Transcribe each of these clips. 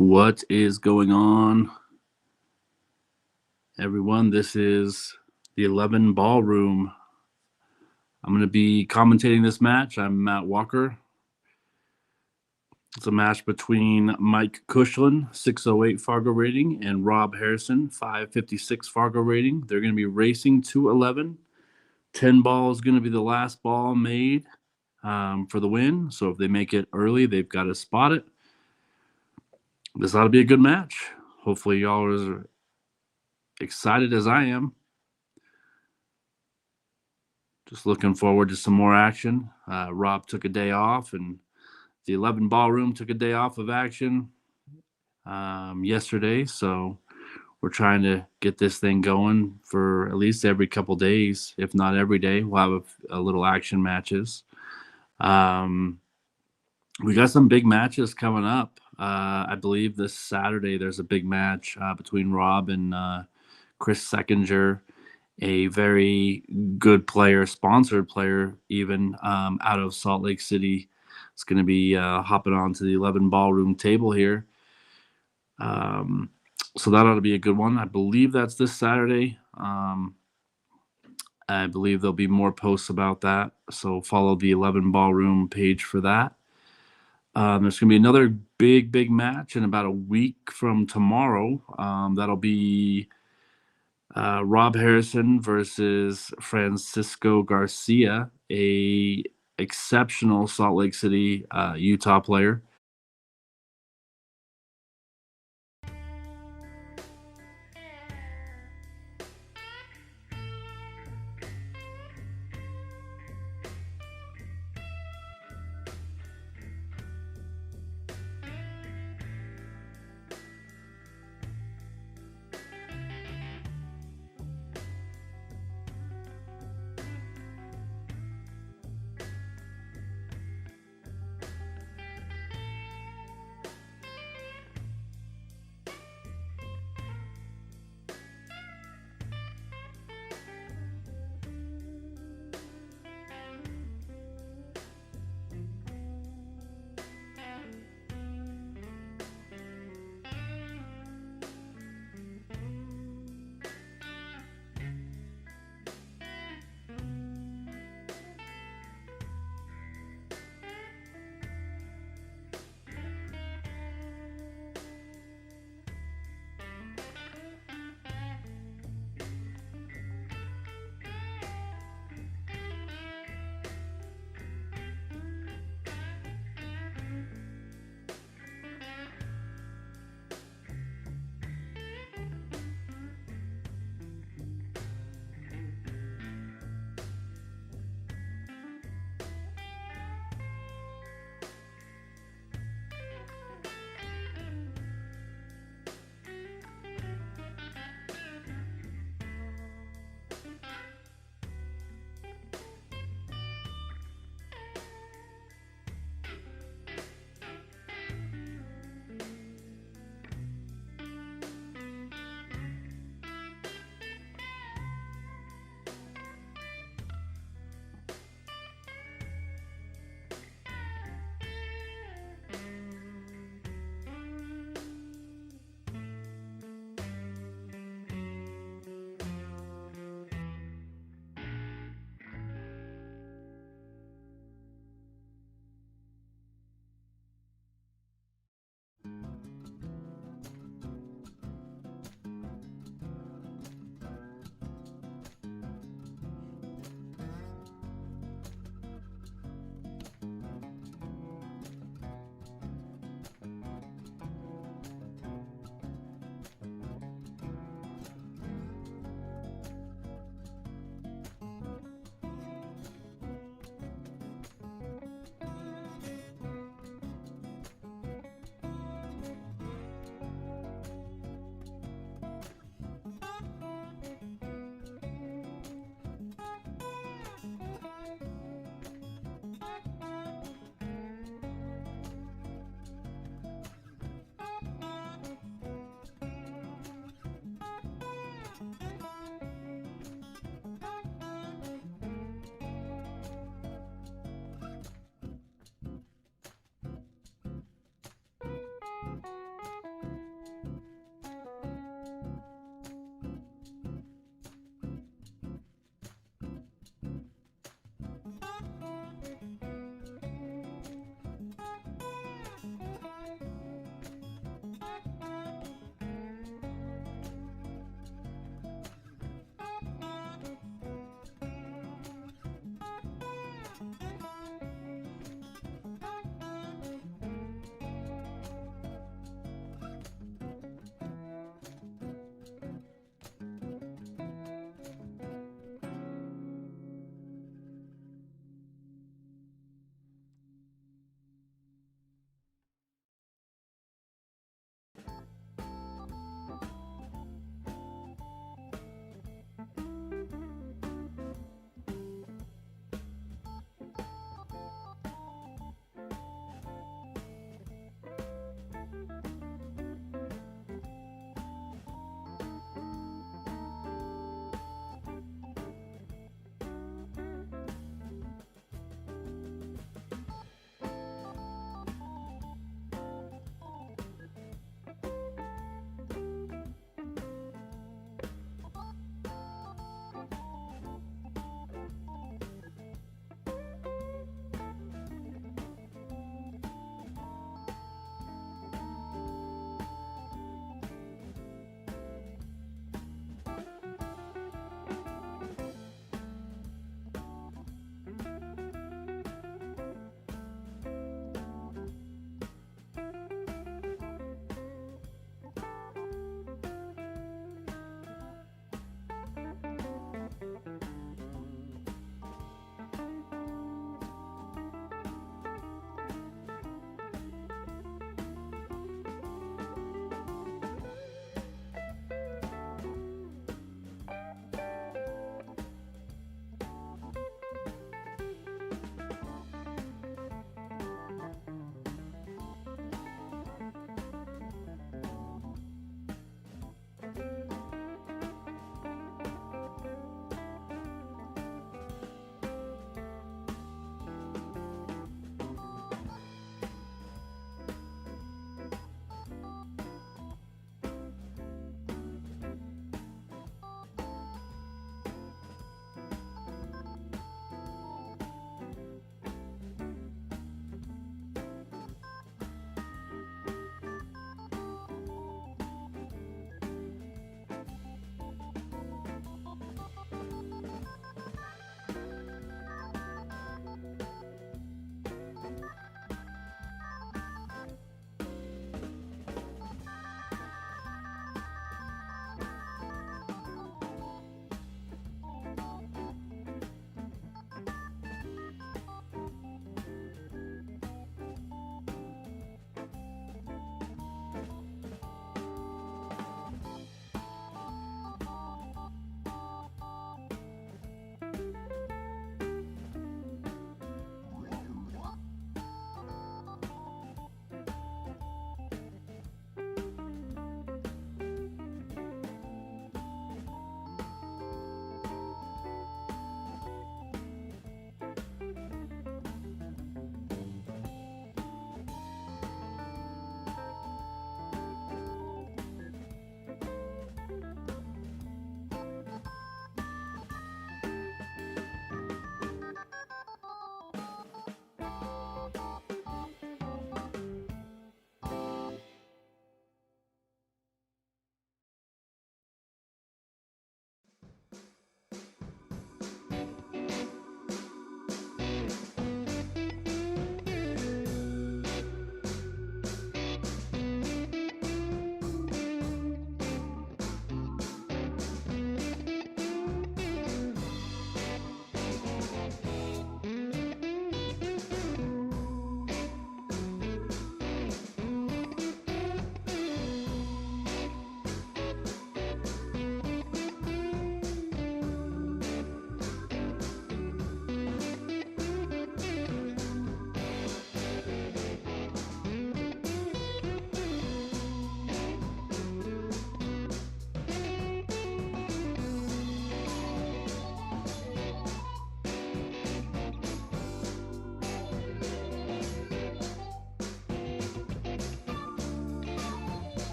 What is going on, everyone? This is the 11 Ballroom. I'm going to be commentating this match. I'm Matt Walker. It's a match between Mike KUSHLAN, 608 Fargo rating, and Rob Harrison, 556 Fargo rating. They're going to be racing to 11. 10 ball is going to be the last ball made for the win. So if they make it early, they've got to spot it. This ought to be a good match. Hopefully, y'all are as excited as I am. Just looking forward to some more action. Rob took a day off, and the 11 Ballroom took a day off of action yesterday. So we're trying to get this thing going for at least every couple days, if not every day. We'll have a little action matches. We got some big matches coming up. I believe this Saturday there's a big match between Rob and Chris Seckinger, a very good player, sponsored player, even out of Salt Lake City. It's going to be hopping onto the 11 Ballroom table here. So that ought to be a good one. I believe that's this Saturday. I believe there'll be more posts about that. So follow the 11 Ballroom page for that. There's going to be another big match in about a week from tomorrow. That'll be Rob Harrison versus Francisco Garcia, a exceptional Salt Lake City, Utah player.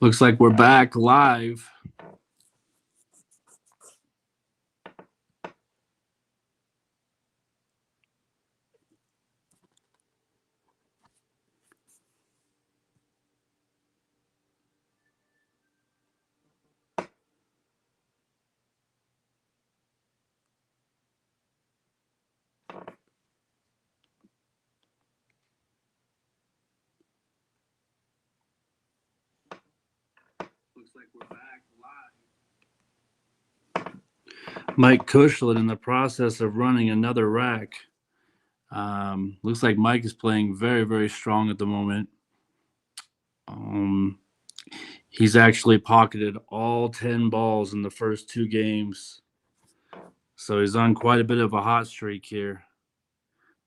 Looks like we're back live. Looks like we're back live. Mike KUSHLAN in the process of running another rack. Looks like Mike is playing very, very strong at the moment. He's actually pocketed all 10 balls in the first 2 games. So he's on quite a bit of a hot streak here.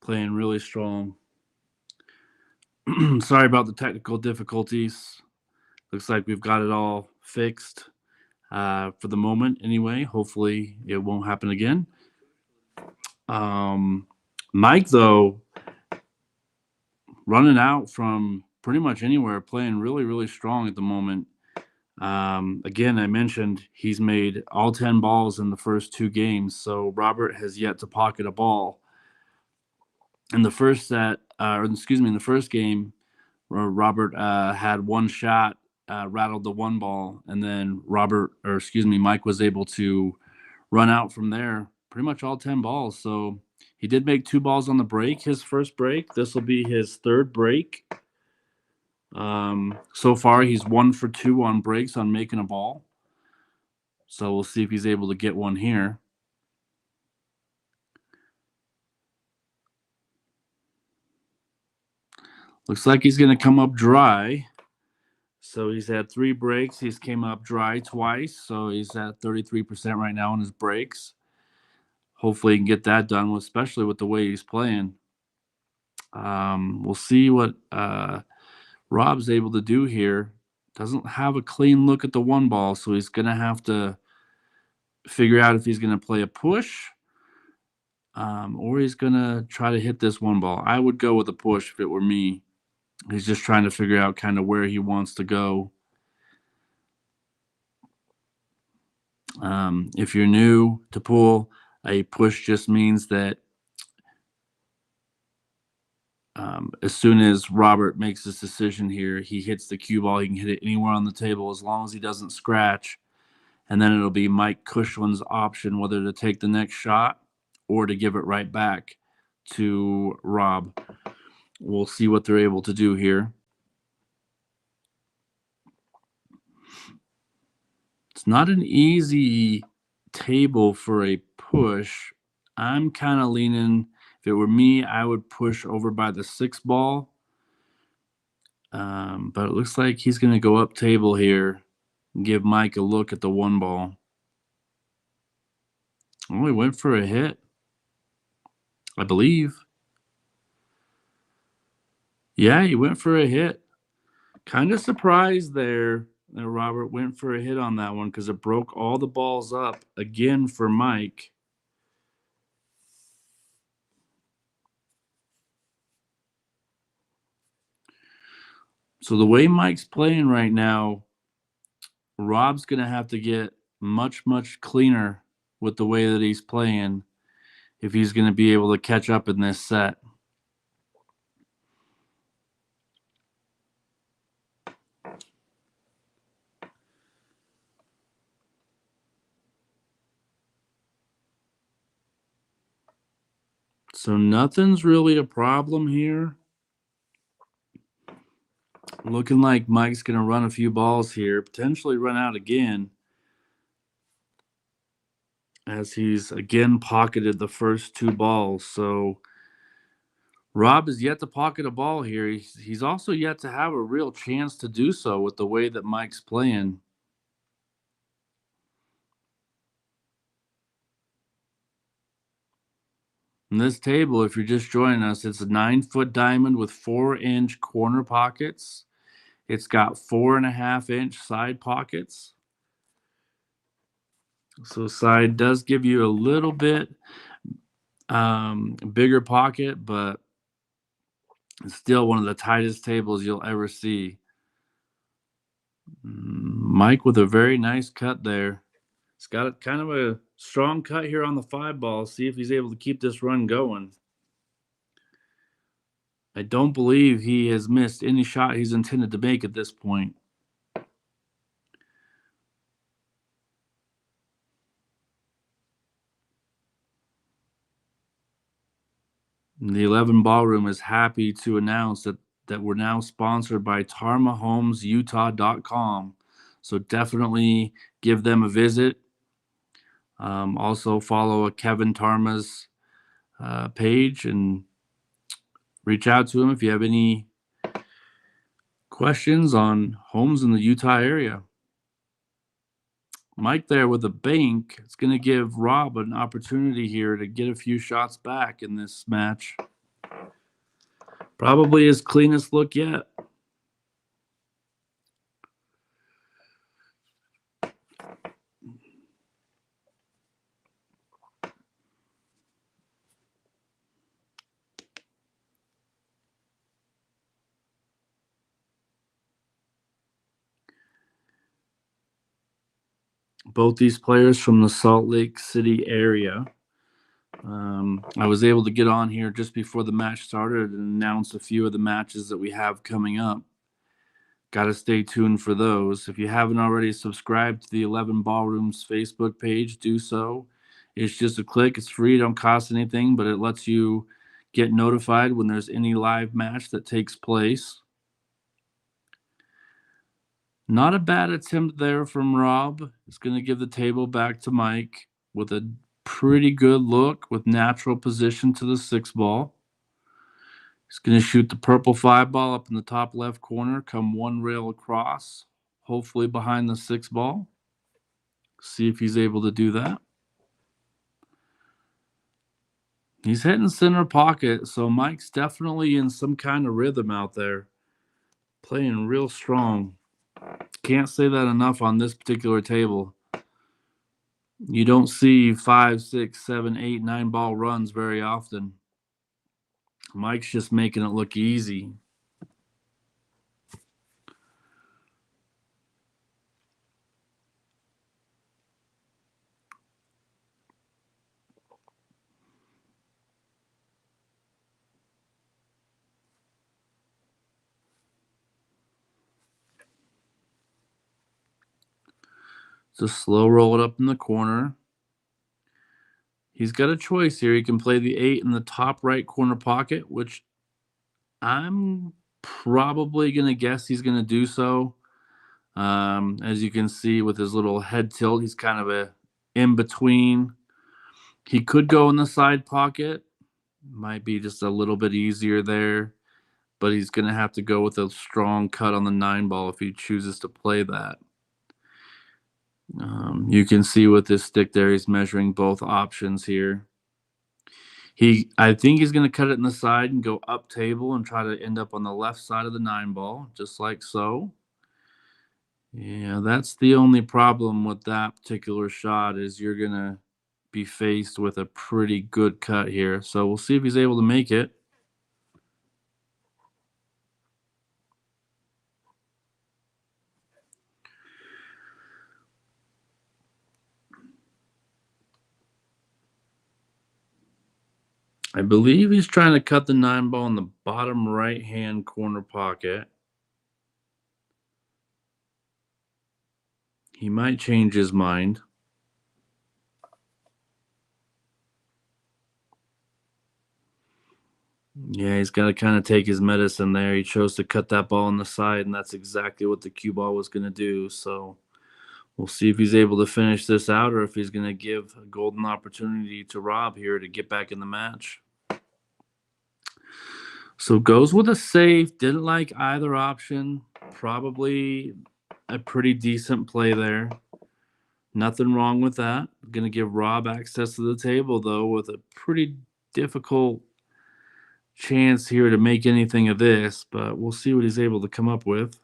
Playing really strong. Sorry about the technical difficulties. Looks like we've got it all fixed for the moment anyway. Hopefully it won't happen again. Mike, though, running out from pretty much anywhere, playing really, really strong at the moment. Again, I mentioned he's made all 10 balls in the first 2 games, so Robert has yet to pocket a ball. In the first set, in the first game, Robert had one shot, rattled the one ball, and then Mike was able to run out from there pretty much all 10 balls. So he did make 2 balls on the break, his first break. This will be his third break. So far, he's 1 for 2 on breaks on making a ball. So we'll see if he's able to get one here. Looks like he's going to come up dry. So he's had 3 breaks. He's came up dry twice. So he's at 33% right now on his breaks. Hopefully he can get that done, especially with the way he's playing. We'll see what Rob's able to do here. Doesn't have a clean look at the one ball, so he's going to have to figure out if he's going to play a push or he's going to try to hit this one ball. I would go with a push if it were me. He's just trying to figure out kind of where he wants to go. If you're new to pool, a push just means that as soon as Robert makes his decision here, he hits the cue ball. He can hit it anywhere on the table as long as he doesn't scratch. And then it'll be Mike KUSHLAN's option whether to take the next shot or to give it right back to Rob. We'll see what they're able to do here. It's not an easy table for a push. I'm kind of leaning, if it were me, I would push over by the 6 ball. But it looks like he's going to go up table here and give Mike a look at the 1 ball. Oh, he went for a hit, I believe. Yeah, he went for a hit. Kind of surprised there that Robert went for a hit on that one because it broke all the balls up again for Mike. So the way Mike's playing right now, Rob's going to have to get much, much cleaner with the way that he's playing if he's going to be able to catch up in this set. So nothing's really a problem here. Looking like Mike's going to run a few balls here, potentially run out again, as he's again pocketed the first 2 balls. So Rob is yet to pocket a ball here. He's also yet to have a real chance to do so with the way that Mike's playing. In this table, if you're just joining us, it's a 9-foot diamond with 4-inch corner pockets. It's got 4.5-inch side pockets. So side does give you a little bit bigger pocket, but it's still one of the tightest tables you'll ever see. Mike with a very nice cut there. He's got kind of a strong cut here on the 5 ball. See if he's able to keep this run going. I don't believe he has missed any shot he's intended to make at this point. The 11 Ballroom is happy to announce that we're now sponsored by TarmaHomesUtah.com. So definitely give them a visit. Also follow Kevin Tarma's page and reach out to him if you have any questions on homes in the Utah area. Mike there with a bank. It's going to give Rob an opportunity here to get a few shots back in this match. Probably his cleanest look yet. Both these players from the Salt Lake City area. I was able to get on here just before the match started and announce a few of the matches that we have coming up. Got to stay tuned for those. If you haven't already subscribed to the 11 Ballroom's Facebook page, do so. It's just a click. It's free. Don't cost anything, but it lets you get notified when there's any live match that takes place. Not a bad attempt there from Rob. It's going to give the table back to Mike with a pretty good look with natural position to the 6 ball. He's going to shoot the purple 5 ball up in the top left corner, come one rail across, hopefully behind the 6 ball. See if he's able to do that. He's hitting center pocket, so Mike's definitely in some kind of rhythm out there. Playing real strong. Can't say that enough on this particular table. You don't see 5, 6, 7, 8, 9 ball runs very often. Mike's just making it look easy. Just slow roll it up in the corner. He's got a choice here. He can play the 8 in the top right corner pocket, which I'm probably going to guess he's going to do so. As you can see with his little head tilt, he's kind of a in between. He could go in the side pocket. Might be just a little bit easier there, but he's going to have to go with a strong cut on the 9 ball if he chooses to play that. You can see with this stick there, he's measuring both options here. I think he's going to cut it in the side and go up table and try to end up on the left side of the 9 ball, just like so. Yeah, that's the only problem with that particular shot is you're going to be faced with a pretty good cut here. So we'll see if he's able to make it. I believe he's trying to cut the 9 ball in the bottom right-hand corner pocket. He might change his mind. Yeah, he's got to kind of take his medicine there. He chose to cut that ball on the side, and that's exactly what the cue ball was going to do. So we'll see if he's able to finish this out or if he's going to give a golden opportunity to Rob here to get back in the match. So goes with a safe. Didn't like either option. Probably a pretty decent play there. Nothing wrong with that. Going to give Rob access to the table, though, with a pretty difficult chance here to make anything of this, but we'll see what he's able to come up with.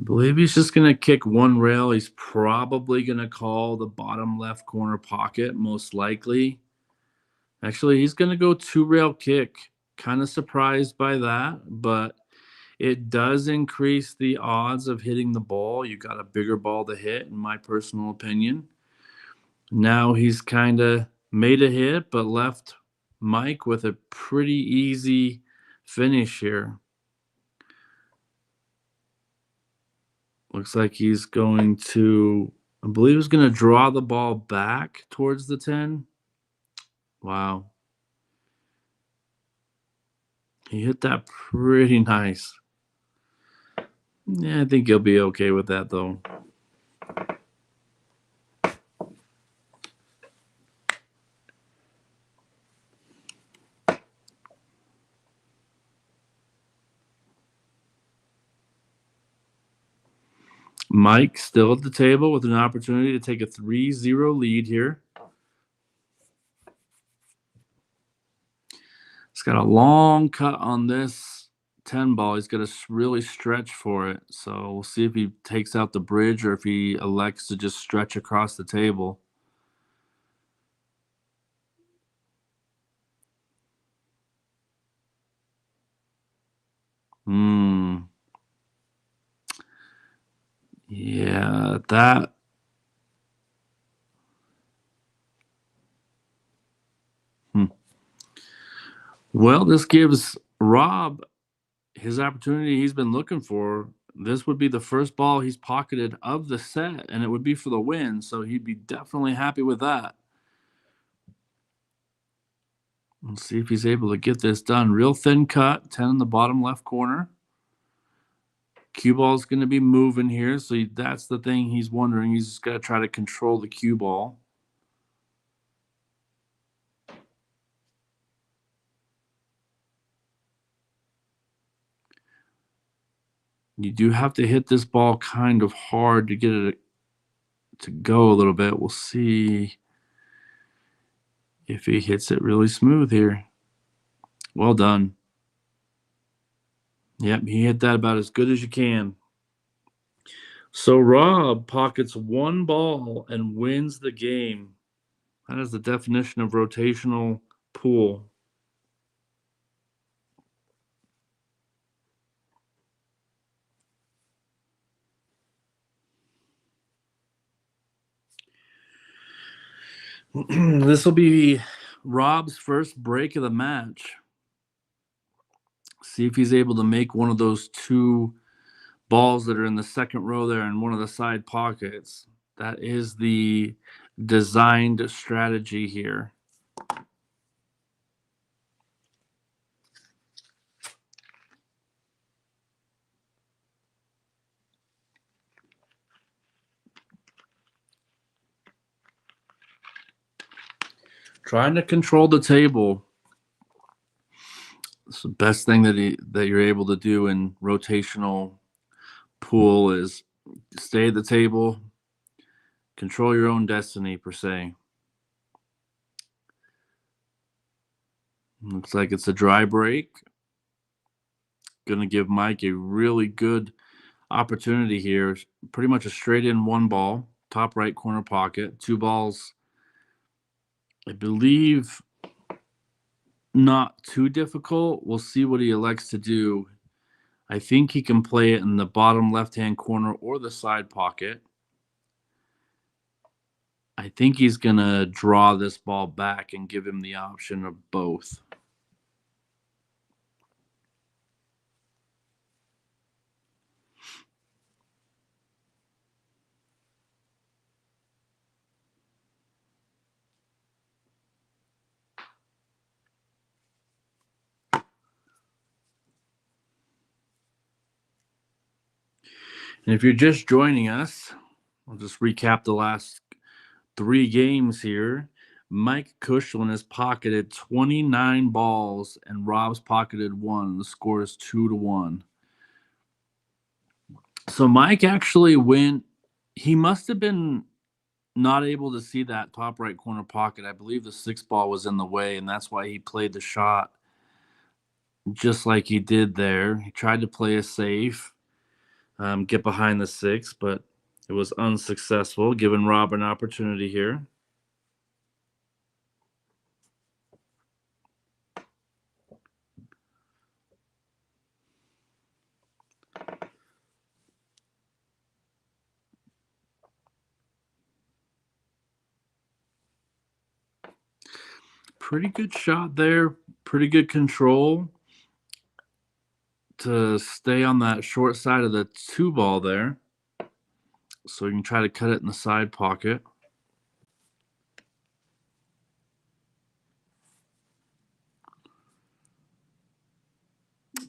believe he's just going to kick one rail. He's probably going to call the bottom left corner pocket, most likely. Actually, he's going to go two rail kick. Kind of surprised by that, but it does increase the odds of hitting the ball. You got a bigger ball to hit, in my personal opinion. Now he's kind of made a hit, but left Mike with a pretty easy finish here. Looks like he's going to, I believe he's going to draw the ball back towards the 10. Wow. He hit that pretty nice. Yeah, I think he'll be okay with that, though. Mike still at the table with an opportunity to take a 3-0 lead here. He's got a long cut on this 10 ball. He's got to really stretch for it. So we'll see if he takes out the bridge or if he elects to just stretch across the table. Yeah, that. Well, this gives Rob his opportunity he's been looking for. This would be the first ball he's pocketed of the set, and it would be for the win, so he'd be definitely happy with that. Let's see if he's able to get this done. Real thin cut, 10 in the bottom left corner. Cue ball's going to be moving here, so that's the thing he's wondering. He's just got to try to control the cue ball. You do have to hit this ball kind of hard to get it to go a little bit. We'll see if he hits it really smooth here. Well done. Yep, he hit that about as good as you can. So Rob pockets one ball and wins the game. That is the definition of rotational pool. This will be Rob's first break of the match. See if he's able to make one of those two balls that are in the second row there in one of the side pockets. That is the designed strategy here. Trying to control the table. It's the best thing that you're able to do in rotational pool is stay at the table, control your own destiny, per se. Looks like it's a dry break. Going to give Mike a really good opportunity here. Pretty much a straight in one ball, top right corner pocket. Two balls, I believe, not too difficult. We'll see what he elects to do. I think he can play it in the bottom left-hand corner or the side pocket. I think he's going to draw this ball back and give him the option of both. And if you're just joining us, I'll just recap the last three games here. Mike KUSHLAN has pocketed 29 balls and Rob's pocketed one. The score is 2-1. So Mike actually went, he must have been not able to see that top right corner pocket. I believe the sixth ball was in the way, and that's why he played the shot just like he did there. He tried to play it safe. get behind the 6, but it was unsuccessful, giving Rob an opportunity here. Pretty good shot there. Pretty good control to stay on that short side of the 2 ball there. So you can try to cut it in the side pocket.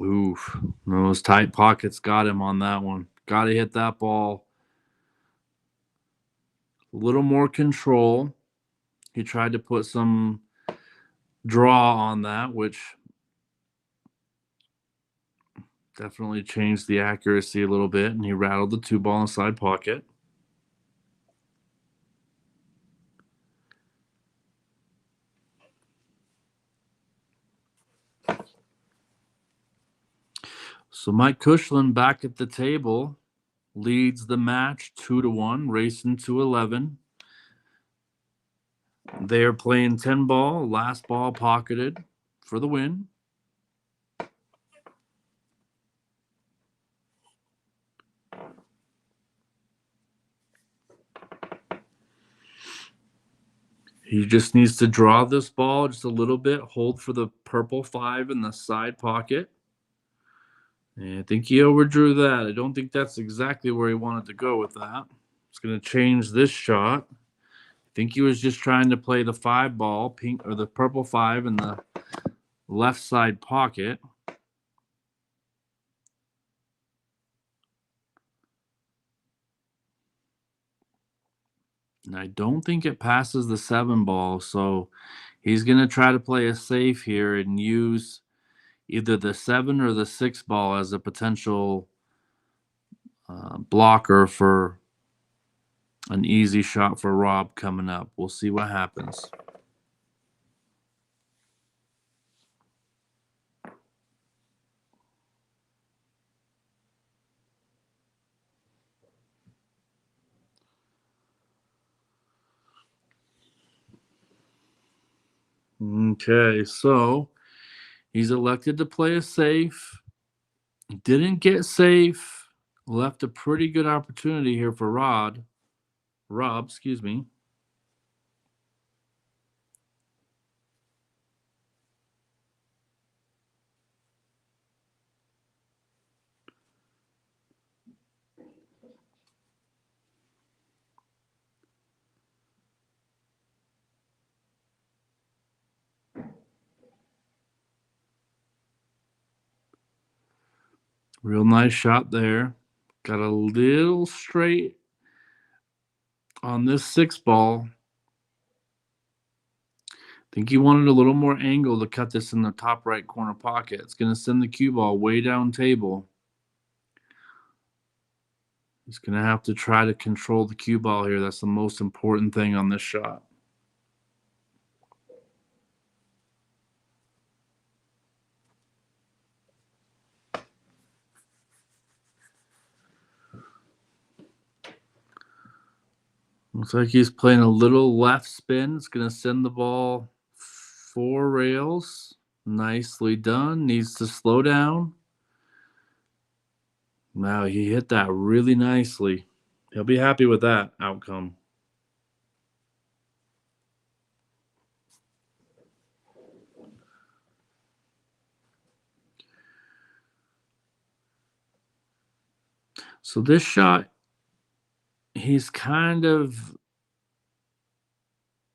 Oof. Those tight pockets got him on that one. Got to hit that ball. A little more control. He tried to put some draw on that, which definitely changed the accuracy a little bit, and he rattled the 2 ball in the side pocket. So Mike KUSHLAN back at the table leads the match 2-1, racing to 11. They are playing 10 ball, last ball pocketed for the win. He just needs to draw this ball just a little bit, hold for the purple 5 in the side pocket. And I think he overdrew that. I don't think that's exactly where he wanted to go with that. It's going to change this shot. I think he was just trying to play the 5 ball, pink or the purple 5 in the left side pocket. And I don't think it passes the 7 ball, so he's going to try to play a safe here and use either the 7 or the 6 ball as a potential blocker for an easy shot for Rob coming up. We'll see what happens. Okay, so he's elected to play a safe. Didn't get safe. Left a pretty good opportunity here for Rob, excuse me. Real nice shot there. Got a little straight on this 6 ball. I think he wanted a little more angle to cut this in the top right corner pocket. It's going to send the cue ball way down table. He's going to have to try to control the cue ball here. That's the most important thing on this shot. Looks like he's playing a little left spin. It's going to send the ball 4 rails. Nicely done. Needs to slow down. Wow, he hit that really nicely. He'll be happy with that outcome. So this shot, he's kind of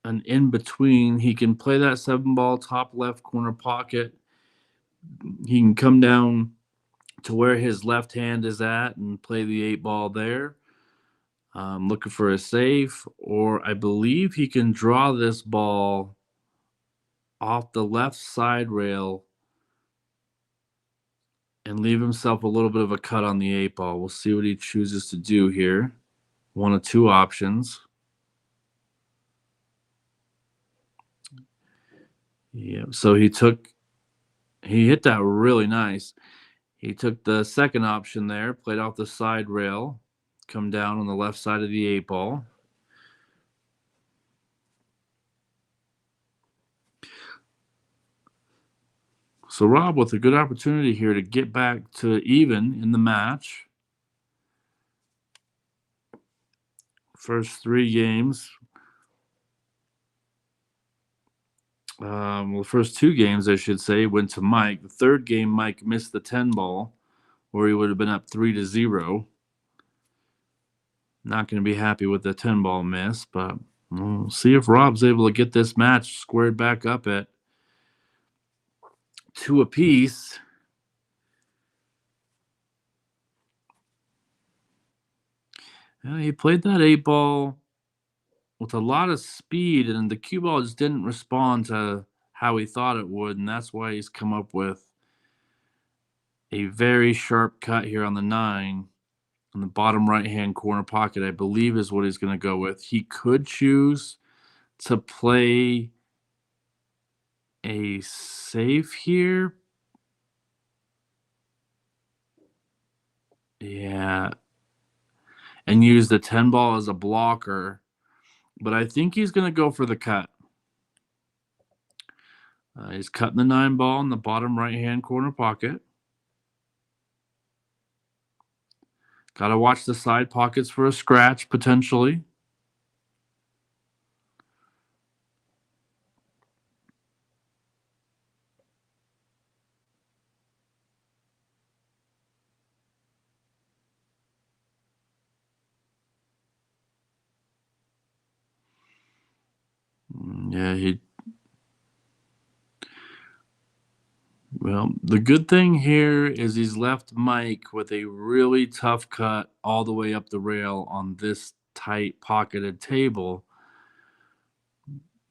an in-between. He can play that 7 ball top left corner pocket. He can come down to where his left hand is at and play the 8 ball there. Looking for a safe, or I believe he can draw this ball off the left side rail and leave himself a little bit of a cut on the 8 ball. We'll see what he chooses to do here. One of 2 options. Yeah, so he hit that really nice. He took the second option there, played off the side rail, come down on the left side of the 8-ball. So Rob with a good opportunity here to get back to even in the match. First 3 games. The first 2 games, I should say, went to Mike. The third game, Mike missed the 10-ball, where he would have been up 3-0. Not going to be happy with the 10-ball miss, but we'll see if Rob's able to get this match squared back up at 2 apiece. He played that 8-ball with a lot of speed, and the cue ball just didn't respond to how he thought it would, and that's why he's come up with a very sharp cut here on the 9 on the bottom right-hand corner pocket, I believe is what he's going to go with. He could choose to play a safe here. Yeah. And use the 10-ball as a blocker. But I think he's going to go for the cut. He's cutting the 9-ball in the bottom right-hand corner pocket. Got to watch the side pockets for a scratch, potentially. Yeah, well, the good thing here is he's left Mike with a really tough cut all the way up the rail on this tight pocketed table.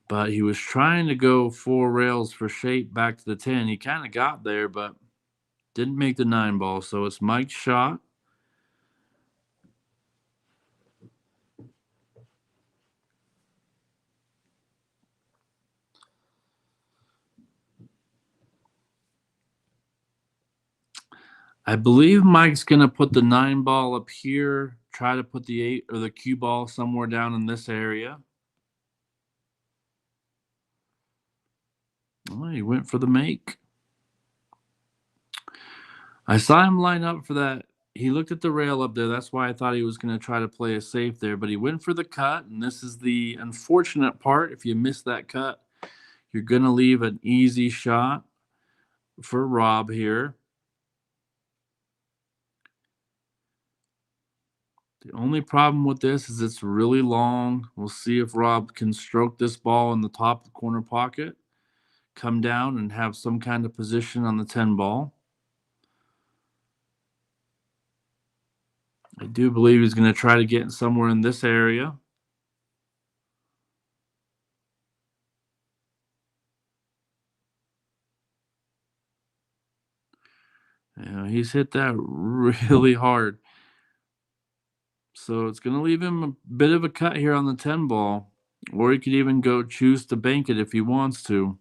But he was trying to go 4 rails for shape back to the 10. He kind of got there, but didn't make the 9-ball. So it's Mike's shot. I believe Mike's going to put the 9-ball up here, try to put the 8 or the cue ball somewhere down in this area. Oh, he went for the make. I saw him line up for that. He looked at the rail up there. That's why I thought he was going to try to play a safe there, but he went for the cut, and this is the unfortunate part. If you miss that cut, you're going to leave an easy shot for Rob here. The only problem with this is it's really long. We'll see if Rob can stroke this ball in the top corner pocket, come down and have some kind of position on the 10-ball. I do believe he's going to try to get somewhere in this area. He's hit that really hard. So it's going to leave him a bit of a cut here on the 10-ball. Or he could even go choose to bank it if he wants to.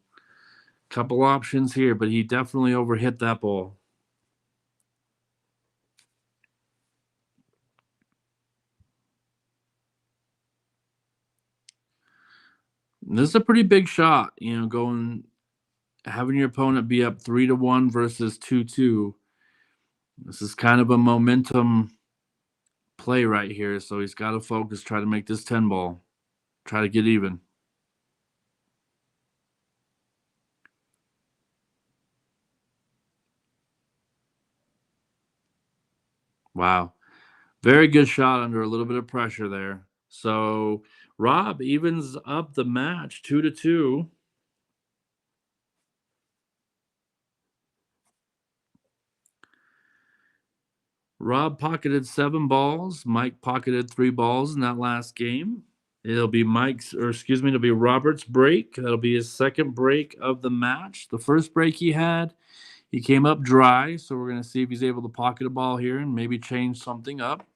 Couple options here, but he definitely overhit that ball. This is a pretty big shot, having your opponent be up 3-1 versus 2-2. This is kind of a momentum play right here, so he's got to focus, try to make this 10-ball, try to get even. Wow. Very good shot under a little bit of pressure there. So Rob evens up the match 2-2. Rob pocketed 7 balls. Mike pocketed 3 balls in that last game. It'll be Robert's break. That'll be his second break of the match. The first break he had, he came up dry, so we're going to see if he's able to pocket a ball here and maybe change something up.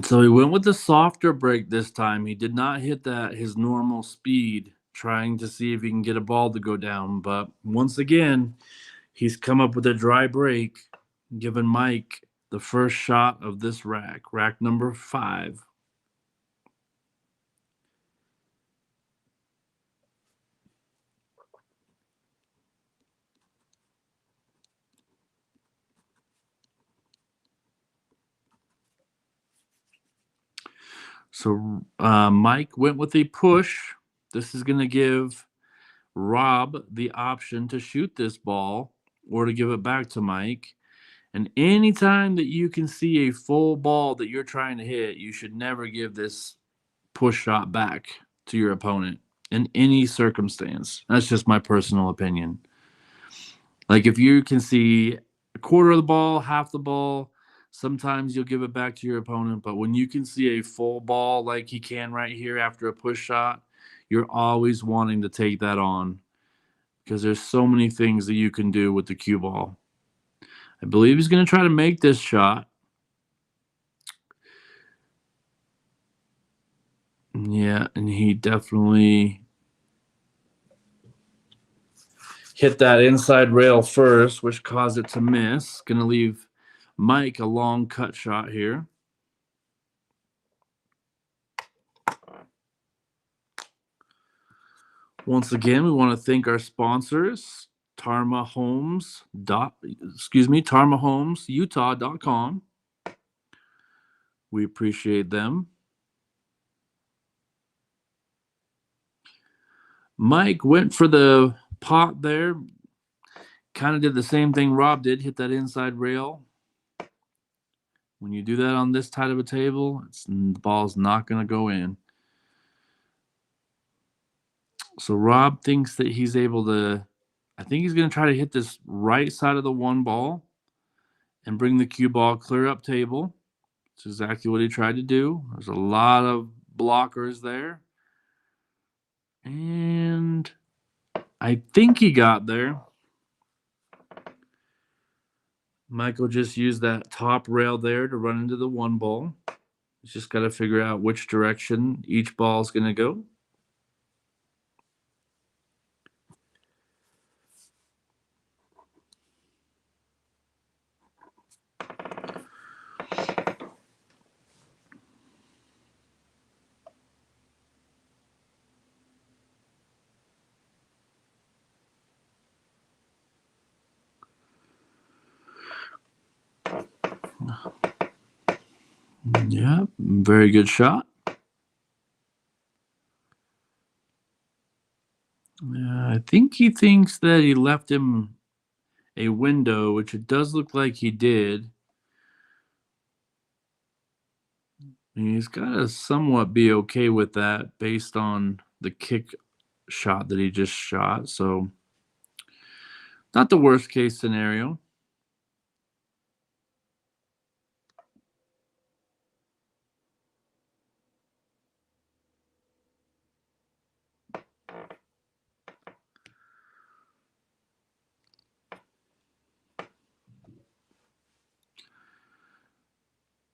So he went with the softer break this time. He did not hit that his normal speed, trying to see if he can get a ball to go down. But once again, he's come up with a dry break, giving Mike the first shot of this rack number 5. So Mike went with a push. This is going to give Rob the option to shoot this ball or to give it back to Mike. And anytime that you can see a full ball that you're trying to hit, you should never give this push shot back to your opponent in any circumstance. That's just my personal opinion. Like if you can see a quarter of the ball, half the ball, sometimes you'll give it back to your opponent. But when you can see a full ball like he can right here after a push shot, you're always wanting to take that on because there's so many things that you can do with the cue ball. I believe he's going to try to make this shot. Yeah, and he definitely hit that inside rail first, which caused it to miss. Going to leave Mike a long cut shot here. Once again, we want to thank our sponsors, TarmaHomesUtah.com. We appreciate them. Mike went for the pot there. Kind of did the same thing Rob did, hit that inside rail. When you do that on this tight of a table, the ball's not going to go in. So Rob thinks that he's able to, I think he's going to try to hit this right side of the one ball and bring the cue ball clear up table. That's exactly what he tried to do. There's a lot of blockers there. And I think he got there. Michael just used that top rail there to run into the one ball. He's just got to figure out which direction each ball is going to go. Yeah, very good shot. I think he thinks that he left him a window, which it does look like he did. He's got to somewhat be okay with that based on the kick shot that he just shot. So, not the worst case scenario.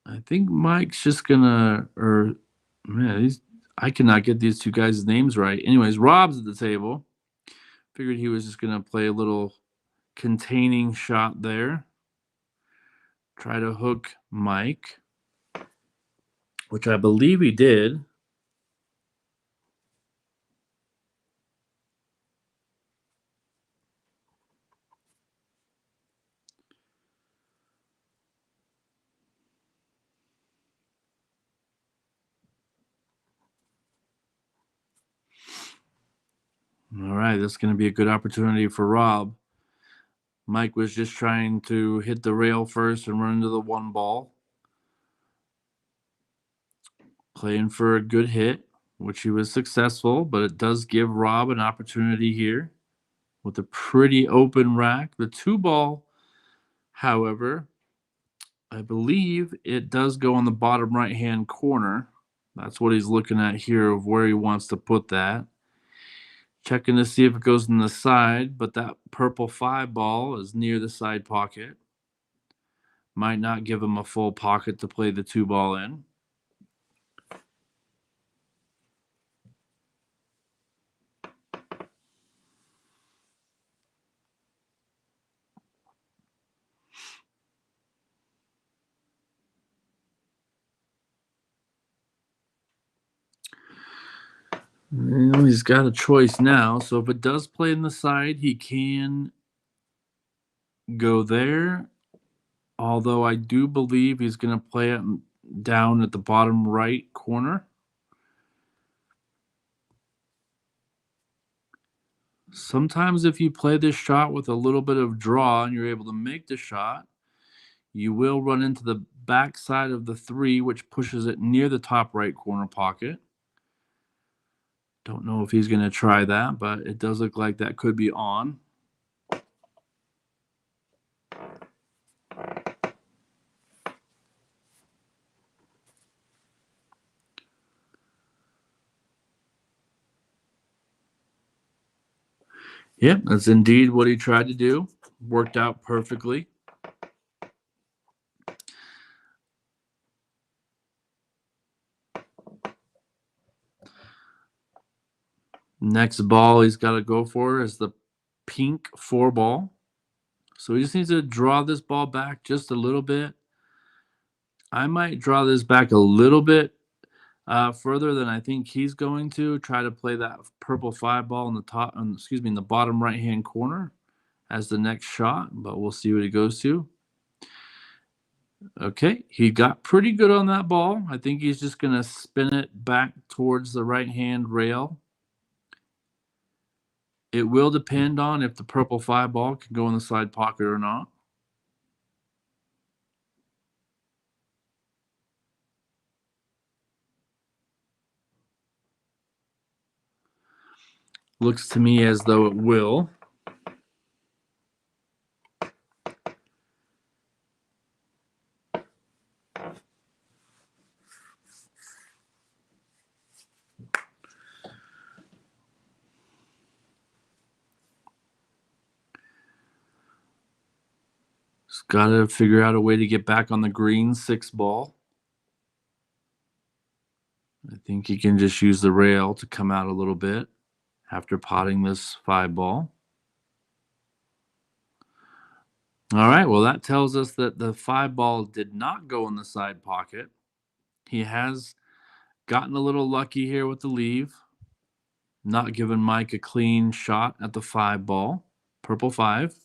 I think Mike's just gonna, I cannot get these two guys' names right. Anyways, Rob's at the table. Figured he was just gonna play a little containing shot there. Try to hook Mike, which I believe he did. All right, that's going to be a good opportunity for Rob. Mike was just trying to hit the rail first and run into the one ball. Playing for a good hit, which he was successful, but it does give Rob an opportunity here with a pretty open rack. The two ball, however, I believe it does go on the bottom right-hand corner. That's what he's looking at here of where he wants to put that. Checking to see if it goes in the side, but that purple 5 ball is near the side pocket. Might not give him a full pocket to play the 2 ball in. Well, he's got a choice now, so if it does play in the side, he can go there. Although I do believe he's going to play it down at the bottom right corner. Sometimes if you play this shot with a little bit of draw and you're able to make the shot, you will run into the back side of the 3, which pushes it near the top right corner pocket. Don't know if he's going to try that, but it does look like that could be on. Yep, that's indeed what he tried to do. Worked out perfectly. Next ball he's got to go for is the pink 4 ball. So he just needs to draw this ball back just a little bit. I might draw this back a little bit further than I think he's going to. Try to play that purple 5 ball in the top, in the bottom right-hand corner as the next shot, but we'll see what he goes to. Okay, he got pretty good on that ball. I think he's just going to spin it back towards the right-hand rail. It will depend on if the purple 5 ball can go in the side pocket or not. Looks to me as though it will. Just got to figure out a way to get back on the green 6 ball. I think he can just use the rail to come out a little bit after potting this 5 ball. All right, well, that tells us that the 5 ball did not go in the side pocket. He has gotten a little lucky here with the leave, not giving Mike a clean shot at the 5 ball, purple 5.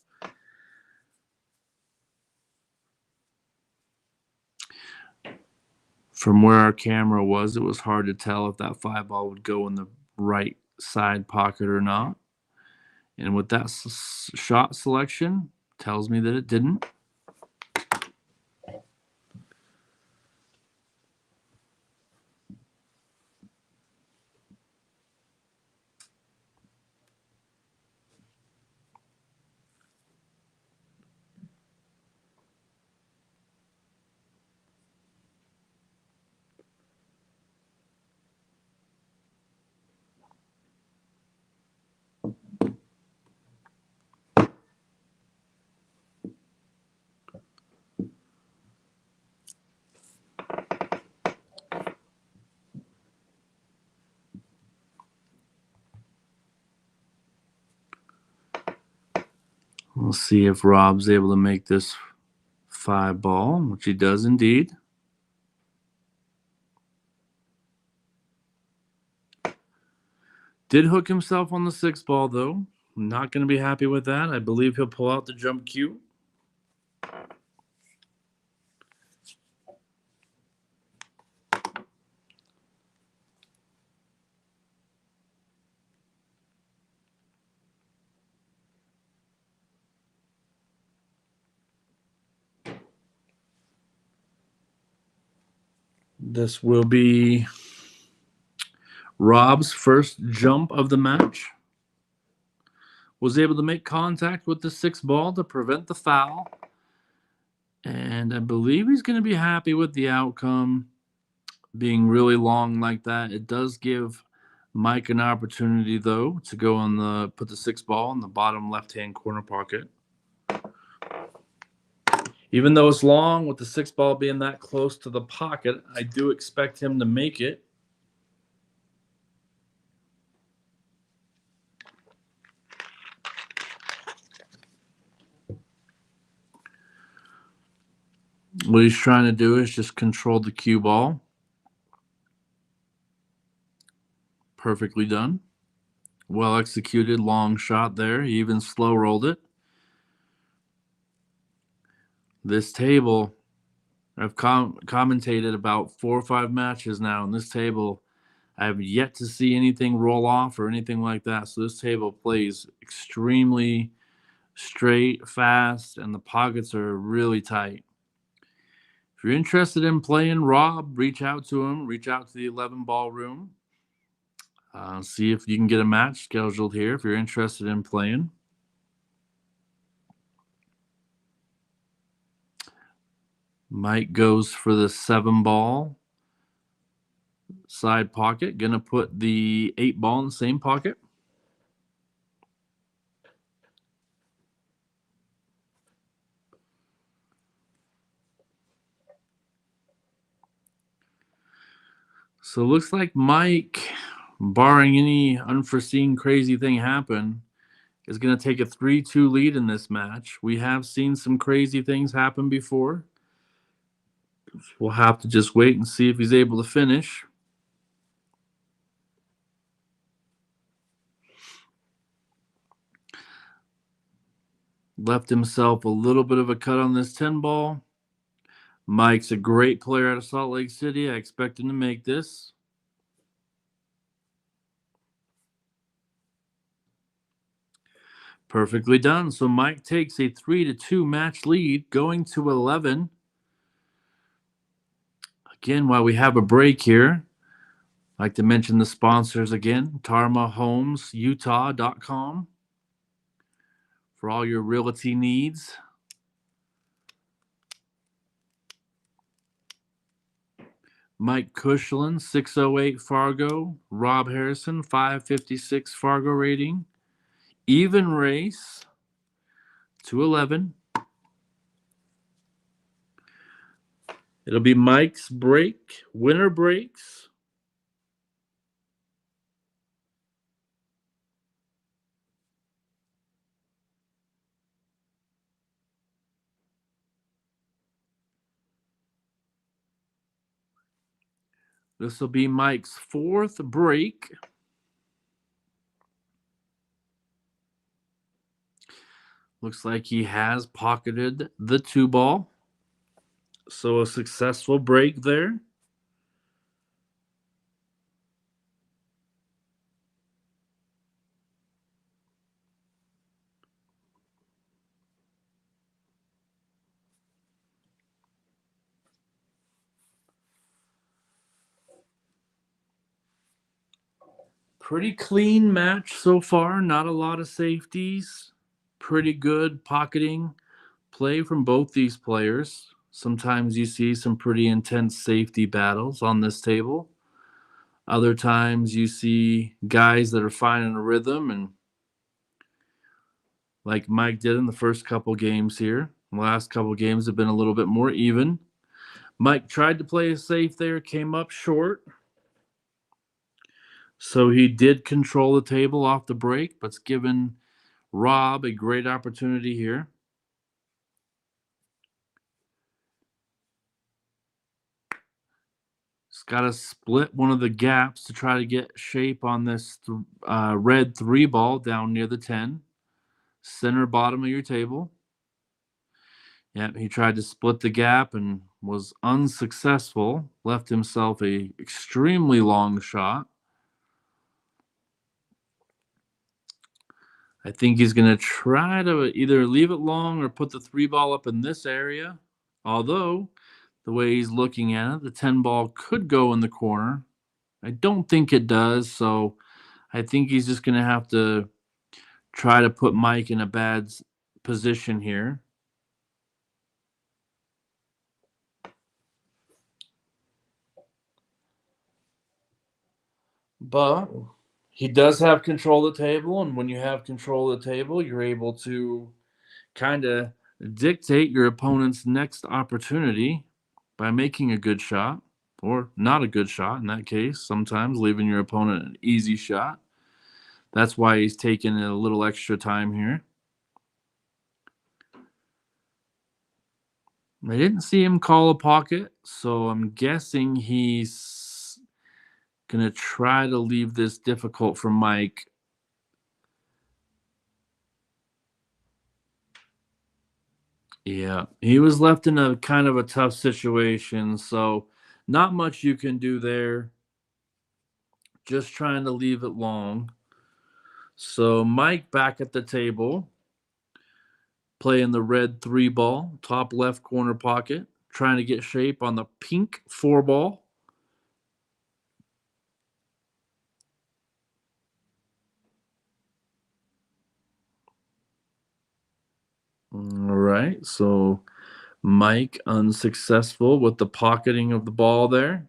From where our camera was, it was hard to tell if that 5 ball would go in the right side pocket or not. And with that shot selection, tells me that it didn't. We'll see if Rob's able to make this 5 ball, which he does indeed. Did hook himself on the 6 ball, though. Not going to be happy with that. I believe he'll pull out the jump cue. This will be Rob's first jump of the match. Was able to make contact with the 6 ball to prevent the foul. And I believe he's going to be happy with the outcome being really long like that. It does give Mike an opportunity, though, to go on put the 6 ball in the bottom left-hand corner pocket. Even though it's long, with the 6 ball being that close to the pocket, I do expect him to make it. What he's trying to do is just control the cue ball. Perfectly done. Well executed long shot there. He even slow rolled it. This table, I've commentated about 4 or 5 matches now, and this table, I have yet to see anything roll off or anything like that. So this table plays extremely straight, fast, and the pockets are really tight. If you're interested in playing Rob, reach out to him. Reach out to the 11 ballroom. See if you can get a match scheduled here if you're interested in playing. Mike goes for the 7 ball side pocket. Gonna put the 8 ball in the same pocket. So it looks like Mike, barring any unforeseen crazy thing happen, is going to take a 3-2 lead in this match. We have seen some crazy things happen before. We'll have to just wait and see if he's able to finish. Left himself a little bit of a cut on this 10 ball. Mike's a great player out of Salt Lake City. I expect him to make this. Perfectly done. So Mike takes a 3-2 match lead, going to 11. Again, while we have a break here, I'd like to mention the sponsors again, TarmaHomesUtah.com for all your realty needs. Mike KUSHLAN, 608 Fargo. Rob Harrison, 556 Fargo rating. Even race, 211. It'll be Mike's break, winner breaks. This will be Mike's 4th break. Looks like he has pocketed the 2 ball. So a successful break there. Pretty clean match so far. Not a lot of safeties. Pretty good pocketing play from both these players. Sometimes you see some pretty intense safety battles on this table. Other times you see guys that are finding a rhythm, and like Mike did in the first couple games here. The last couple games have been a little bit more even. Mike tried to play it safe there, came up short. So he did control the table off the break, but's given Rob a great opportunity here. He's got to split one of the gaps to try to get shape on this red 3 ball down near the 10. Center bottom of your table. Yep, he tried to split the gap and was unsuccessful. Left himself a extremely long shot. I think he's going to try to either leave it long or put the 3 ball up in this area. Although, the way he's looking at it, the 10 ball could go in the corner. I don't think it does, so I think he's just going to have to try to put Mike in a bad position here. But he does have control of the table, and when you have control of the table, you're able to kind of dictate your opponent's next opportunity by making a good shot or not a good shot in that case, sometimes leaving your opponent an easy shot. That's why he's taking a little extra time here. I didn't see him call a pocket, so I'm guessing he's Gonna try to leave this difficult for Mike. Yeah, he was left in a kind of a tough situation, so not much you can do there. Just trying to leave it long. So Mike back at the table, playing the red 3 ball, top left corner pocket, trying to get shape on the pink 4 ball. All right, so Mike unsuccessful with the pocketing of the ball there.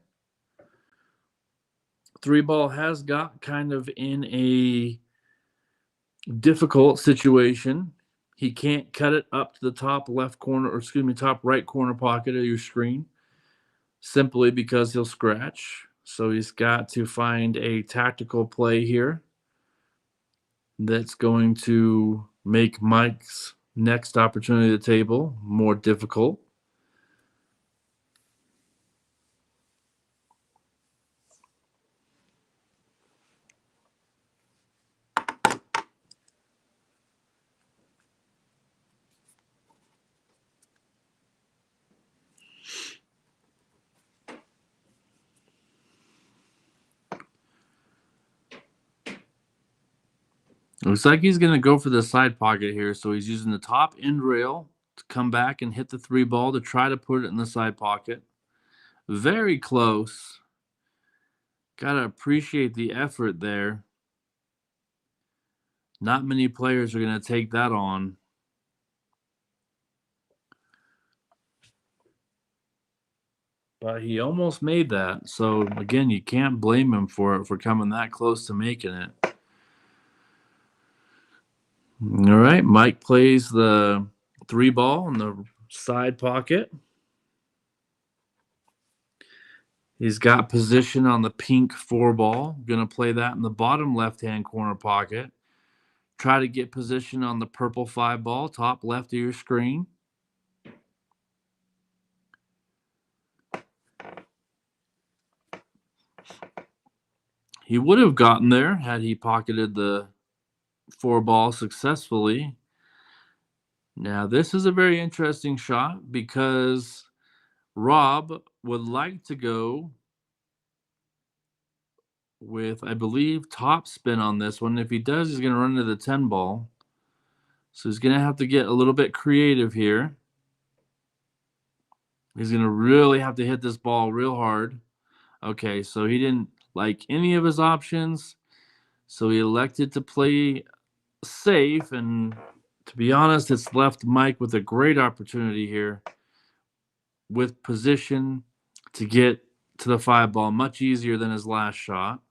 3 ball has got kind of in a difficult situation. He can't cut it up to the top left corner, or excuse me, top right corner pocket of your screen simply because he'll scratch. So he's got to find a tactical play here that's going to make Mike's next opportunity at the table more difficult. Looks like he's going to go for the side pocket here. So he's using the top end rail to come back and hit the 3 ball to try to put it in the side pocket. Very close. Got to appreciate the effort there. Not many players are going to take that on. But he almost made that. So, again, you can't blame him for coming that close to making it. All right, Mike plays the 3 ball in the side pocket. He's got position on the pink 4 ball. Going to play that in the bottom left-hand corner pocket. Try to get position on the purple 5 ball, top left of your screen. He would have gotten there had he pocketed the 4 ball successfully. Now, this is a very interesting shot because Rob would like to go with, I believe, top spin on this one. If he does, he's going to run into the 10 ball. So he's going to have to get a little bit creative here. He's going to really have to hit this ball real hard. Okay, so he didn't like any of his options. So he elected to play safe. And to be honest, it's left Mike with a great opportunity here with position to get to the 5 ball much easier than his last shot.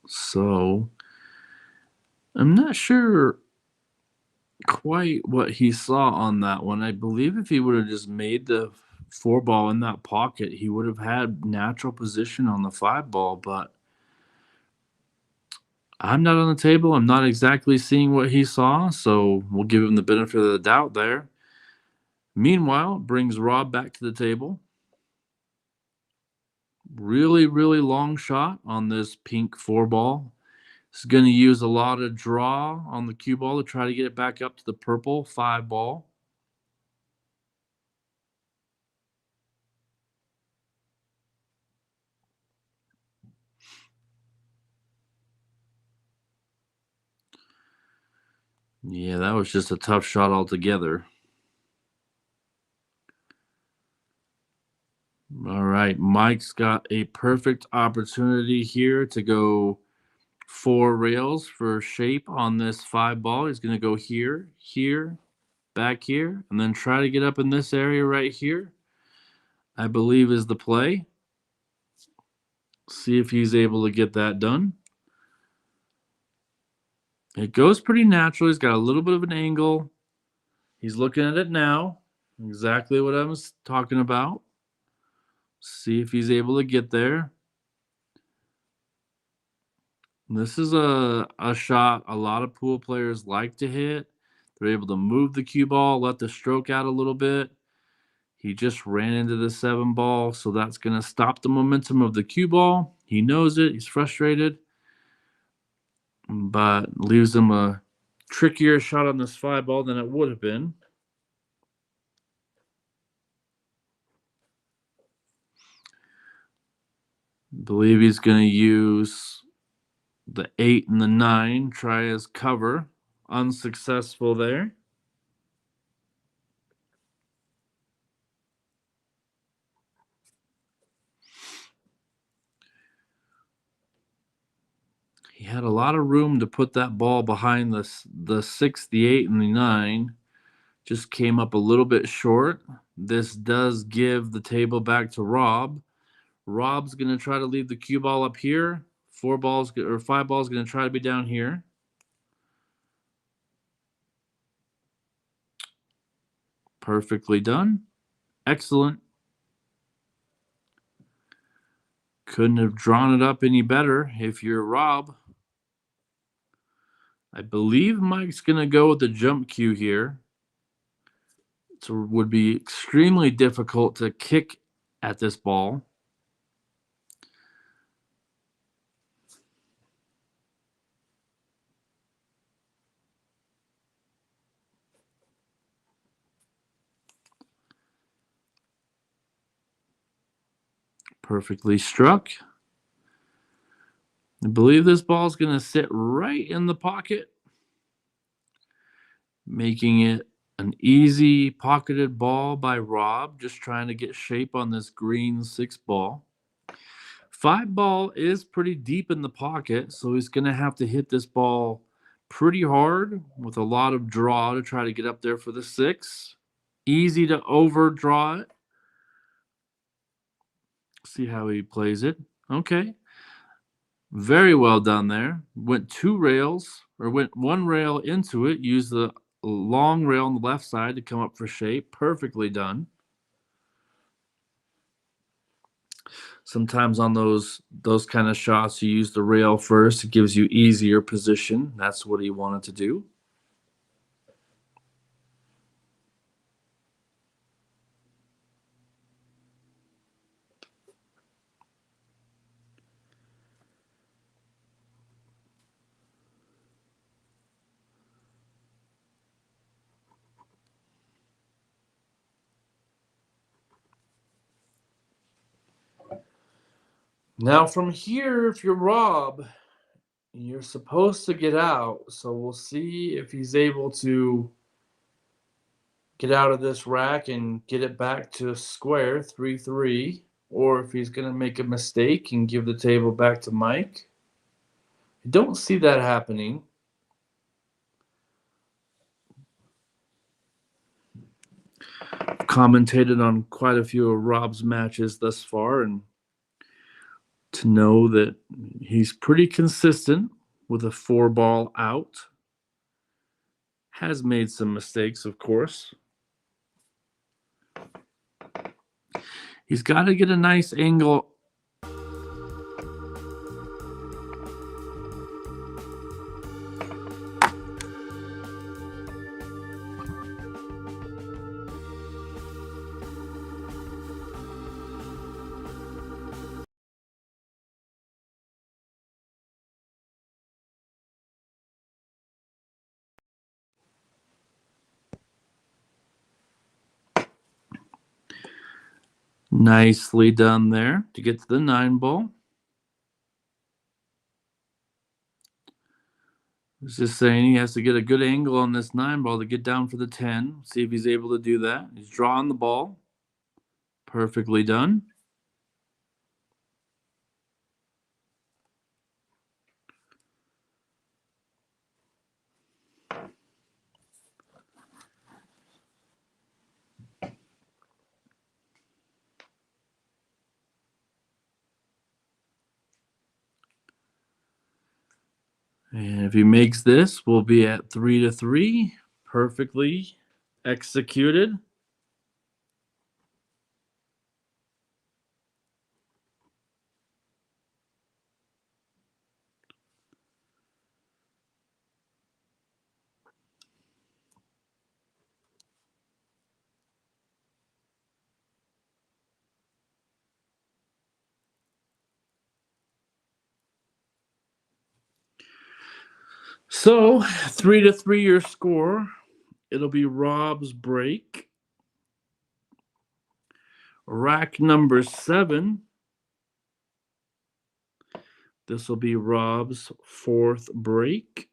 So I'm not sure quite what he saw on that one. I believe if he would have just made the 4 ball in that pocket, he would have had natural position on the 5 ball, but I'm not on the table. I'm not exactly seeing what he saw, so we'll give him the benefit of the doubt there. Meanwhile, it brings Rob back to the table. Really, really long shot on this pink 4 ball. He's going to use a lot of draw on the cue ball to try to get it back up to the purple 5 ball. Yeah, that was just a tough shot altogether. All right, Mike's got a perfect opportunity here to go 4 rails for shape on this 5 ball. He's going to go here, here, back here, and then try to get up in this area right here, I believe is the play. See if he's able to get that done. It goes pretty natural. He's got a little bit of an angle. He's looking at it now. Exactly what I was talking about. See if he's able to get there. This is a shot a lot of pool players like to hit. They're able to move the cue ball, let the stroke out a little bit. He just ran into the 7 ball, so that's going to stop the momentum of the cue ball. He knows it. He's frustrated, but leaves him a trickier shot on this 5 ball than it would have been. I believe he's going to use the 8 and the 9, try as cover. Unsuccessful there. He had a lot of room to put that ball behind the 6, the 8, and the 9. Just came up a little bit short. This does give the table back to Rob. Rob's going to try to leave the cue ball up here. 5 balls going to try to be down here. Perfectly done. Excellent. Couldn't have drawn it up any better if you're Rob. I believe Mike's going to go with the jump cue here. So it would be extremely difficult to kick at this ball. Perfectly struck. I believe this ball is going to sit right in the pocket, making it an easy pocketed ball by Rob, just trying to get shape on this green 6 ball. 5 ball is pretty deep in the pocket, so he's going to have to hit this ball pretty hard with a lot of draw to try to get up there for the 6. Easy to overdraw it. See how he plays it. Okay. Very well done there. Went 2 rails, or went 1 rail into it. Used the long rail on the left side to come up for shape. Perfectly done. Sometimes on those kind of shots, you use the rail first. It gives you easier position. That's what he wanted to do. Now from here, if you're Rob, you're supposed to get out. So we'll see if he's able to get out of this rack and get it back to square 3-3, or if he's going to make a mistake and give the table back to Mike. I don't see that happening. I've commentated on quite a few of Rob's matches thus far, and to know that he's pretty consistent with a 4 ball out. Has made some mistakes, of course. He's got to get a nice angle. Nicely done there to get to the 9 ball. I was just saying he has to get a good angle on this 9 ball to get down for the 10. See if he's able to do that. He's drawing the ball. Perfectly done. And if he makes this, we'll be at 3-3. Perfectly executed. So 3-3 your score. It'll be Rob's break. Rack number 7. This will be Rob's 4th break.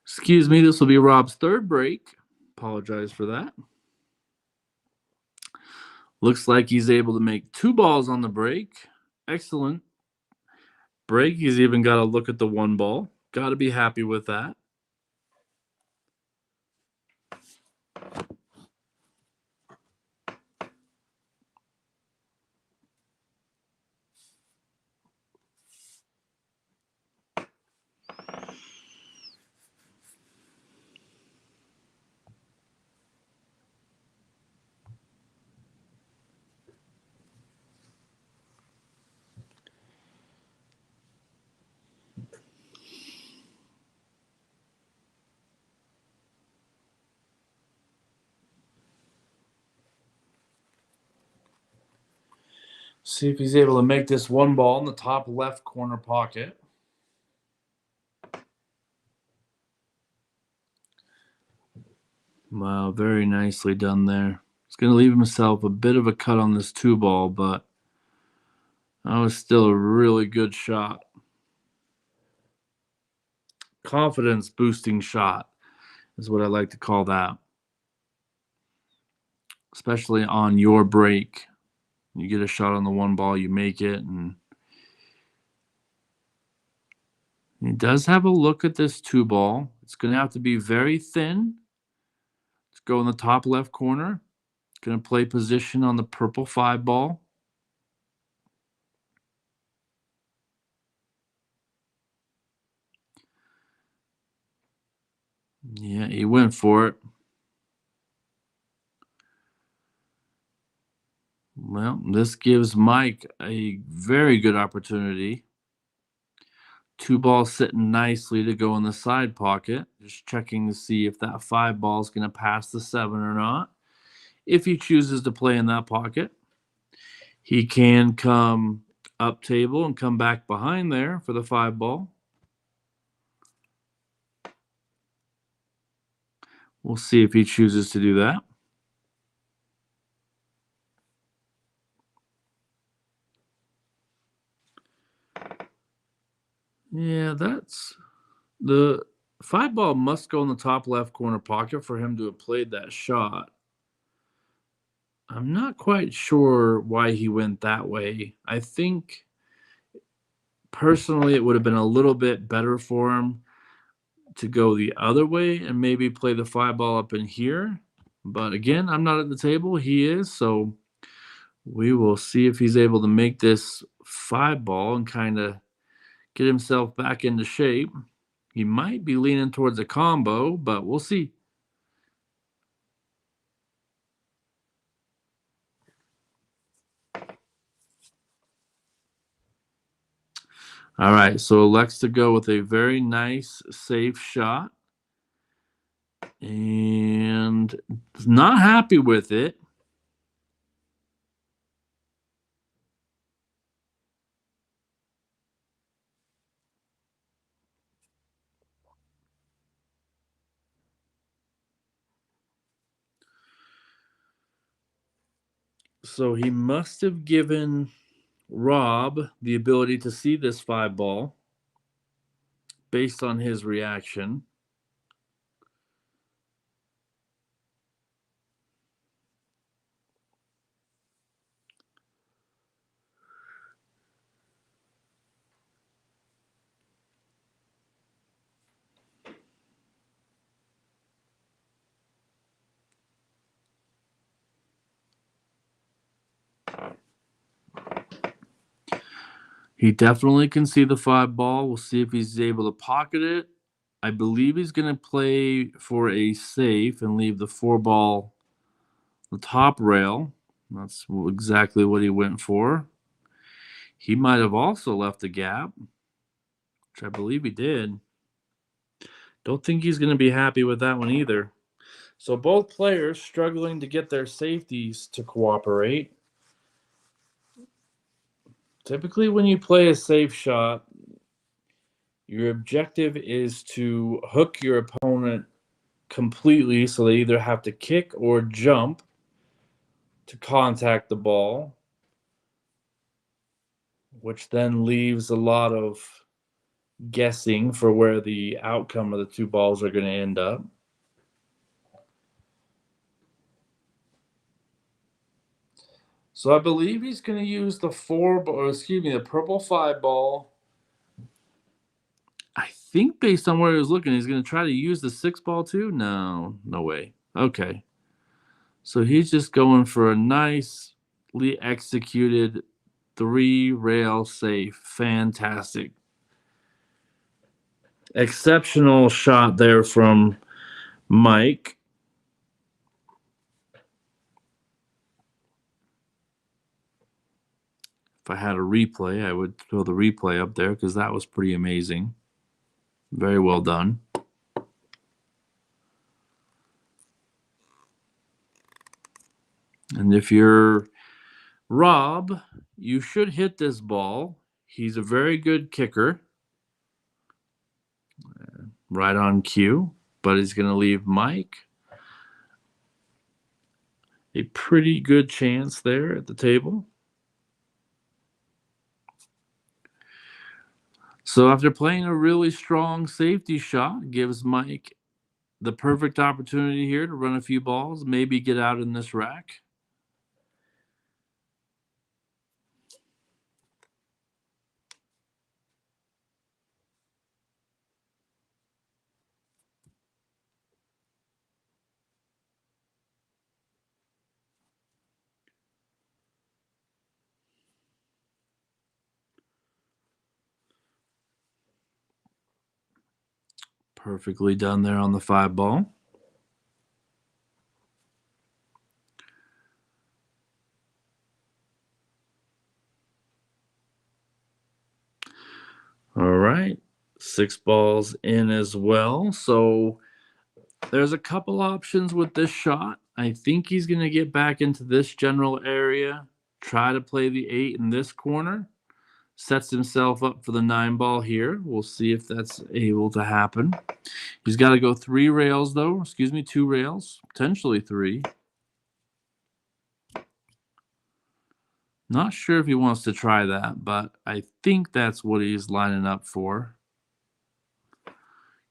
Excuse me, this will be Rob's 3rd break. Apologize for that. Looks like he's able to make 2 balls on the break. Excellent break. He's even got a look at the 1 ball. Got to be happy with that. See if he's able to make this 1 ball in the top left corner pocket. Wow, very nicely done there. He's going to leave himself a bit of a cut on this 2 ball, but that was still a really good shot. Confidence boosting shot is what I like to call that. Especially on your break. You get a shot on the 1 ball, you make it, and he does have a look at this 2 ball. It's going to have to be very thin. Let's go in the top left corner. Going to play position on the purple 5 ball. Yeah, he went for it. Well, this gives Mike a very good opportunity. 2 balls sitting nicely to go in the side pocket. Just checking to see if that 5 ball is going to pass the 7 or not. If he chooses to play in that pocket, he can come up table and come back behind there for the 5 ball. We'll see if he chooses to do that. Yeah, that's the 5 ball must go in the top left corner pocket for him to have played that shot. I'm not quite sure why he went that way. I think personally it would have been a little bit better for him to go the other way and maybe play the 5 ball up in here. But again, I'm not at the table. He is. So we will see if he's able to make this 5 ball and kind of get himself back into shape. He might be leaning towards a combo, but we'll see. All right, so elects to go with a very nice, safe shot. And not happy with it. So he must have given Rob the ability to see this 5 ball based on his reaction. He definitely can see the 5 ball. We'll see if he's able to pocket it. I believe he's going to play for a safe and leave the 4 ball the top rail. That's exactly what he went for. He might have also left a gap, which I believe he did. Don't think he's going to be happy with that one either. So both players struggling to get their safeties to cooperate. Typically, when you play a safe shot, your objective is to hook your opponent completely so they either have to kick or jump to contact the ball, which then leaves a lot of guessing for where the outcome of the 2 balls are going to end up. So I believe he's going to use the the purple 5 ball. I think based on where he was looking, he's going to try to use the 6 ball too. No way. Okay. So he's just going for a nicely executed 3-rail safe. Fantastic. Exceptional shot there from Mike. If I had a replay, I would throw the replay up there because that was pretty amazing. Very well done. And if you're Rob, you should hit this ball. He's a very good kicker. Right on cue. But he's going to leave Mike a pretty good chance there at the table. So after playing a really strong safety shot, gives Mike the perfect opportunity here to run a few balls, maybe get out in this rack. Perfectly done there on the 5 ball. All right. 6 balls in as well. So there's a couple options with this shot. I think he's going to get back into this general area, try to play the 8 in this corner, sets himself up for the 9 ball here. We'll see if that's able to happen. He's got to go 3 rails, though. 2 rails, potentially 3. Not sure if he wants to try that, but I think that's what he's lining up for.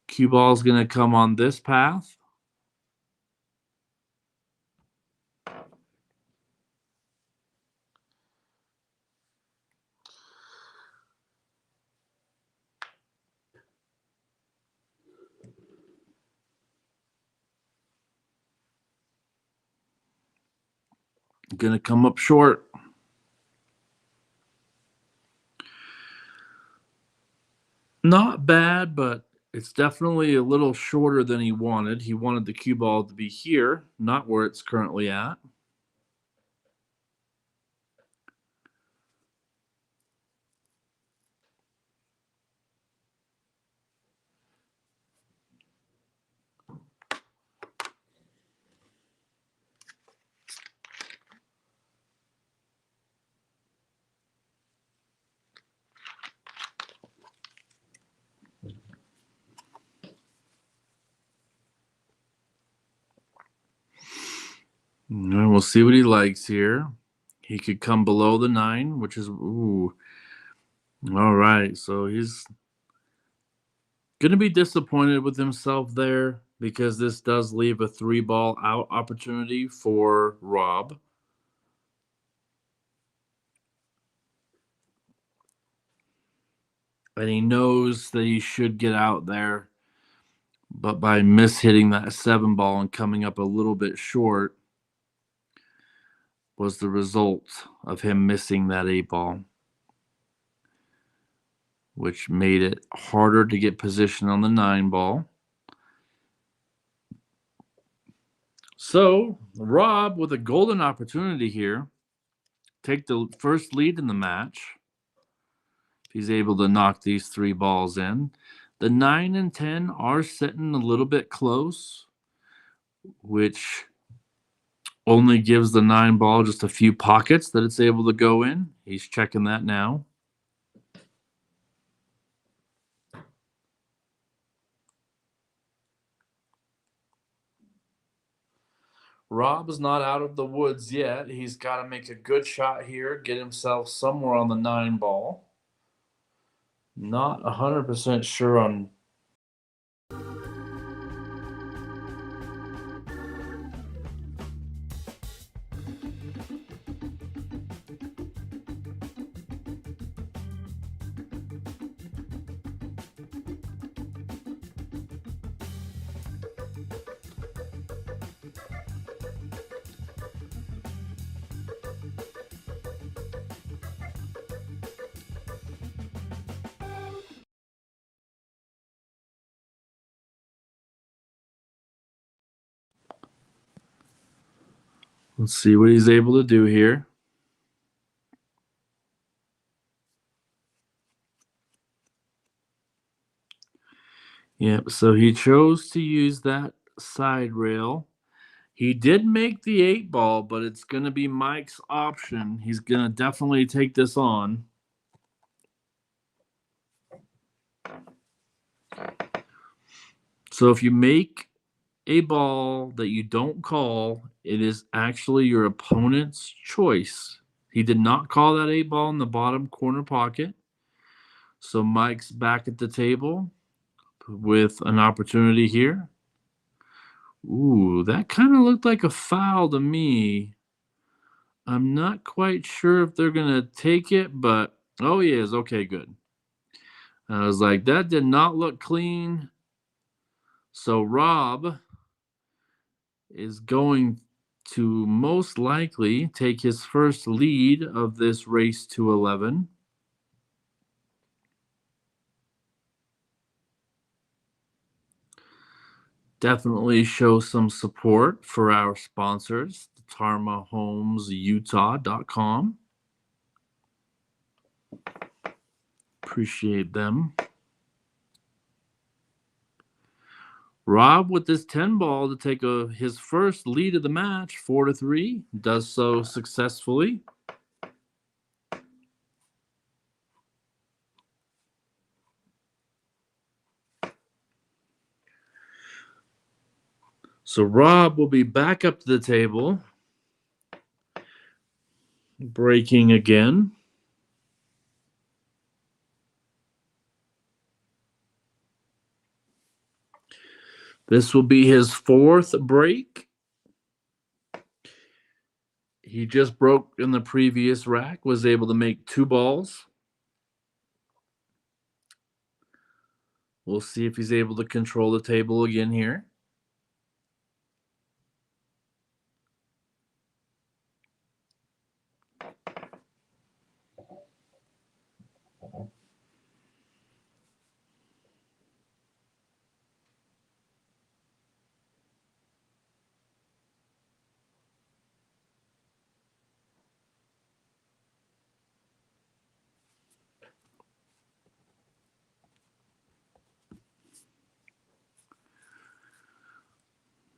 Cue ball's going to come on this path. Going to come up short. Not bad, but it's definitely a little shorter than he wanted. He wanted the cue ball to be here, not where it's currently at. And we'll see what he likes here. He could come below the 9, which is, ooh. All right, so he's going to be disappointed with himself there because this does leave a 3-ball out opportunity for Rob. And he knows that he should get out there, but by mishitting that 7 ball and coming up a little bit short, was the result of him missing that 8 ball, which made it harder to get position on the 9 ball. So, Rob, with a golden opportunity here, take the first lead in the match. If he's able to knock these 3 balls in. The 9 and 10 are sitting a little bit close, which only gives the 9 ball just a few pockets that it's able to go in. He's checking that now. Rob is not out of the woods yet. He's got to make a good shot here, get himself somewhere on the 9 ball. Not 100% sure on. Let's see what he's able to do here. Yep, so he chose to use that side rail. He did make the 8 ball, but it's going to be Mike's option. He's going to definitely take this on. So if you make a ball that you don't call, it is actually your opponent's choice. He did not call that 8 ball in the bottom corner pocket. So Mike's back at the table with an opportunity here. Ooh, that kind of looked like a foul to me. I'm not quite sure if they're going to take it, but oh, he is. Okay, good. I was like, that did not look clean. So Rob is going to most likely take his first lead of this race to 11. Definitely show some support for our sponsors, TarmaHomesUtah.com. Appreciate them. Rob with this 10 ball to take his first lead of the match, 4-3, does so successfully. So Rob will be back up to the table, breaking again. This will be his 4th break. He just broke in the previous rack, was able to make 2 balls. We'll see if he's able to control the table again here.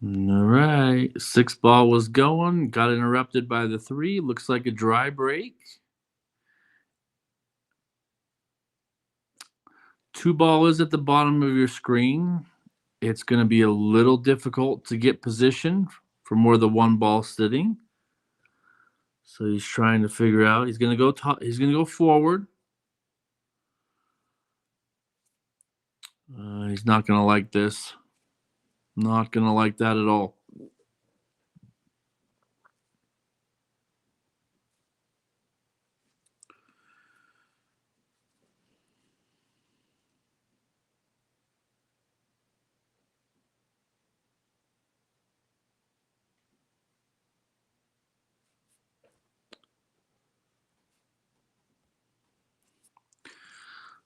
All right. 6 ball was going, got interrupted by the 3. Looks like a dry break. 2 ball is at the bottom of your screen. It's going to be a little difficult to get position from where the 1 ball's sitting. So he's trying to figure out. He's going to go. He's going to go forward. He's not going to like this. Not going to like that at all.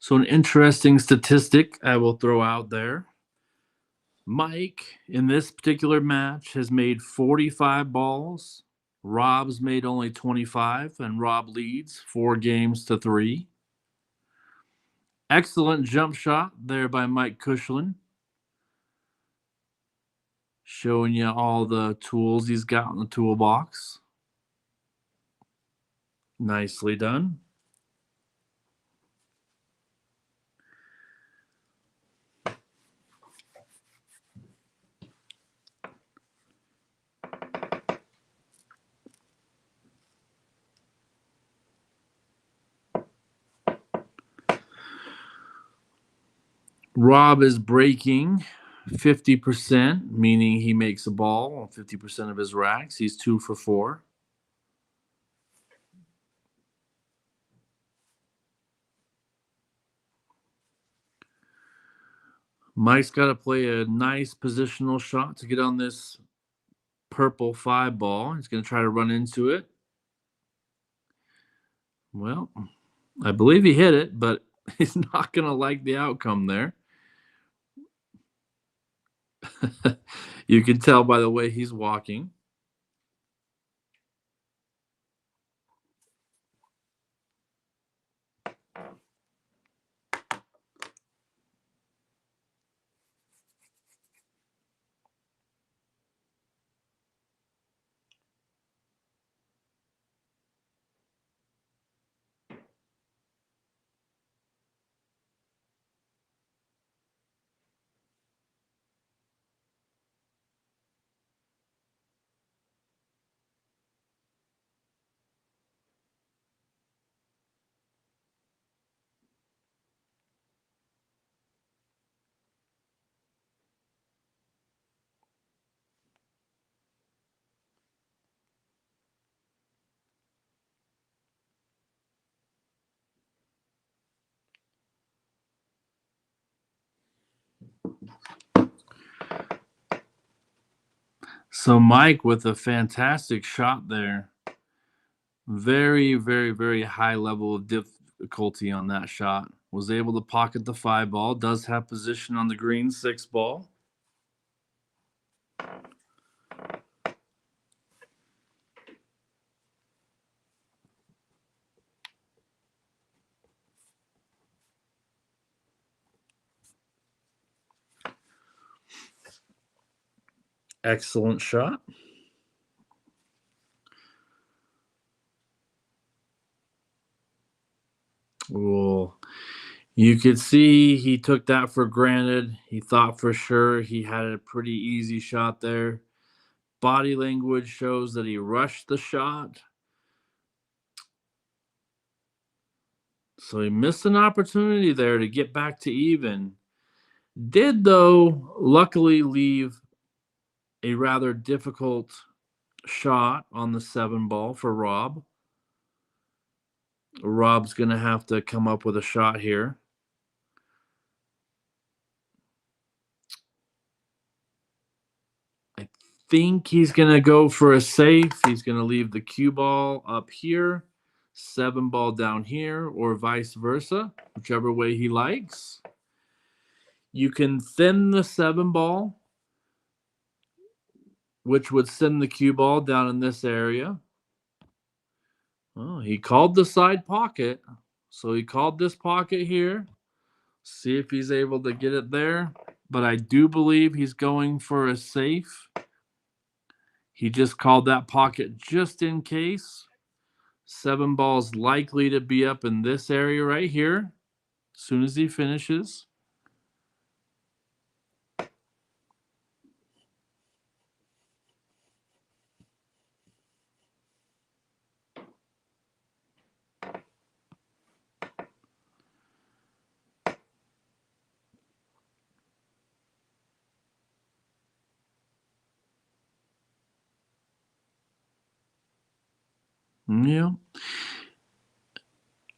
So an interesting statistic I will throw out there. Mike, in this particular match, has made 45 balls. Rob's made only 25, and Rob leads 4 games to 3. Excellent jump shot there by Mike KUSHLAN, showing you all the tools he's got in the toolbox. Nicely done. Rob is breaking 50%, meaning he makes a ball on 50% of his racks. He's 2 for 4. Mike's got to play a nice positional shot to get on this purple 5 ball. He's going to try to run into it. Well, I believe he hit it, but he's not going to like the outcome there. You can tell by the way he's walking. So Mike with a fantastic shot there. Very, very, very high level of difficulty on that shot. Was able to pocket the 5 ball. Does have position on the green 6 ball. Excellent shot. Well, you could see he took that for granted. He thought for sure he had a pretty easy shot there. Body language shows that he rushed the shot. So he missed an opportunity there to get back to even. Did, though, luckily leave a rather difficult shot on the 7 ball for Rob. Rob's going to have to come up with a shot here. I think he's going to go for a safe. He's going to leave the cue ball up here, 7 ball down here, or vice versa, whichever way he likes. You can thin the 7 ball, which would send the cue ball down in this area. Oh, he called the side pocket. So he called this pocket here. See if he's able to get it there. But I do believe he's going for a safe. He just called that pocket just in case. 7 ball's likely to be up in this area right here as soon as he finishes. Yeah.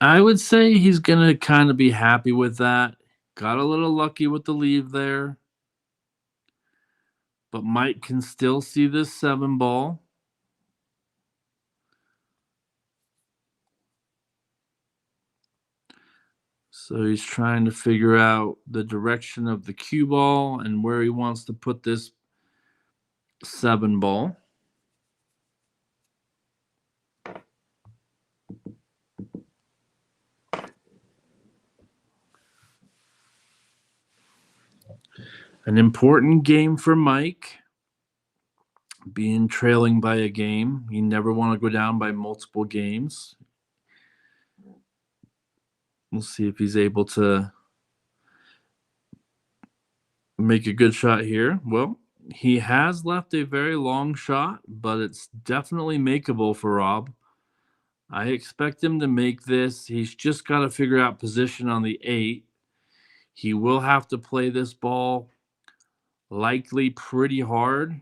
I would say he's going to kind of be happy with that. Got a little lucky with the leave there. But Mike can still see this 7 ball. So he's trying to figure out the direction of the cue ball and where he wants to put this 7 ball. An important game for Mike, being trailing by a game. You never want to go down by multiple games. We'll see if he's able to make a good shot here. Well, he has left a very long shot, but it's definitely makeable for Rob. I expect him to make this. He's just got to figure out position on the 8. He will have to play this ball likely pretty hard,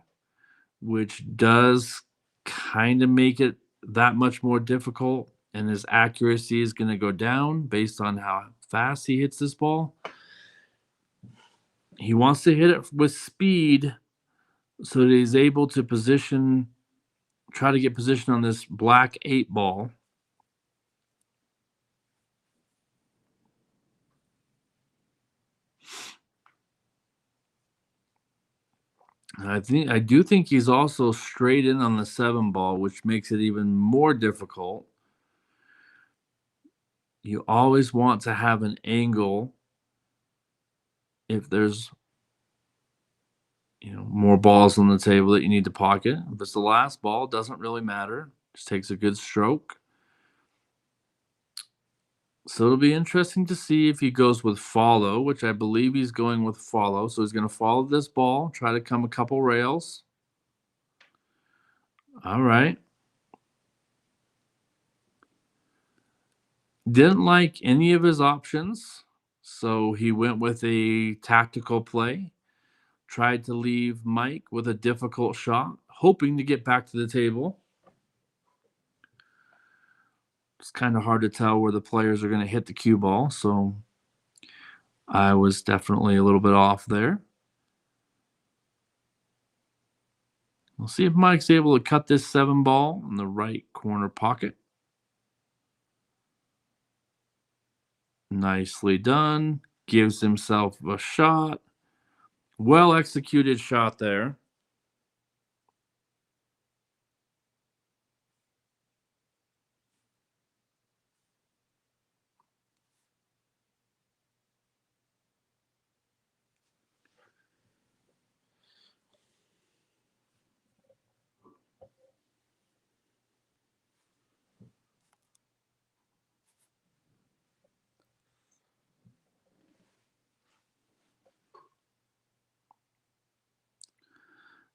which does kind of make it that much more difficult. And his accuracy is going to go down based on how fast he hits this ball. He wants to hit it with speed so that he's able to try to get position on this black 8 ball. I do think he's also straight in on the 7 ball, which makes it even more difficult. You always want to have an angle if there's more balls on the table that you need to pocket. If it's the last ball, it doesn't really matter. Just takes a good stroke. So it'll be interesting to see if he goes with follow, which I believe he's going with follow. So he's going to follow this ball, try to come a couple rails. All right. Didn't like any of his options, so he went with a tactical play. Tried to leave Mike with a difficult shot, hoping to get back to the table. It's kind of hard to tell where the players are going to hit the cue ball, so I was definitely a little bit off there. We'll see if Mike's able to cut this 7 ball in the right corner pocket. Nicely done. Gives himself a shot. Well executed shot there.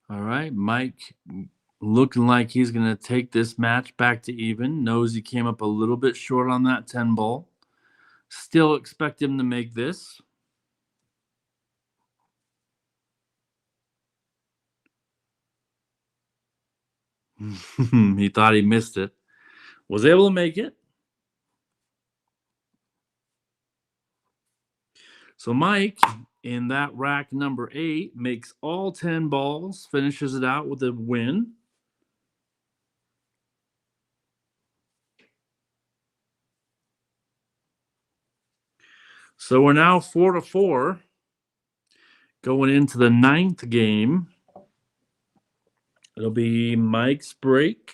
All right, Mike looking like he's going to take this match back to even. Knows he came up a little bit short on that 10 ball. Still expect him to make this. He thought he missed it. Was able to make it. So Mike, in that rack number 8, makes all 10 balls, finishes it out with a win. So we're now 4-4 going into the 9th game. It'll be Mike's break.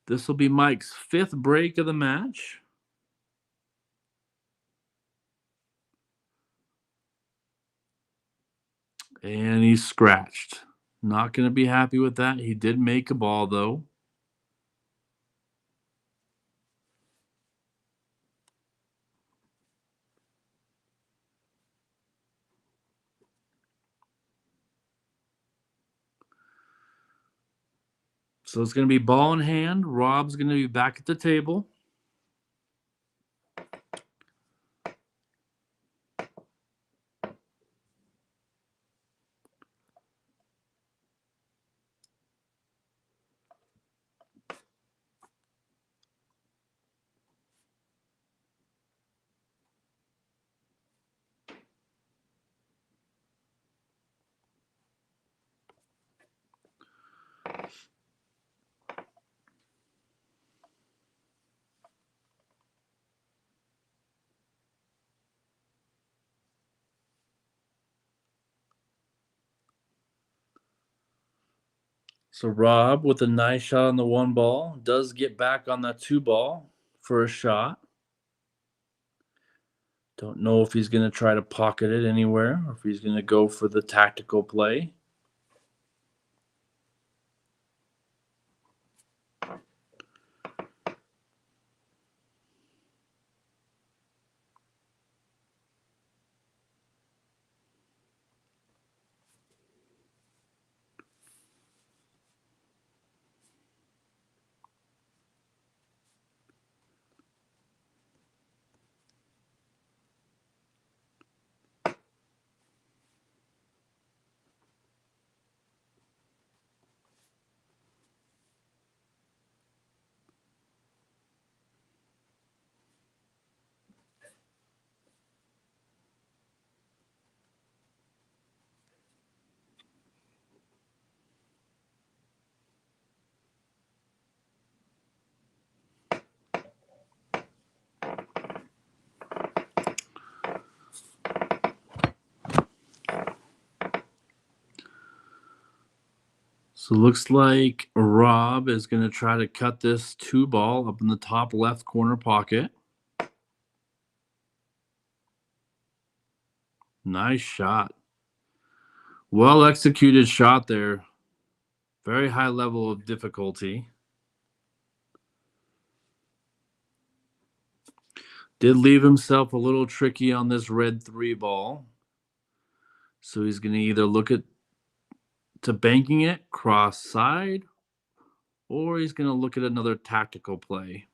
This will be Mike's 5th break of the match. And he's scratched. Not going to be happy with that. He did make a ball, though. So it's going to be ball in hand. Rob's going to be back at the table. So Rob, with a nice shot on the 1 ball, does get back on that 2 ball for a shot. Don't know if he's going to try to pocket it anywhere or if he's going to go for the tactical play. So it looks like Rob is going to try to cut this 2 ball up in the top left corner pocket. Nice shot. Well executed shot there. Very high level of difficulty. Did leave himself a little tricky on this red 3 ball. So he's going to either look at to banking it cross side, or he's going to look at another tactical play.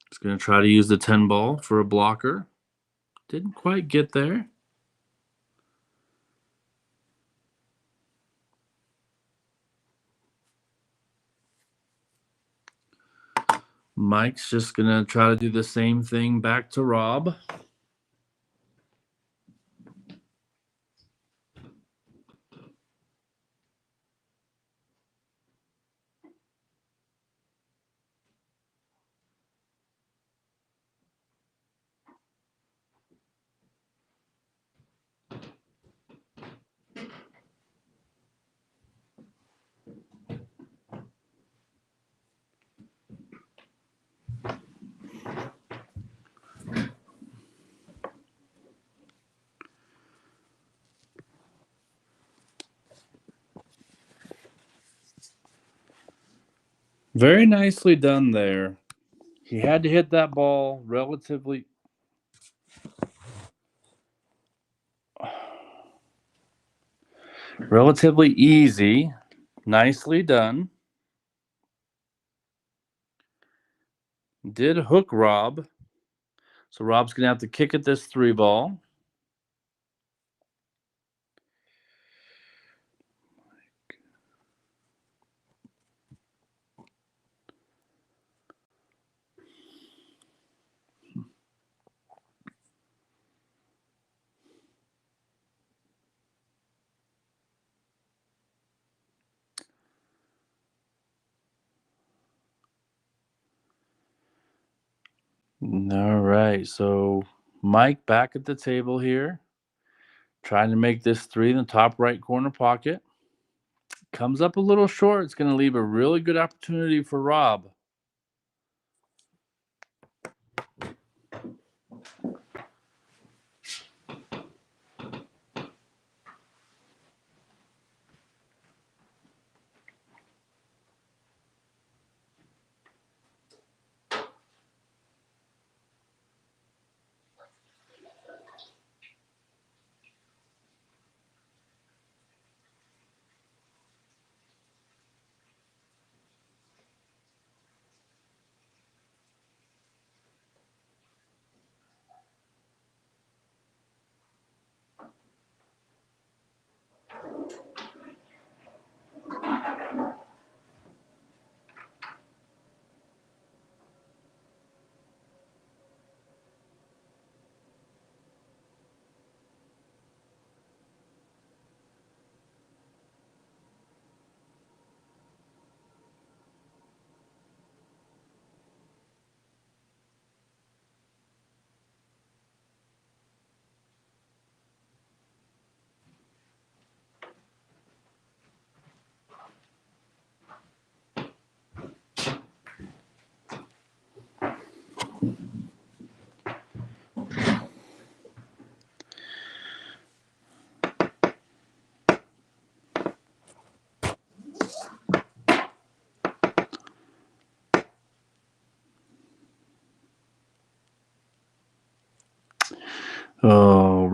He's going to try to use the 10 ball for a blocker. Didn't quite get there. Mike's just going to try to do the same thing back to Rob. Very nicely done there. He had to hit that ball relatively easy. Nicely done. Did hook Rob. So Rob's going to have to kick at this 3 ball. All right. So Mike back at the table here, trying to make this 3 in the top right corner pocket. Comes up a little short. It's going to leave a really good opportunity for Rob.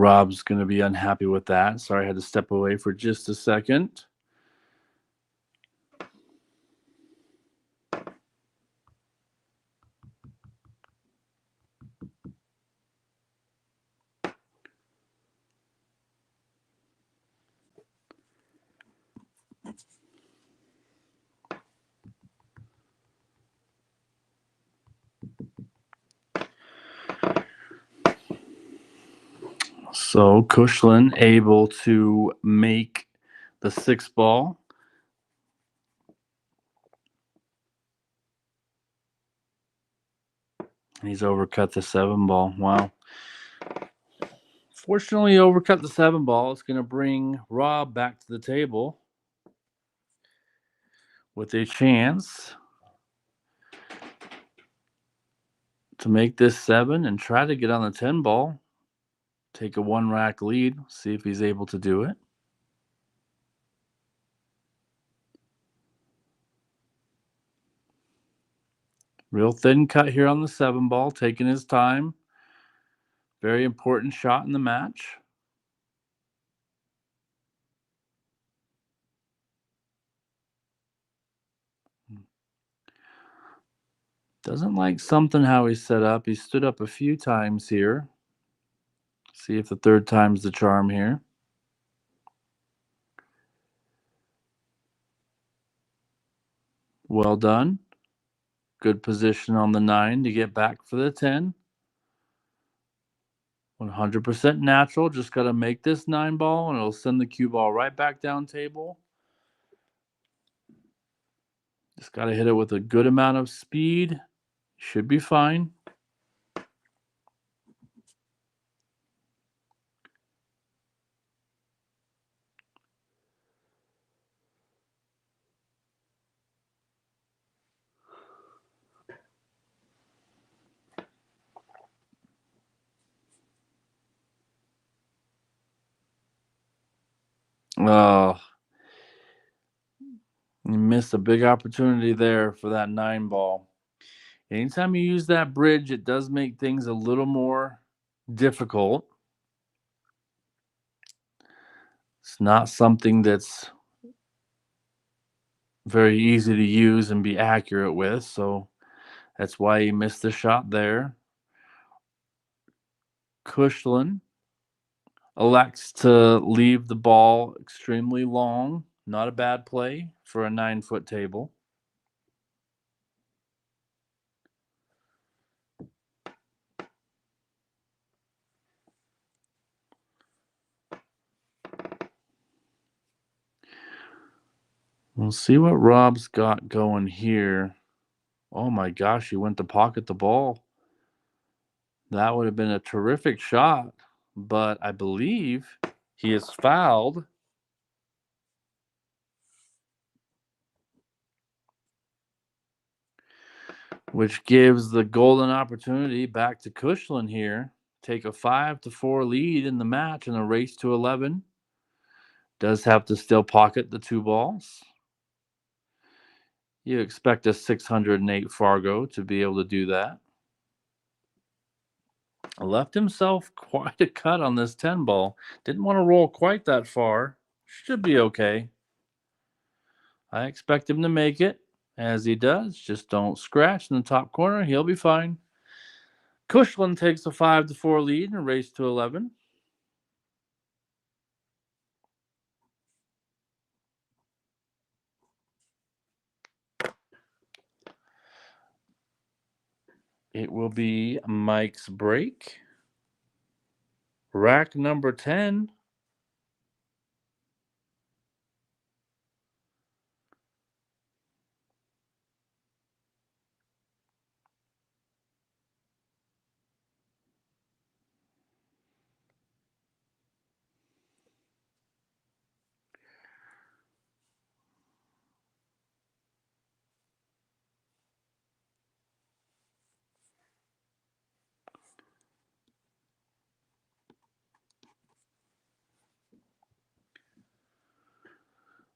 Rob's going to be unhappy with that. Sorry, I had to step away for just a second. So KUSHLAN able to make the 6 ball. He's overcut the 7 ball. Wow. Fortunately, overcut the 7 ball. It's going to bring Rob back to the table with a chance to make this 7 and try to get on the 10 ball. Take a 1-rack lead. See if he's able to do it. Real thin cut here on the 7 ball, taking his time. Very important shot in the match. Doesn't like something how he's set up. He stood up a few times here. See if the 3rd time's the charm here. Well done. Good position on the 9 to get back for the 10. 100% natural. Just got to make this 9 ball, and it'll send the cue ball right back down table. Just got to hit it with a good amount of speed. Should be fine. Oh, you missed a big opportunity there for that 9 ball. Anytime you use that bridge, it does make things a little more difficult. It's not something that's very easy to use and be accurate with, so that's why he missed the shot there. KUSHLAN elects to leave the ball extremely long. Not a bad play for a 9-foot table. We'll see what Rob's got going here. Oh my gosh, he went to pocket the ball. That would have been a terrific shot, but I believe he is fouled. Which gives the golden opportunity back to KUSHLAN here. Take a 5-4 lead in the match in a race to 11. Does have to still pocket the 2 balls. You expect a 608 Fargo to be able to do that. Left himself quite a cut on this 10 ball. Didn't want to roll quite that far. Should be okay. I expect him to make it. As he does, just don't scratch in the top corner. He'll be fine. KUSHLAN takes a 5-4 lead in a race to 11. It will be Mike's break. Rack number 10.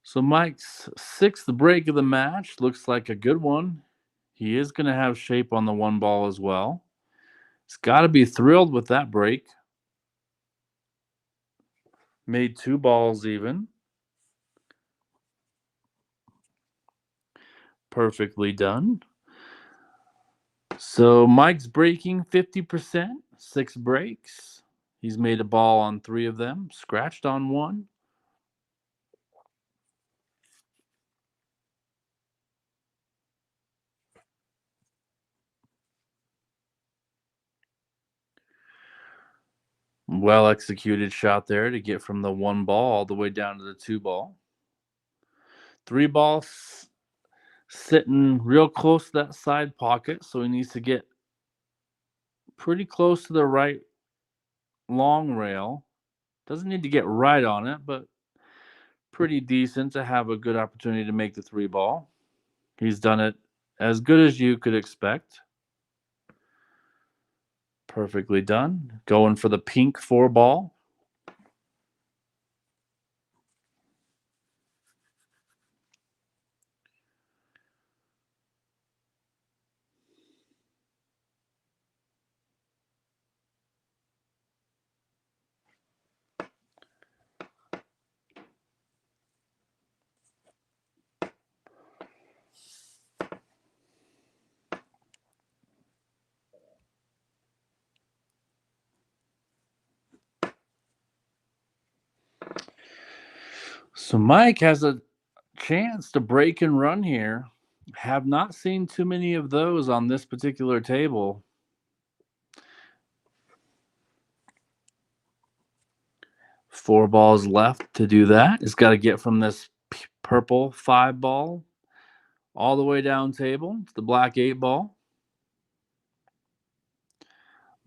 So Mike's 6th break of the match looks like a good one. He is going to have shape on the 1 ball as well. He's got to be thrilled with that break. Made 2 balls even. Perfectly done. So Mike's breaking 50%, 6 breaks. He's made a ball on 3 of them, scratched on 1. Well executed shot there to get from the 1 ball all the way down to the 2 ball. 3 balls sitting real close to that side pocket, so he needs to get pretty close to the right long rail. Doesn't need to get right on it, but pretty decent to have a good opportunity to make the 3 ball. He's done it as good as you could expect. Perfectly done. Going for the pink 4 ball. So Mike has a chance to break and run here. Have not seen too many of those on this particular table. Four balls left to do that. He's got to get from this purple 5 ball all the way down table to the black 8 ball.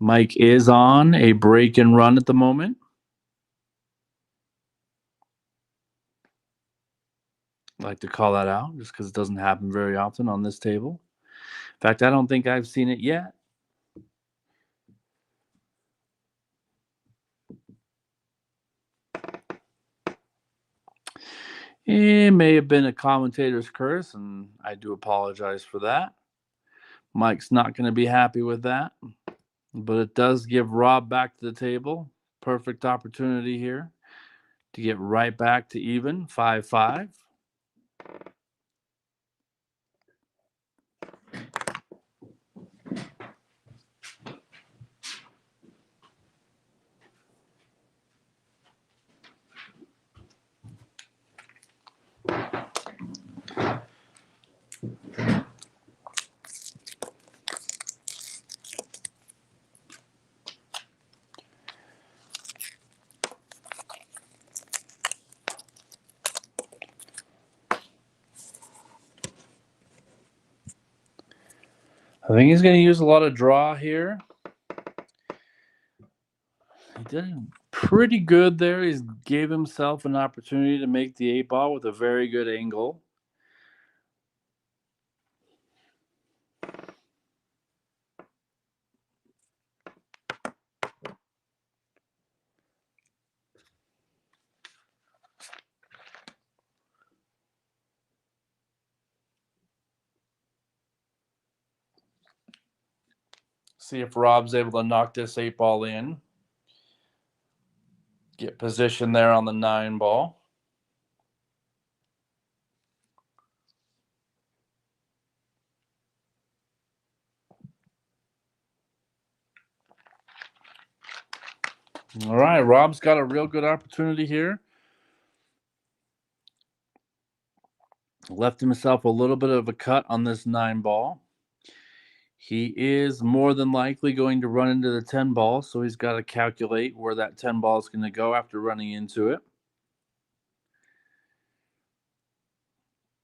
Mike is on a break and run at the moment. I like to call that out just because it doesn't happen very often on this table. In fact, I don't think I've seen it yet. It may have been a commentator's curse, and I do apologize for that. Mike's not going to be happy with that, but it does give Rob back to the table. Perfect opportunity here to get right back to even 5-5. I think he's going to use a lot of draw here. He did pretty good there. He gave himself an opportunity to make the 8 ball with a very good angle. See if Rob's able to knock this 8 ball in. Get position there on the 9 ball. All right, Rob's got a real good opportunity here. Left himself a little bit of a cut on this 9 ball. He is more than likely going to run into the 10 ball, so he's got to calculate where that 10 ball is going to go after running into it.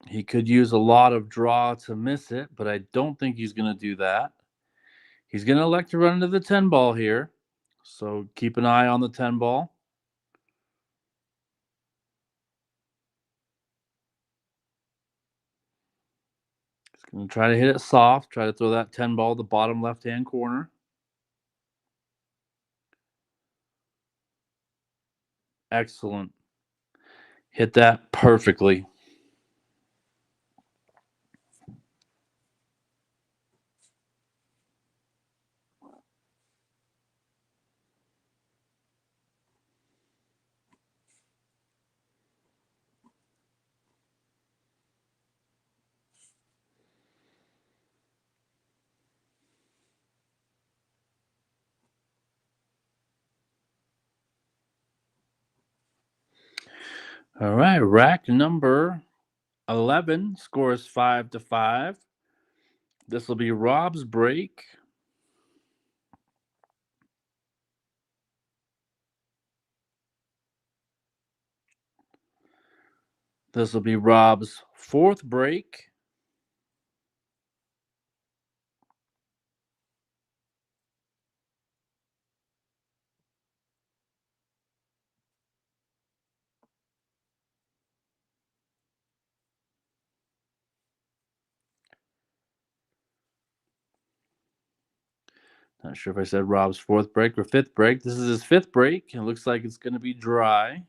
He could use a lot of draw to miss it, but I don't think he's going to do that. He's going to elect to run into the 10 ball here, so keep an eye on the 10 ball. He's going to try to hit it soft, try to throw that 10 ball to the bottom left-hand corner. Excellent. Hit that perfectly. All right, rack number 11 scores 5-5. This will be Rob's break. This will be Rob's fourth break. Not sure if I said Rob's fourth break or fifth break. This is his fifth break. It looks like it's going to be dry.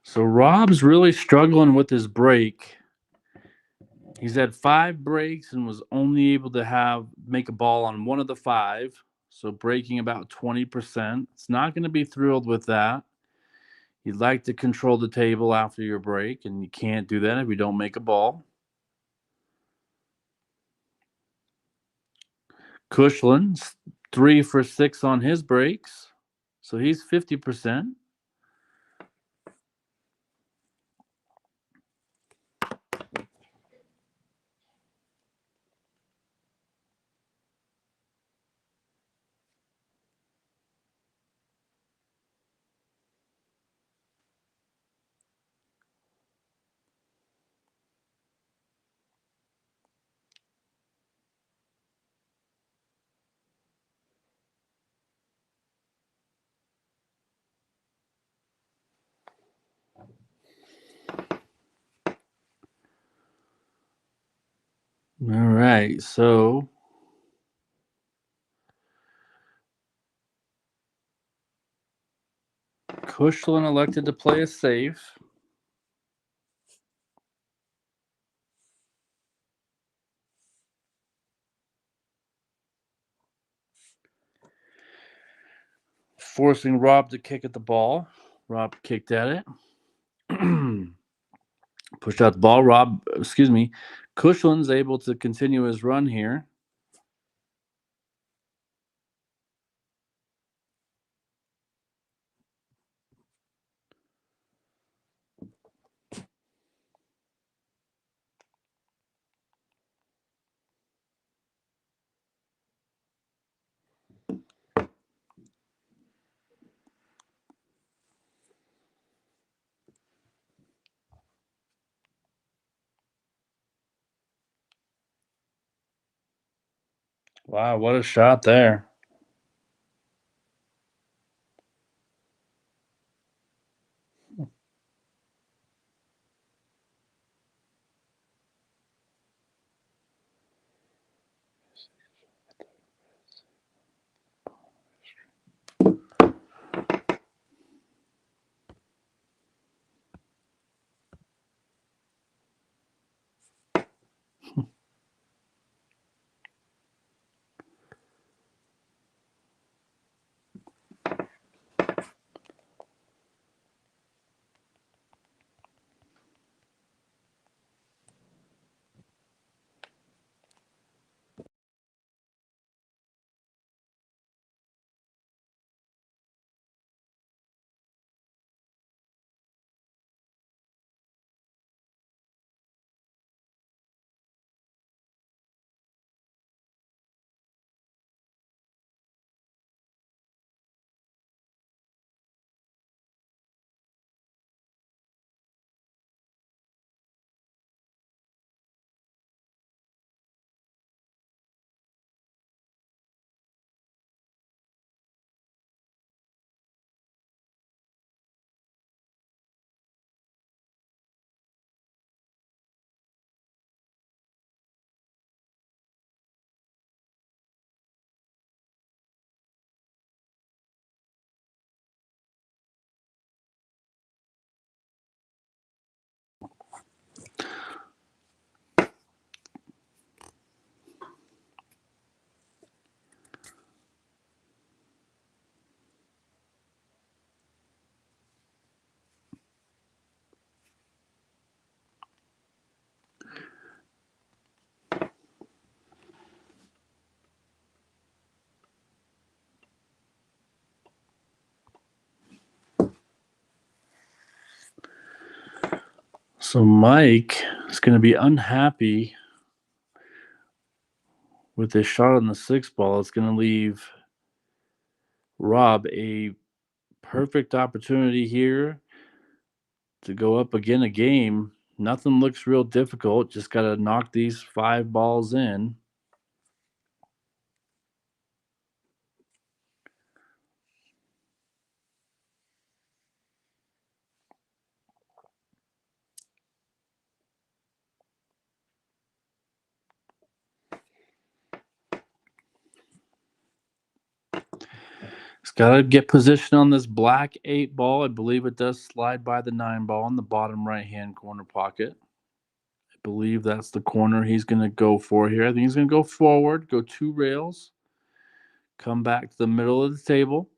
So Rob's really struggling with his break. He's had 5 breaks and was only able to make a ball on one of the 5. So breaking about 20%. It's not going to be thrilled with that. You'd like to control the table after your break, and you can't do that if you don't make a ball. KUSHLAN's 3 for 6 on his breaks. So he's 50%. All right, so KUSHLAN elected to play it safe. Forcing Rob to kick at the ball. Rob kicked at it. Pushed out the ball. KUSHLAN's able to continue his run here. Wow, what a shot there. So Mike is going to be unhappy with this shot on the 6 ball. It's going to leave Rob a perfect opportunity here to go up again a game. Nothing looks real difficult. Just got to knock these 5 balls in. It's got to get position on this black 8 ball. I believe it does slide by the 9 ball in the bottom right-hand corner pocket. I believe that's the corner he's going to go for here. I think he's going to go forward, go 2 rails, come back to the middle of the table.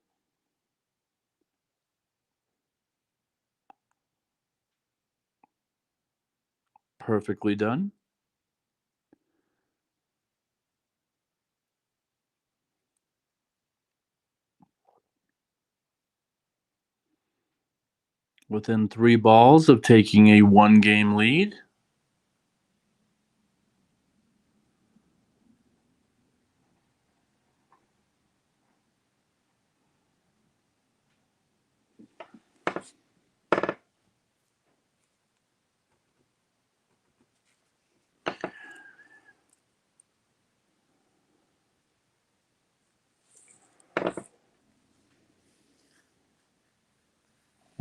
Perfectly done. Within 3 balls of taking a 1-game lead.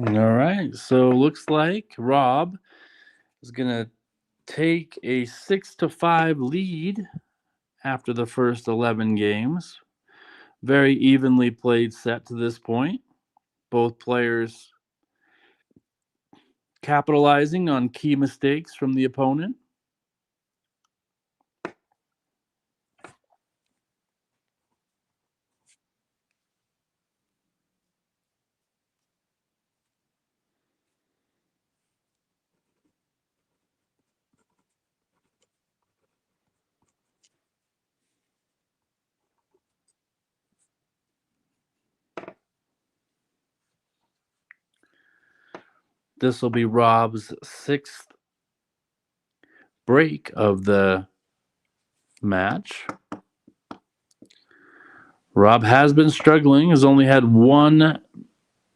All right, so looks like Rob is going to take a 6-5 lead after the first 11 games. Very evenly played set to this point. Both players capitalizing on key mistakes from the opponent. This will be Rob's 6th break of the match. Rob has been struggling, has only had 1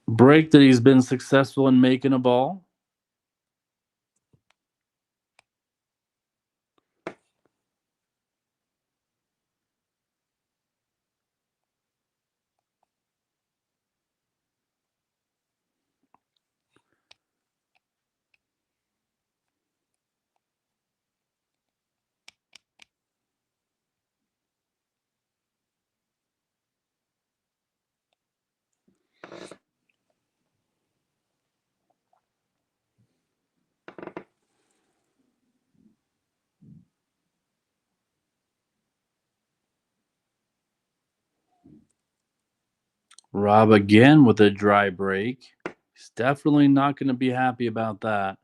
break that he's been successful in making a ball. Rob again with a dry break. He's definitely not going to be happy about that.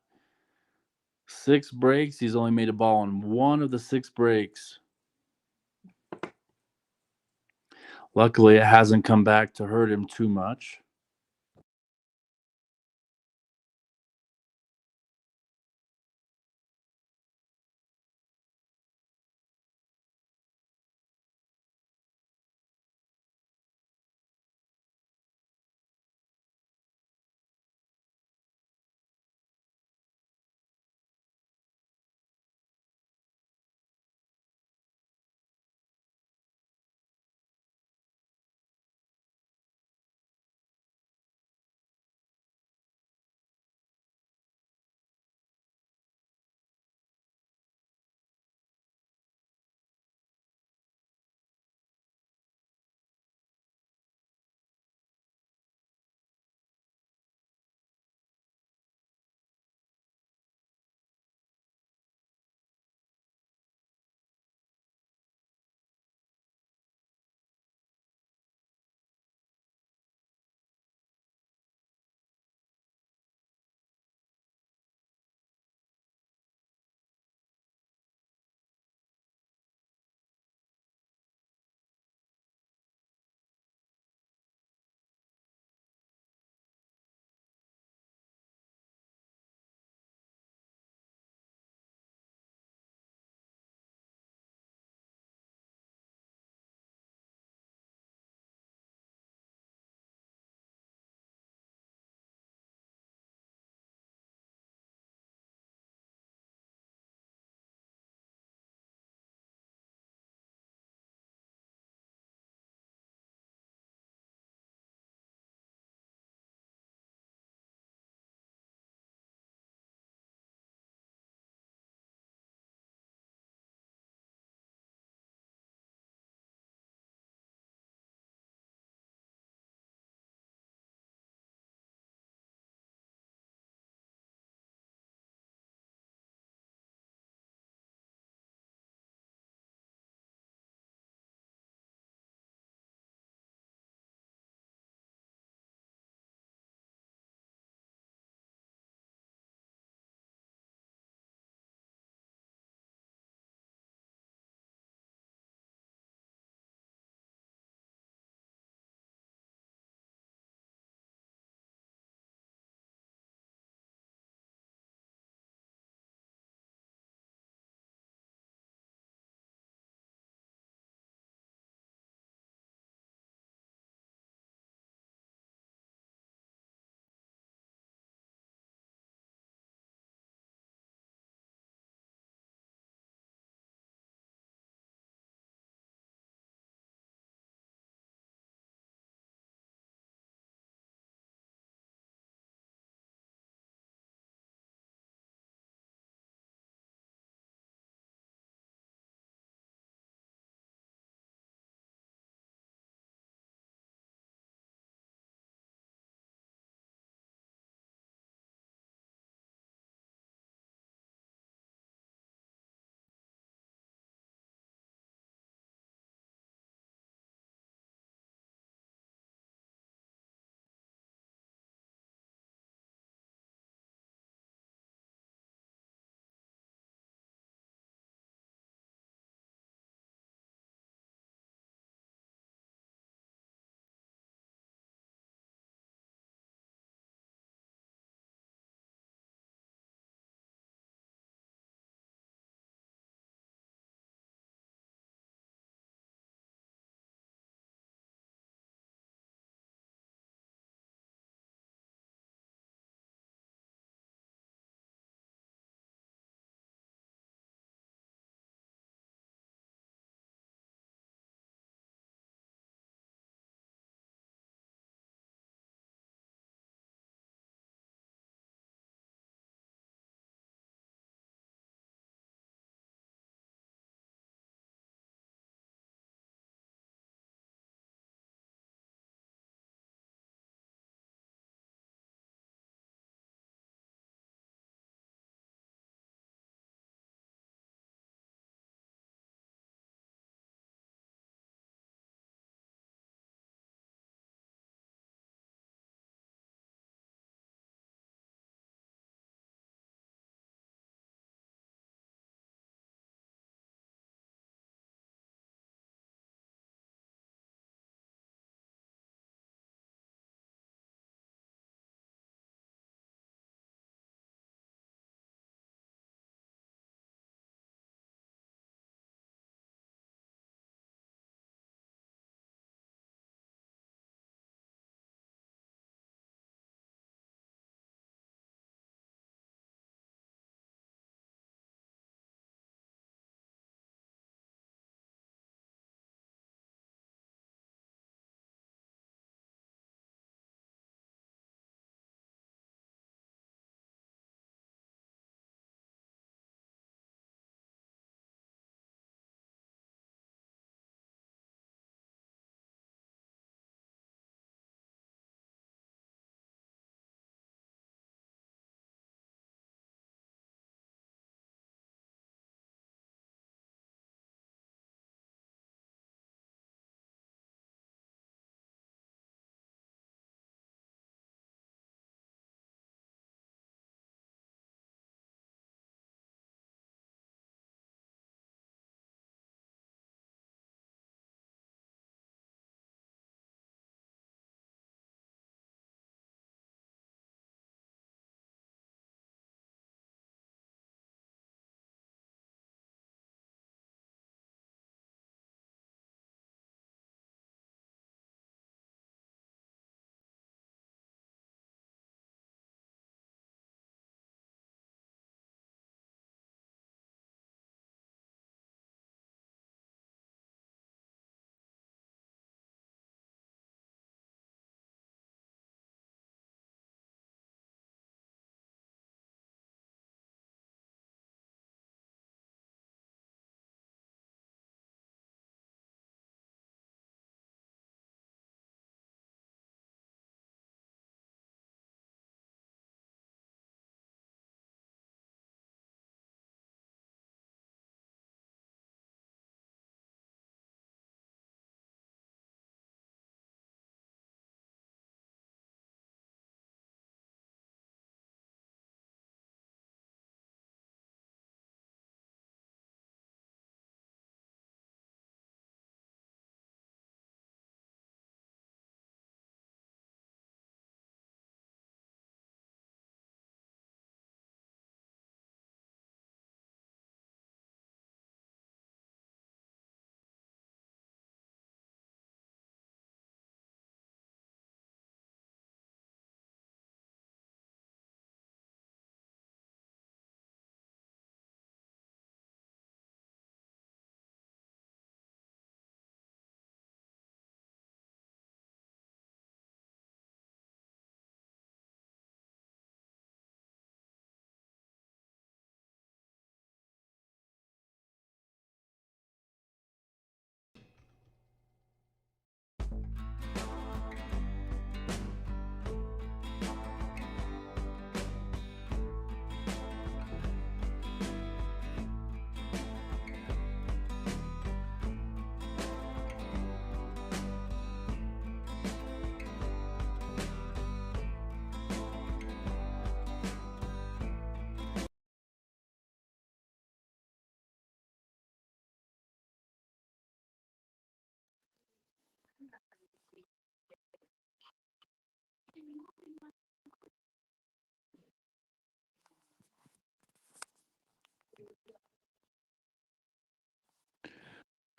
6 breaks. He's only made a ball on 1 of the 6 breaks. Luckily, it hasn't come back to hurt him too much.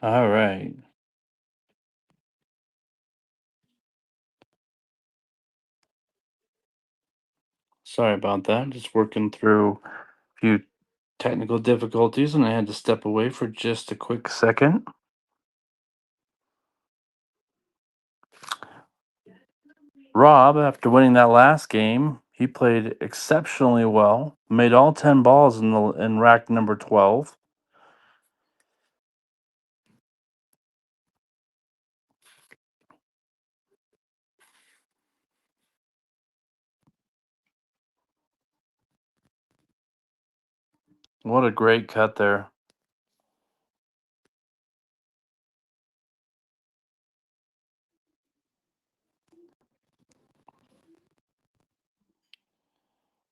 All right. Sorry about that. Just working through a few technical difficulties, and I had to step away for just a quick second. Rob, after winning that last game, he played exceptionally well, made all 10 balls in rack number 12. What a great cut there.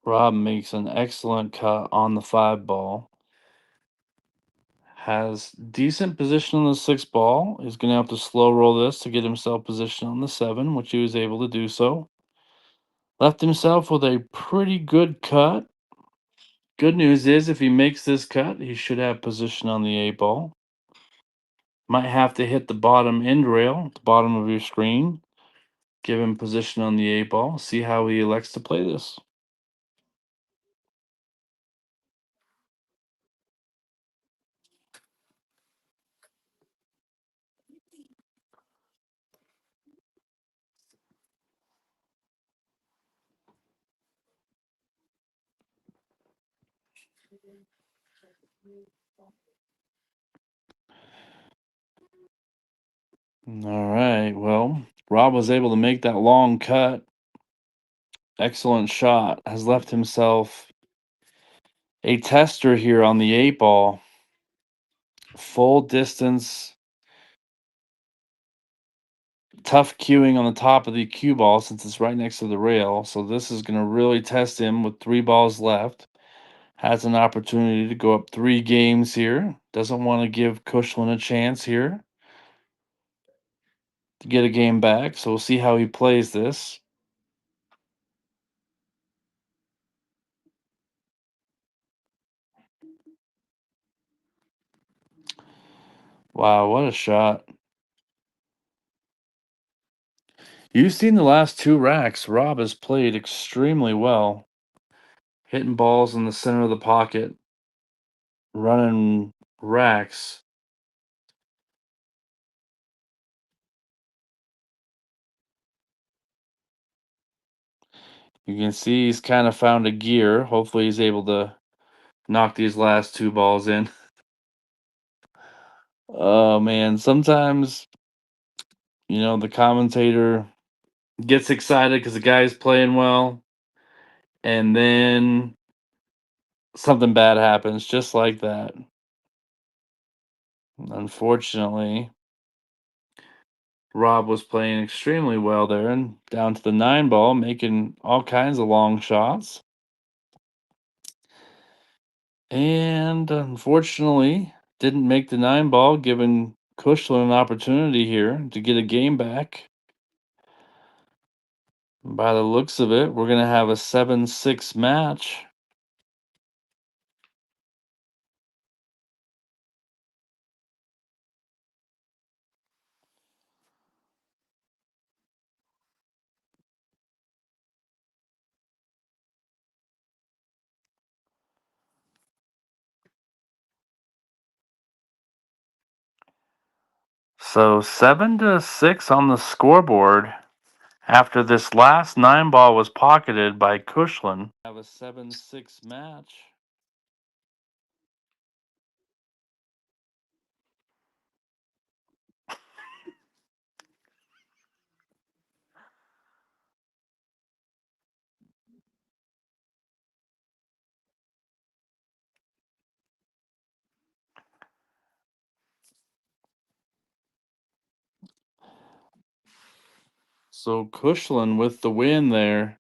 Rob makes an excellent cut on the 5 ball. Has decent position on the 6 ball. He's going to have to slow roll this to get himself positioned on the 7, which he was able to do so. Left himself with a pretty good cut. Good news is, if he makes this cut, he should have position on the 8 ball. Might have to hit the bottom end rail, at the bottom of your screen. Give him position on the 8 ball. See how he elects to play this. All right. Well, Rob was able to make that long cut. Excellent shot. Has left himself a tester here on the 8 ball. Full distance, tough cueing on the top of the cue ball since it's right next to the rail. So this is going to really test him with 3 balls left. Has an opportunity to go up 3 games here. Doesn't want to give KUSHLAN a chance here to get a game back. So we'll see how he plays this. Wow, what a shot. You've seen the last 2 racks. Rob has played extremely well, hitting balls in the center of the pocket, running racks. You can see he's kind of found a gear. Hopefully, he's able to knock these last 2 balls in. Oh, man. Sometimes, the commentator gets excited because the guy's playing well, and then something bad happens just like that. Unfortunately, Rob was playing extremely well there and down to the 9 ball, making all kinds of long shots. And unfortunately, didn't make the 9 ball, giving KUSHLAN an opportunity here to get a game back. By the looks of it, we're going to have a 7-6 match. So 7-6 on the scoreboard after this last 9 ball was pocketed by KUSHLAN. Have a 7-6 match. So KUSHLAN with the win there.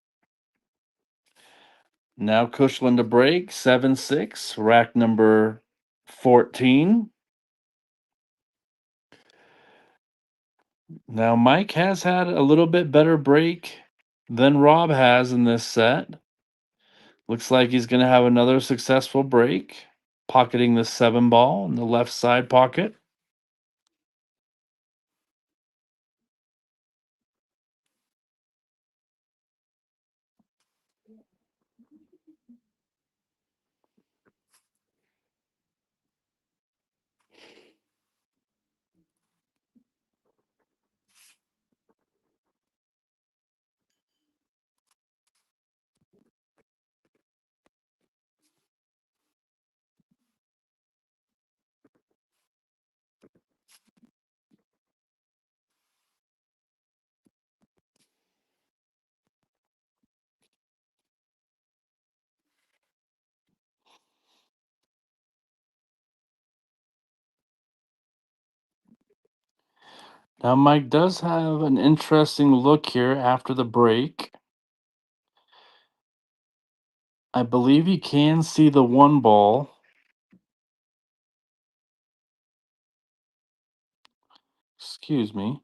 Now KUSHLAN to break 7-6, rack number 14. Now Mike has had a little bit better break than Rob has in this set. Looks like he's going to have another successful break, pocketing the 7 ball in the left side pocket. Now, Mike does have an interesting look here after the break. I believe he can see the one ball. Excuse me.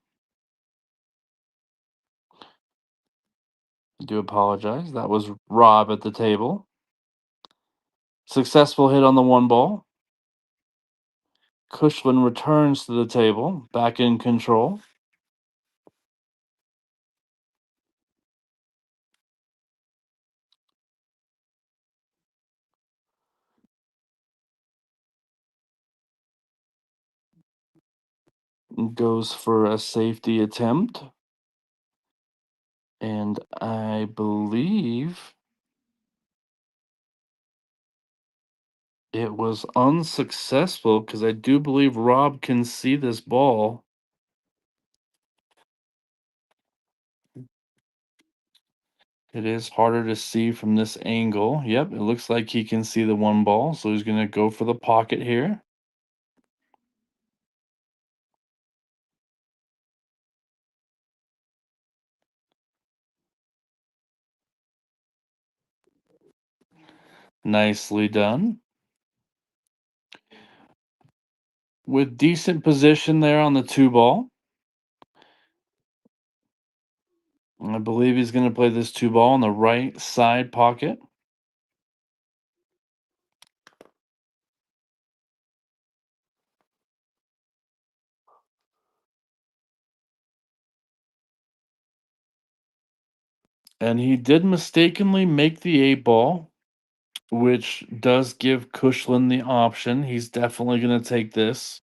I do apologize. That was Rob at the table. Successful hit on the one ball. KUSHLAN returns to the table, back in control. Goes for a safety attempt. And I believe it was unsuccessful because I do believe Rob can see this ball. It is harder to see from this angle. Yep, it looks like he can see the one ball, so he's going to go for the pocket here. Nicely done. With decent position there on the two ball. I believe he's going to play this two ball in the right side pocket. And he did mistakenly make the eight ball, which does give KUSHLAN the option. He's definitely going to take this.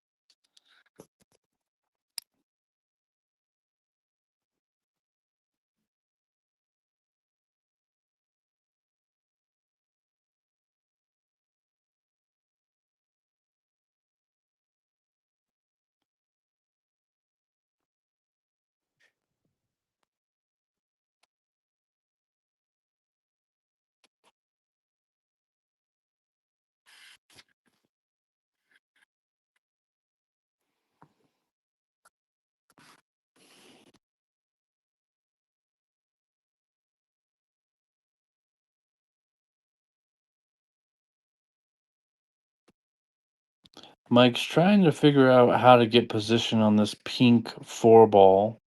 Mike's trying to figure out how to get position on this pink four ball.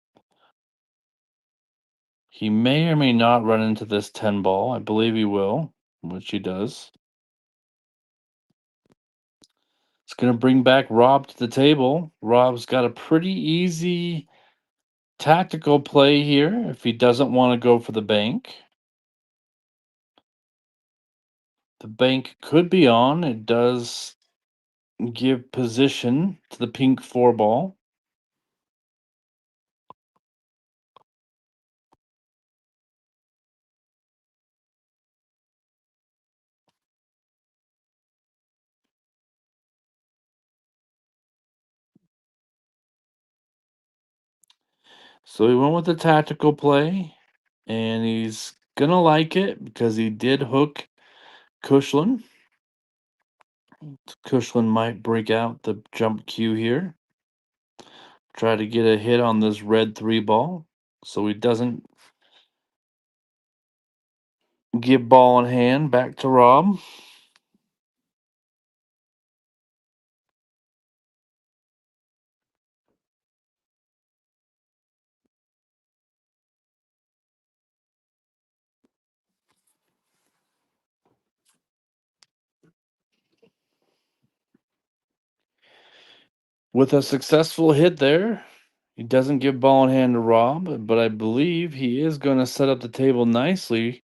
He may or may not run into this 10 ball. I believe he will, which he does. It's going to bring back Rob to the table. Rob's got a pretty easy tactical play here if he doesn't want to go for the bank. The bank could be on. It does give position to the pink four ball. So he went with the tactical play, and he's gonna like it because he did hook KUSHLAN. KUSHLAN might break out the jump cue here. Try to get a hit on this red three ball so he doesn't give ball in hand back to Rob. With a successful hit there, he doesn't give ball in hand to Rob, but I believe he is going to set up the table nicely.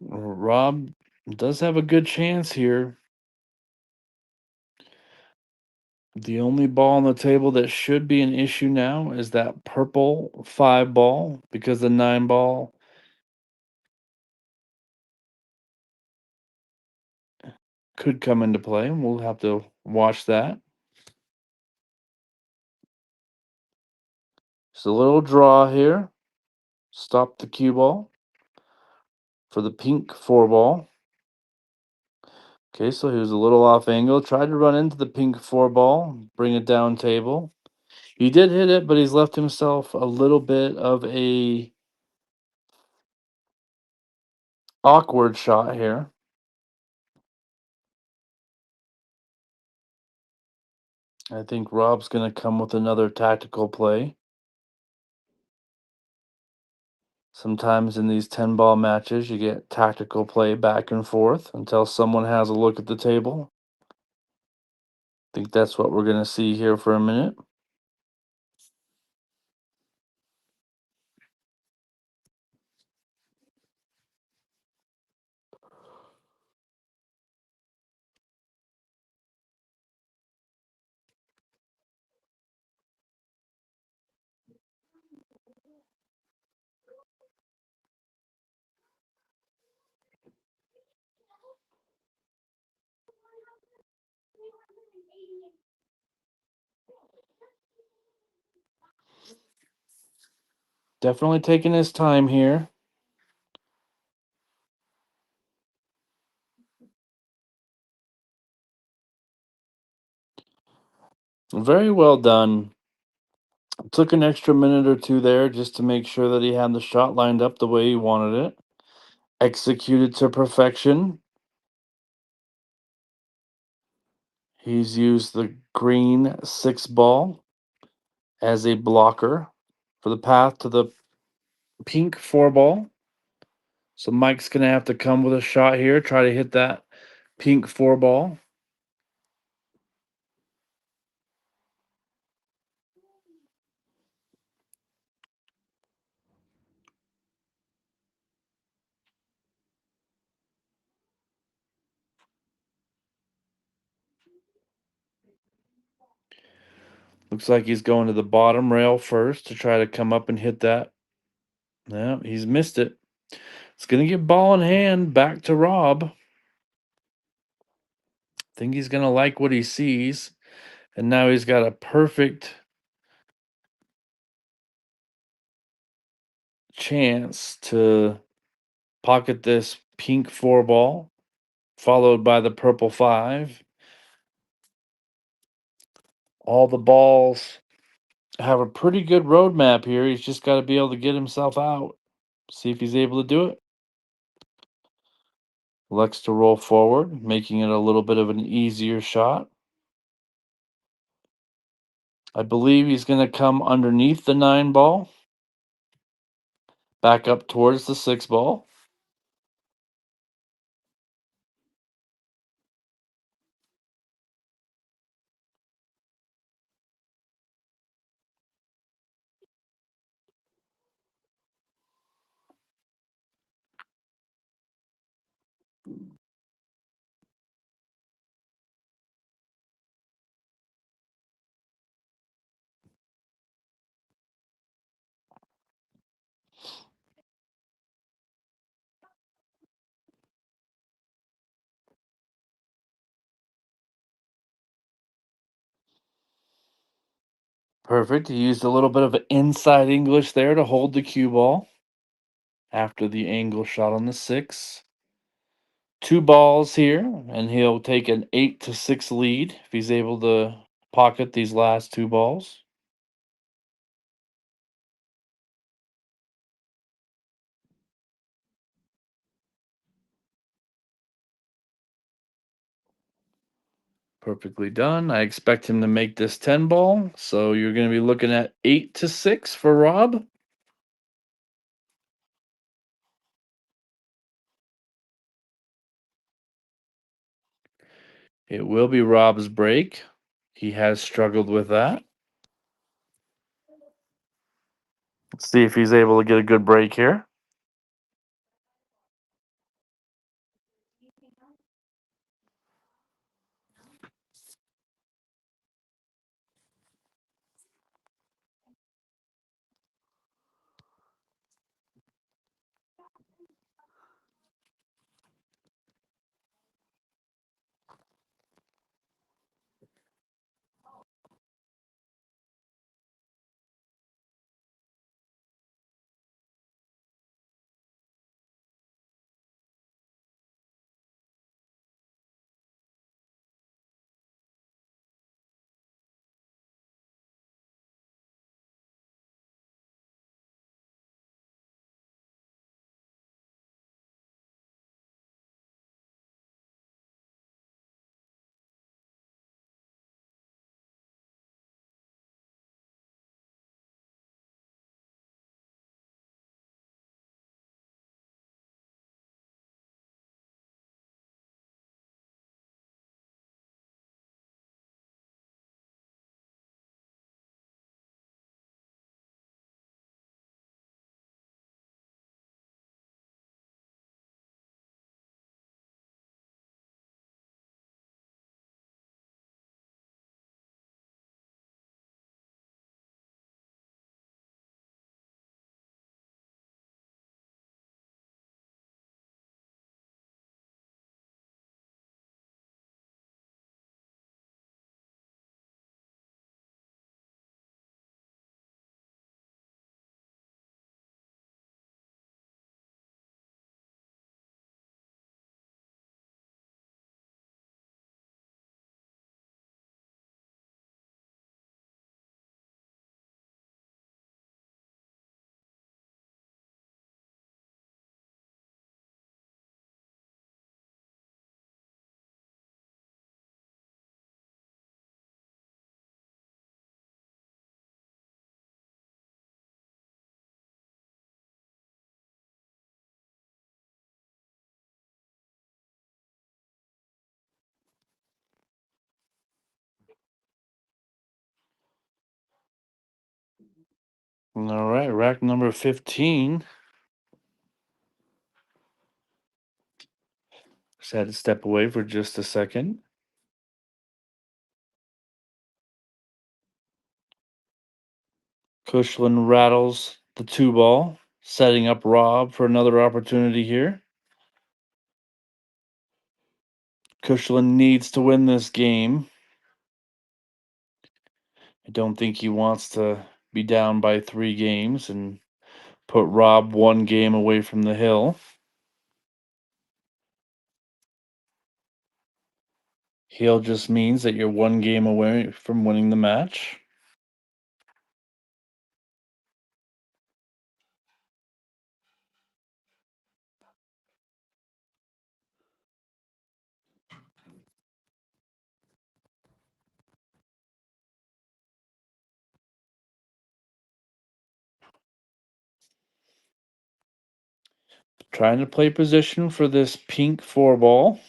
Rob does have a good chance here. The only ball on the table that should be an issue now is that purple five ball because the nine ball could come into play. We'll have to watch that. Just a little draw here. Stop the cue ball for the pink four ball. Okay, so he was a little off angle. Tried to run into the pink four ball, bring it down table. He did hit it, but he's left himself a little bit of a awkward shot here. I think Rob's going to come with another tactical play. Sometimes in these 10 ball matches, you get tactical play back and forth until someone has a look at the table. I think that's what we're going to see here for a minute. Definitely taking his time here. Very well done. Took an extra minute or two there just to make sure that he had the shot lined up the way he wanted it. Executed to perfection. He's used the green 6 ball as a blocker for the path to the pink 4 ball. So Mike's going to have to come with a shot here, try to hit that pink 4 ball. Looks like he's going to the bottom rail first to try to come up and hit that. No, he's missed it. It's going to get ball in hand back to Rob. Think he's going to like what he sees. And now he's got a perfect chance to pocket this pink 4 ball, followed by the purple 5. All the balls have a pretty good roadmap here. He's just got to be able to get himself out. See if he's able to do it. Elects to roll forward, making it a little bit of an easier shot. I believe he's going to come underneath the 9 ball, back up towards the 6 ball. Perfect. He used a little bit of inside English there to hold the cue ball after the angle shot on the 6. 2 balls here, and he'll take an 8-6 lead if he's able to pocket these last 2 balls. Perfectly done. I expect him to make this 10 ball, so you're going to be looking at 8-6 for Rob. It will be Rob's break. He has struggled with that. Let's see if he's able to get a good break here. All right, rack number 15. Just had to step away for just a second. KUSHLAN rattles the two ball, setting up Rob for another opportunity here. KUSHLAN needs to win this game. I don't think he wants to be down by 3 games and put Rob 1 game away from the hill. Hill just means that you're 1 game away from winning the match. Trying to play position for this pink 4 ball.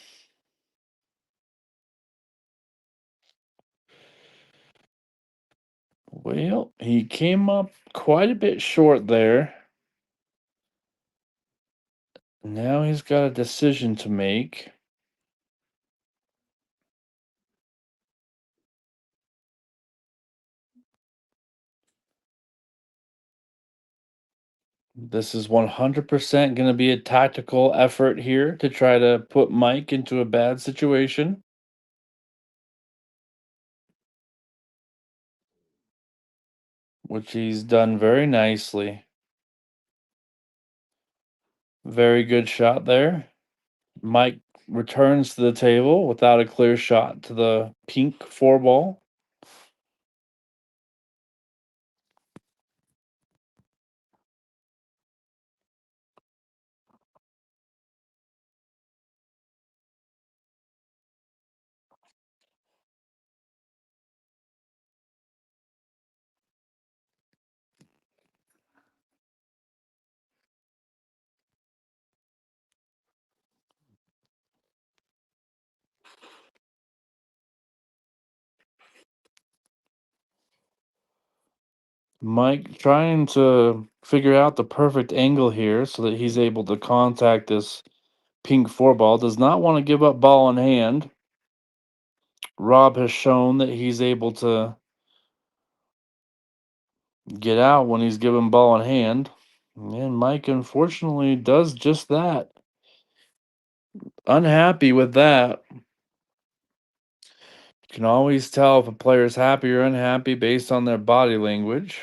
Well, he came up quite a bit short there. Now he's got a decision to make. This is 100% going to be a tactical effort here to try to put Mike into a bad situation, which he's done very nicely. Very good shot there. Mike returns to the table without a clear shot to the pink 4 ball. Mike trying to figure out the perfect angle here so that he's able to contact this pink 4 ball. Does not want to give up ball in hand. Rob has shown that he's able to get out when he's given ball in hand. And Mike unfortunately does just that. Unhappy with that. You can always tell if a player's happy or unhappy based on their body language.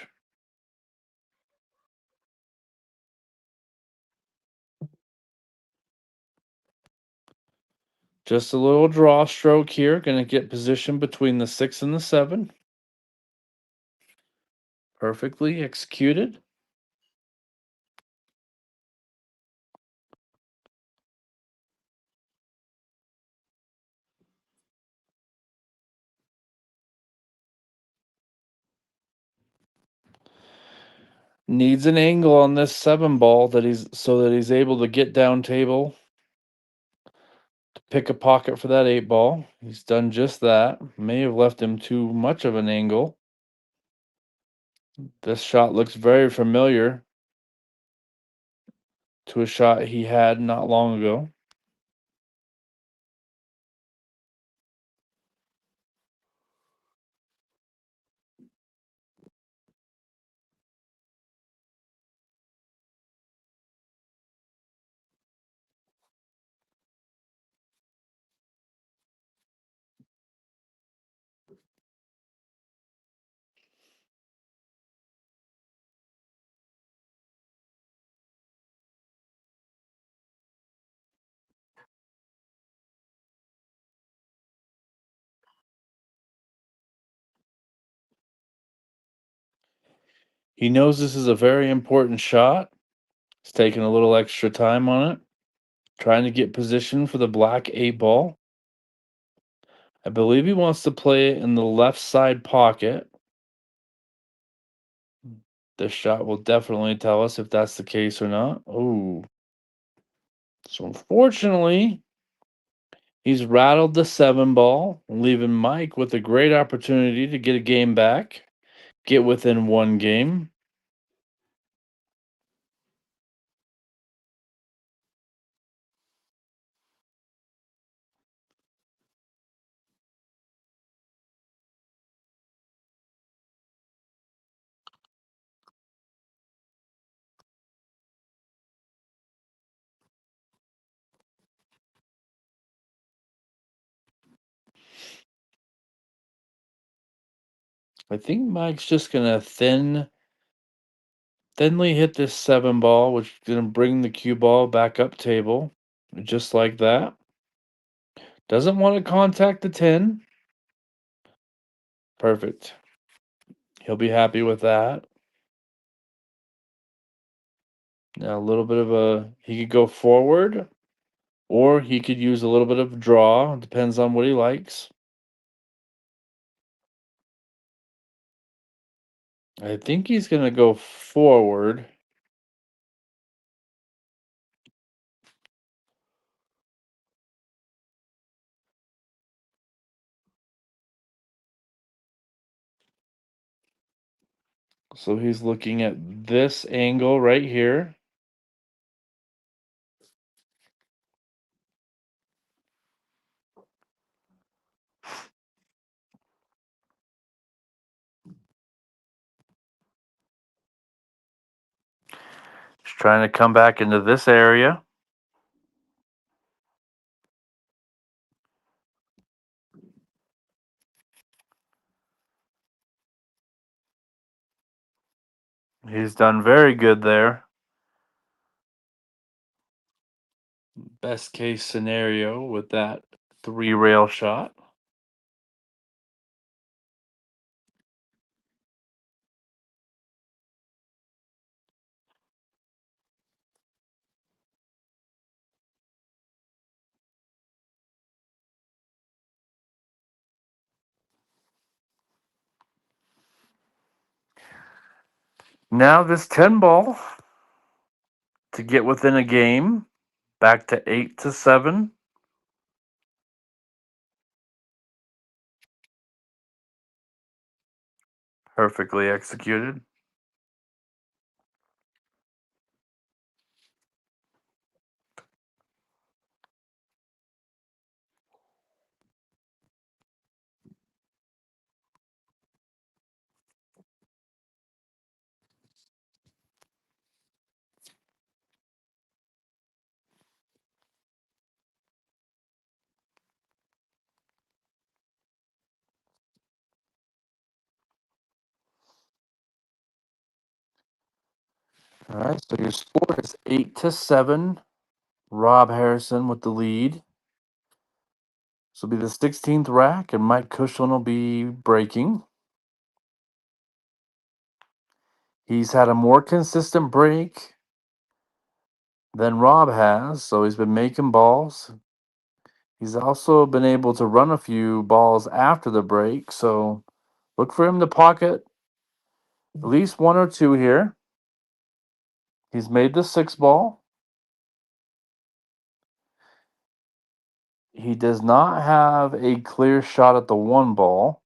Just a little draw stroke here. Going to get position between the 6 and the 7. Perfectly executed. Needs an angle on this 7 ball that he's able to get down table to pick a pocket for that 8 ball. He's done just that. May have left him too much of an angle. This shot looks very familiar to a shot he had not long ago. He knows this is a very important shot. He's taking a little extra time on it, trying to get position for the black 8 ball. I believe he wants to play it in the left side pocket. This shot will definitely tell us if that's the case or not. Oh. So unfortunately, he's rattled the 7 ball, leaving Mike with a great opportunity to get a game back, get within 1 game. I think Mike's just gonna thinly hit this 7 ball, which is gonna bring the cue ball back up table, just like that. Doesn't want to contact the 10. Perfect. He'll be happy with that. Now a little bit of he could go forward, or he could use a little bit of draw. Depends on what he likes. I think he's gonna go forward. So he's looking at this angle right here. He's trying to come back into this area. He's done very good there. Best case scenario with that 3-rail shot. Now this 10 ball to get within a game, back to 8-7. Perfectly executed. All right, so your score is 8-7. Rob Harrison with the lead. This will be the 16th rack, and Mike KUSHLAN will be breaking. He's had a more consistent break than Rob has, so he's been making balls. He's also been able to run a few balls after the break, so look for him to pocket at least 1 or 2 here. He's made the 6 ball. He does not have a clear shot at the 1 ball,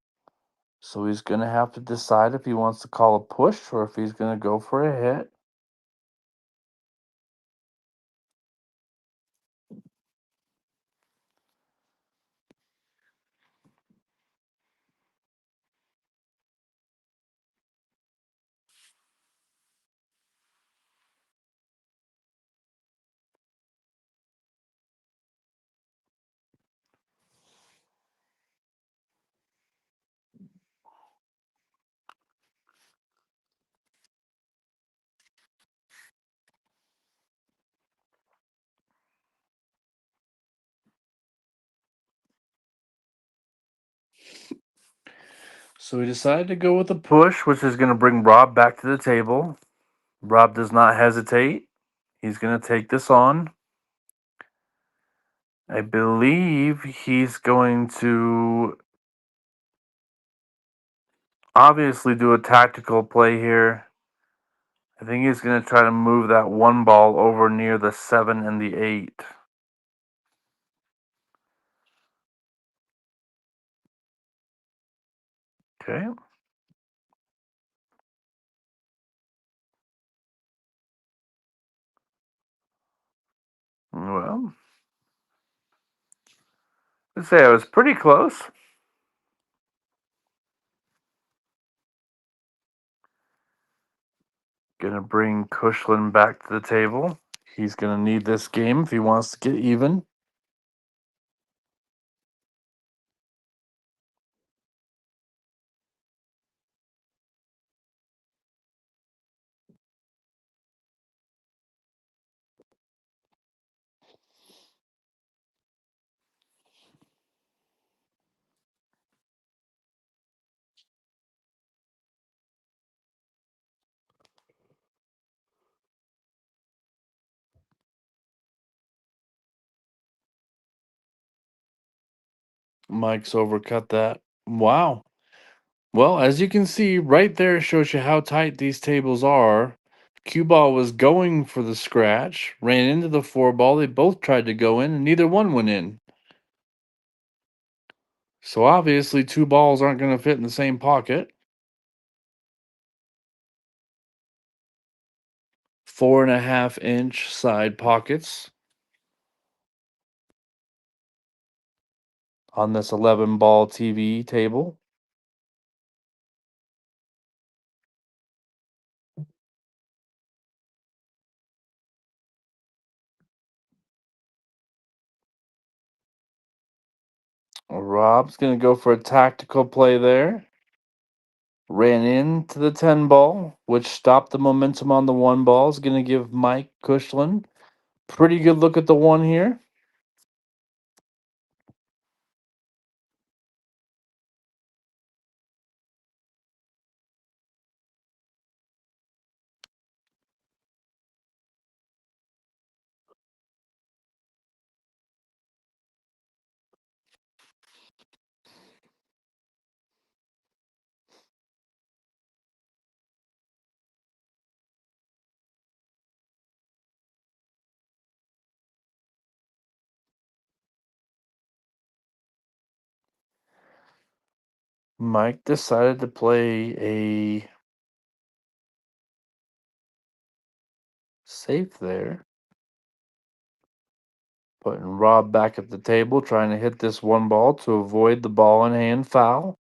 so he's going to have to decide if he wants to call a push or if he's going to go for a hit. So he decided to go with a push, which is going to bring Rob back to the table. Rob does not hesitate. He's going to take this on. I believe he's going to obviously do a tactical play here. I think he's going to try to move that 1 ball over near the 7 and the 8. Okay. Well, I'd say I was pretty close. Gonna bring KUSHLAN back to the table. He's gonna need this game if he wants to get even. Mike's overcut that. Wow. Well, as you can see, right there shows you how tight these tables are. Cue ball was going for the scratch, ran into the four ball. They both tried to go in, and neither one went in. So obviously, two balls aren't going to fit in the same pocket. 4.5-inch side pockets on this 11 ball TV table. Rob's going to go for a tactical play there. Ran into the 10 ball, which stopped the momentum on the one ball. Is going to give Mike KUSHLAN pretty good look at the one here. Mike decided to play a safe there. Putting Rob back at the table, trying to hit this one ball to avoid the ball in hand foul.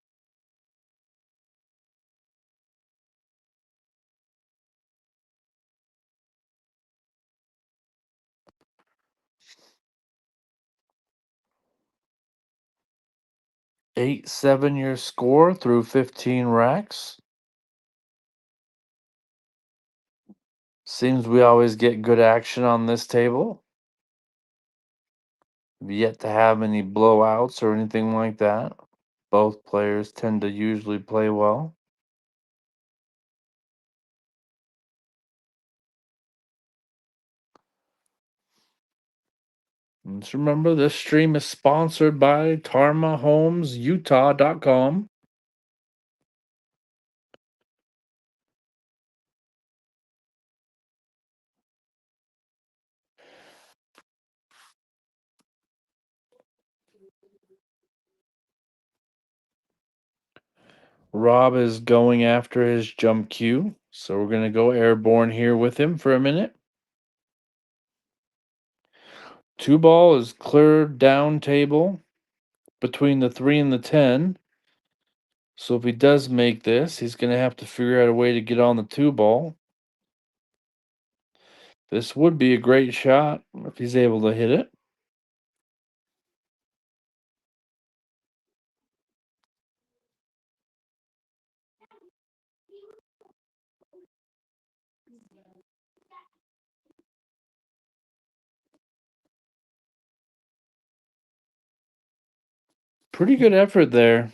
Eight 7-year score through 15 racks. Seems we always get good action on this table. Yet to have any blowouts or anything like that. Both players tend to usually play well. And just remember, this stream is sponsored by TarmaHomesUtah.com. Rob is going after his jump cue, so we're going to go airborne here with him for a minute. Two ball is clear down table between the 3 and the 10. So if he does make this, he's going to have to figure out a way to get on the two ball. This would be a great shot if he's able to hit it. Pretty good effort there.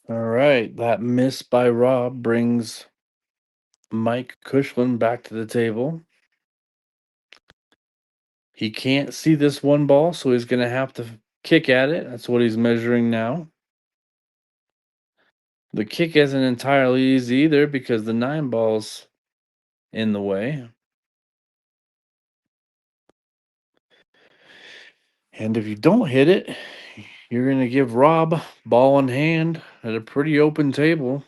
All right, that miss by Rob brings Mike KUSHLAN back to the table. He can't see this one ball, so he's going to have to kick at it. That's what he's measuring now. The kick isn't entirely easy either because the 9 ball's in the way. And if you don't hit it, you're going to give Rob ball in hand at a pretty open table.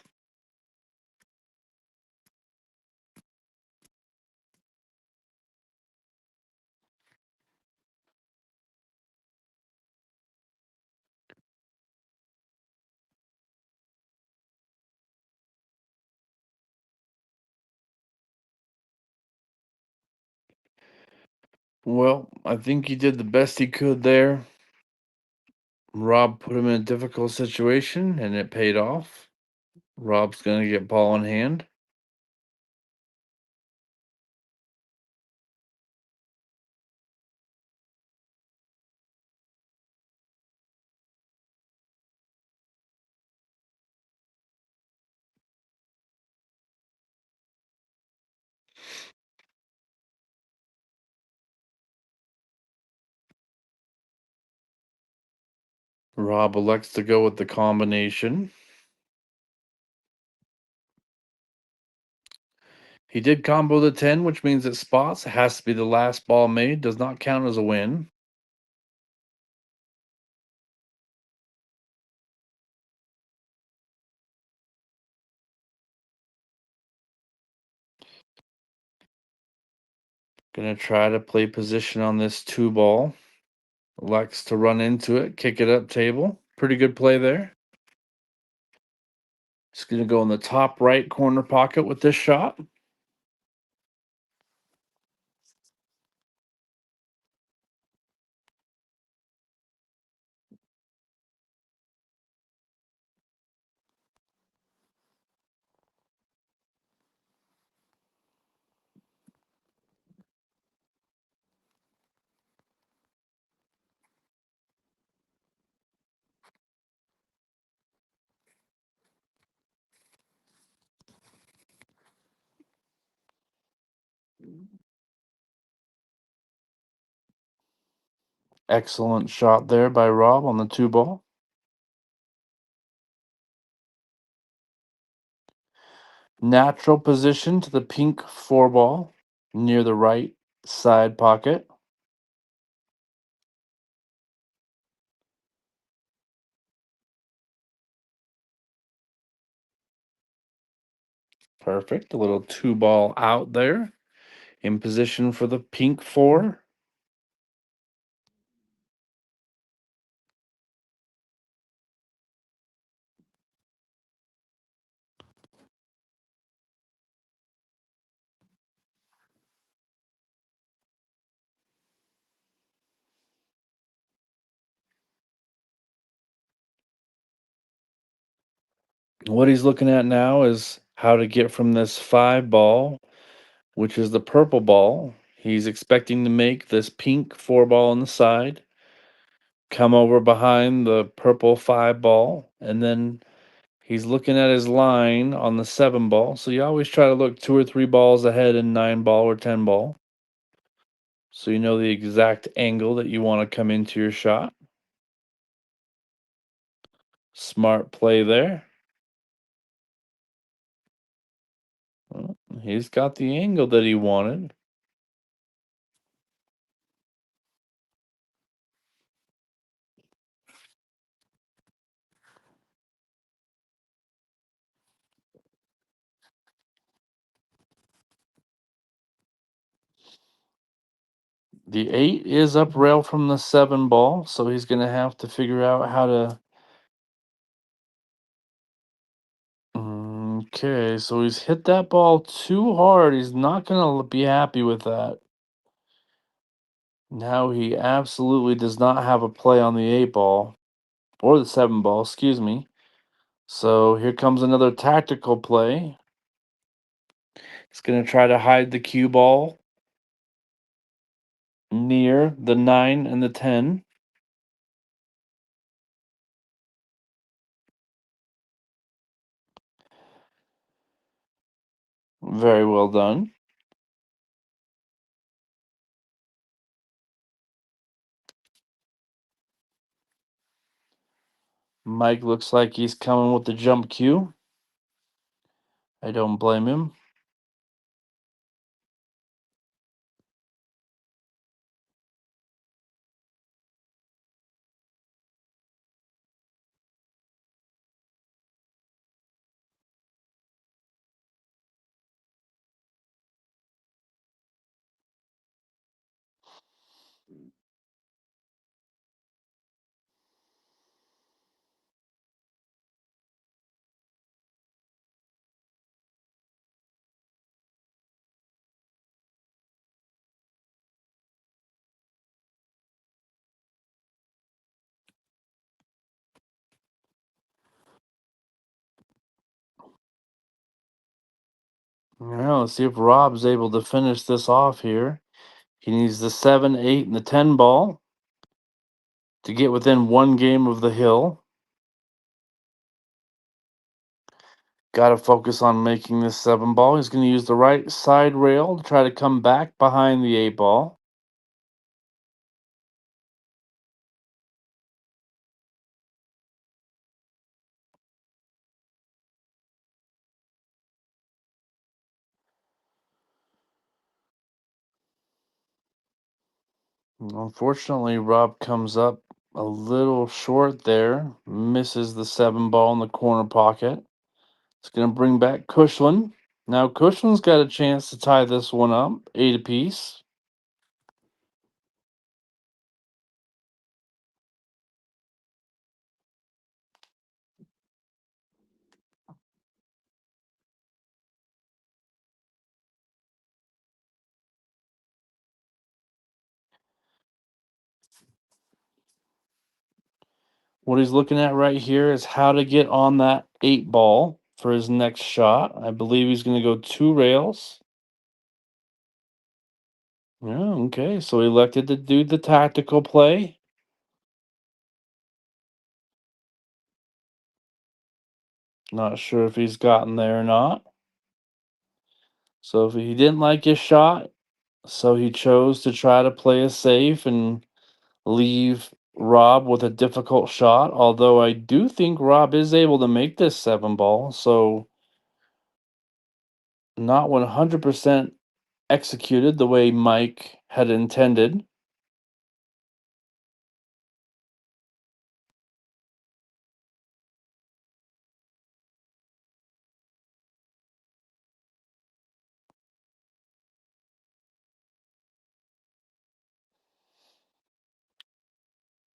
Well, I think he did the best he could there. Rob put him in a difficult situation and it paid off. Rob's going to get ball in hand. Rob elects to go with the combination. He did combo the 10, which means it spots. It has to be the last ball made. Does not count as a win. Gonna try to play position on this 2 ball. Elects to run into it, kick it up table. Pretty good play there. He's gonna go in the top right corner pocket with this shot. Excellent shot there by Rob on the 2 ball. Natural position to the pink 4 ball near the right side pocket. Perfect. A little 2 ball out there in position for the pink 4. What he's looking at now is how to get from this 5 ball, which is the purple ball. He's expecting to make this pink 4 ball on the side, come over behind the purple 5 ball, and then he's looking at his line on the 7 ball. So you always try to look 2 or 3 balls ahead in 9 ball or 10 ball. So you know the exact angle that you want to come into your shot. Smart play there. Well, he's got the angle that he wanted. The 8 is up rail from the 7 ball, so he's going to have to figure out how to. Okay, so he's hit that ball too hard. He's not going to be happy with that. Now he absolutely does not have a play on the 8 ball, or the 7 ball, excuse me. So here comes another tactical play. He's going to try to hide the cue ball near the 9 and the 10. Very well done. Mike looks like he's coming with the jump cue. I don't blame him. Now let's see if Rob's able to finish this off here. He needs the 7, 8, and the 10 ball to get within one game of the hill. Got to focus on making this 7 ball. He's going to use the right side rail to try to come back behind the 8 ball. Unfortunately, Rob comes up a little short there, misses the 7 ball in the corner pocket. It's going to bring back KUSHLAN. Now, KUSHLAN's got a chance to tie this one up, 8 apiece. What he's looking at right here is how to get on that 8 ball for his next shot. I believe he's going to go 2 rails. Yeah, okay. So he elected to do the tactical play. Not sure if he's gotten there or not. So if he didn't like his shot, so he chose to try to play it safe and leave Rob with a difficult shot. Although I do think Rob is able to make this 7 ball. So not 100% executed the way Mike had intended.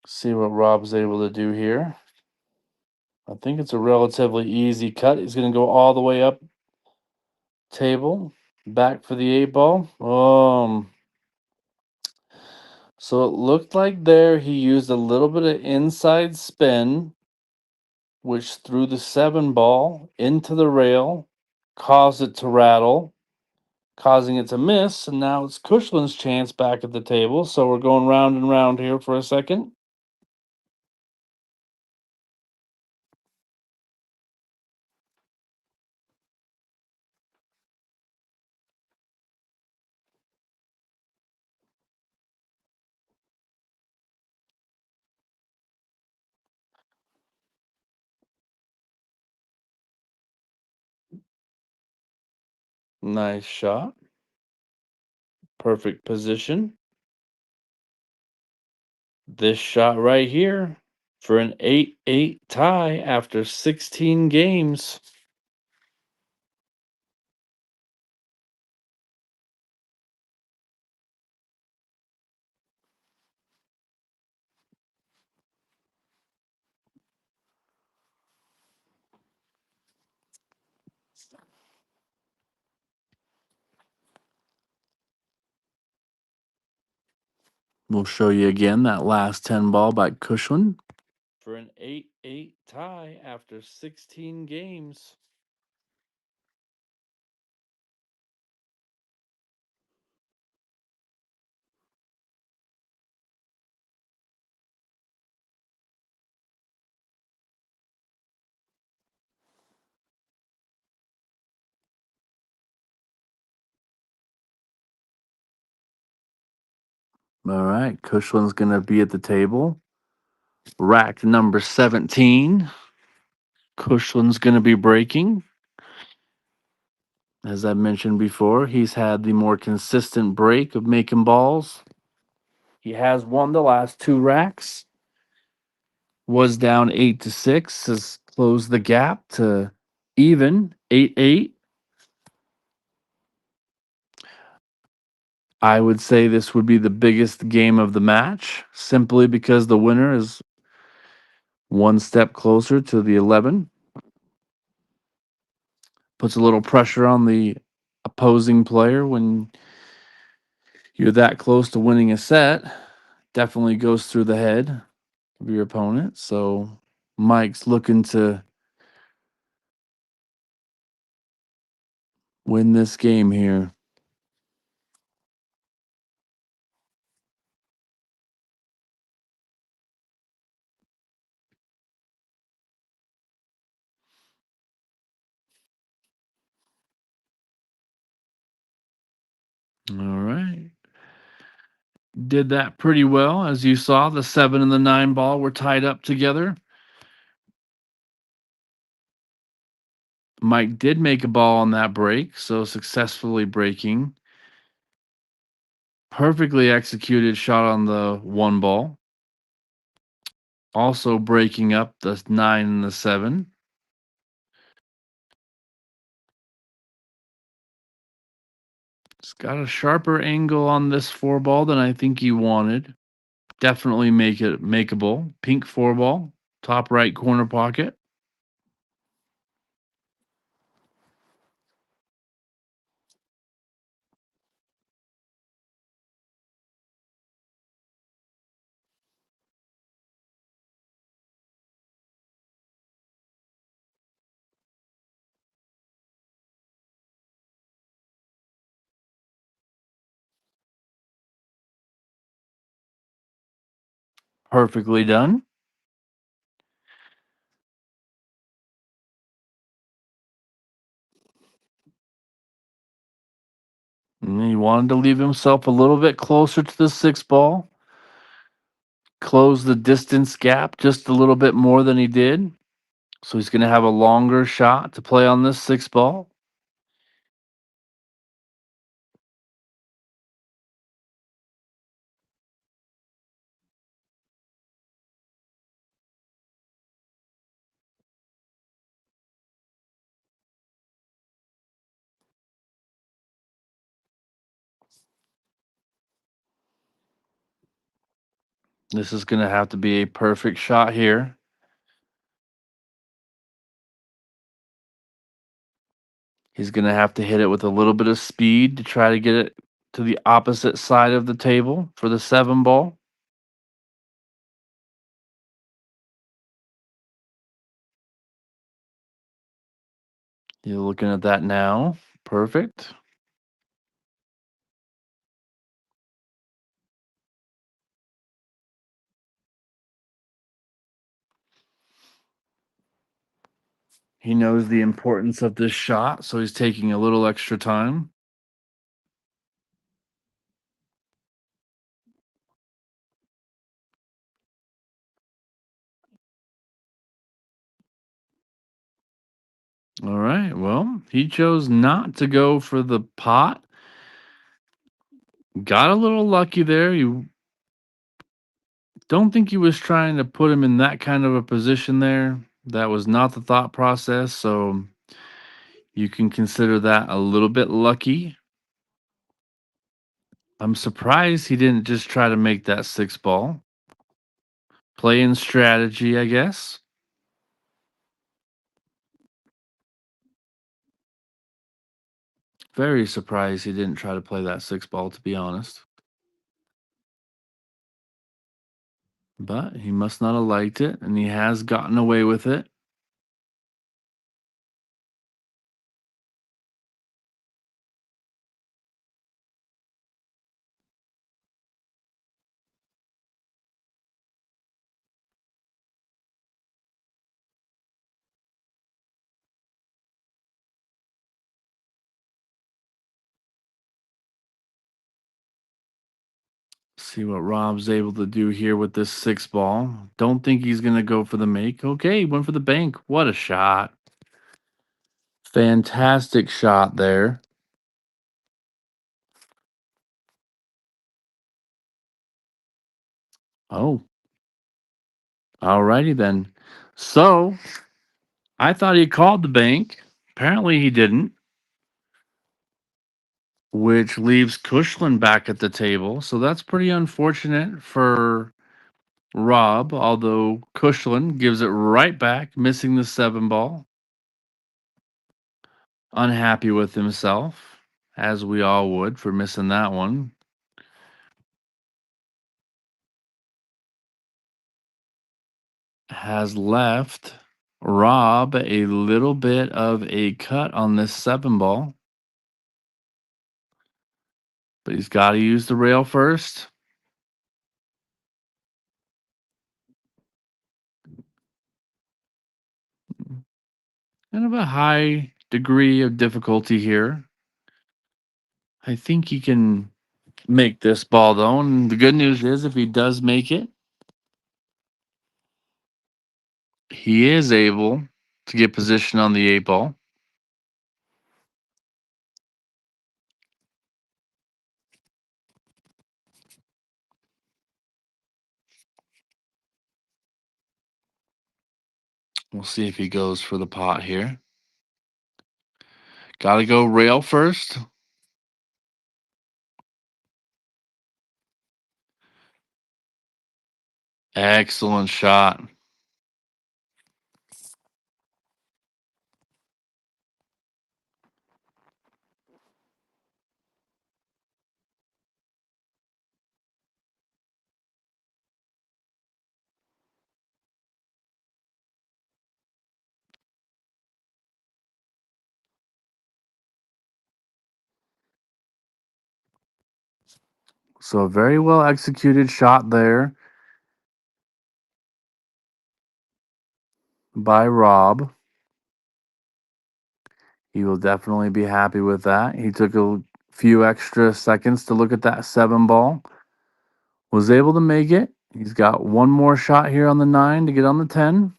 See what Rob's able to do here. I think it's a relatively easy cut. He's going to go all the way up table, back for the 8 ball. So it looked like there he used a little bit of inside spin, which threw the 7 ball into the rail, caused it to rattle, causing it to miss, and now it's KUSHLAN's chance back at the table. So we're going round and round here for a second. Nice shot. Perfect position. This shot right here for an 8-8 tie after 16 games. We'll show you again that last 10 ball by KUSHLAN for an 8-8 tie after 16 games. All right, KUSHLAN's going to be at the table. Rack number 17. KUSHLAN's going to be breaking. As I mentioned before, he's had the more consistent break of making balls. He has won the last 2 racks. Was down 8-6, has closed the gap to even 8-8. I would say this would be the biggest game of the match, simply because the winner is one step closer to the 11. Puts a little pressure on the opposing player when you're that close to winning a set. Definitely goes through the head of your opponent. So Mike's looking to win this game here. All right. Did that pretty well. As you saw, the 7 and the 9 ball were tied up together. Mike did make a ball on that break, so successfully breaking. Perfectly executed shot on the 1 ball. Also breaking up the 9 and the 7. It's got a sharper angle on this 4 ball than I think he wanted. Definitely make it makeable. Pink 4 ball, top right corner pocket. Perfectly done. And he wanted to leave himself a little bit closer to the 6 ball. Close the distance gap just a little bit more than he did. So he's going to have a longer shot to play on this 6 ball. This is going to have to be a perfect shot here. He's going to have to hit it with a little bit of speed to try to get it to the opposite side of the table for the 7 ball. You're looking at that now. Perfect. He knows the importance of this shot, so he's taking a little extra time. All right. Well, he chose not to go for the pot. Got a little lucky there. You don't think he was trying to put him in that kind of a position there. That was not the thought process. So you can consider that a little bit lucky. I'm surprised he didn't just try to make that 6 ball. Playing strategy, I guess. Very surprised he didn't try to play that 6 ball, to be honest. But he must not have liked it, and he has gotten away with it. See what Rob's able to do here with this 6 ball. Don't think he's going to go for the make. Okay, went for the bank. What a shot. Fantastic shot there. Oh, alrighty then. So I thought he called the bank. Apparently he didn't, which leaves KUSHLAN back at the table. So that's pretty unfortunate for Rob, although KUSHLAN gives it right back, missing the 7 ball. Unhappy with himself, as we all would for missing that one. Has left Rob a little bit of a cut on this 7 ball. but he's got to use the rail first. Kind of a high degree of difficulty here. I think he can make this ball though, and the good news is if he does make it, he is able to get position on the 8 ball. We'll see if he goes for the pot here. Got to go rail first. Excellent shot. So a very well executed shot there by Rob. He will definitely be happy with that. He took a few extra seconds to look at that 7 ball. Was able to make it. He's got one more shot here on the 9 to get on the 10.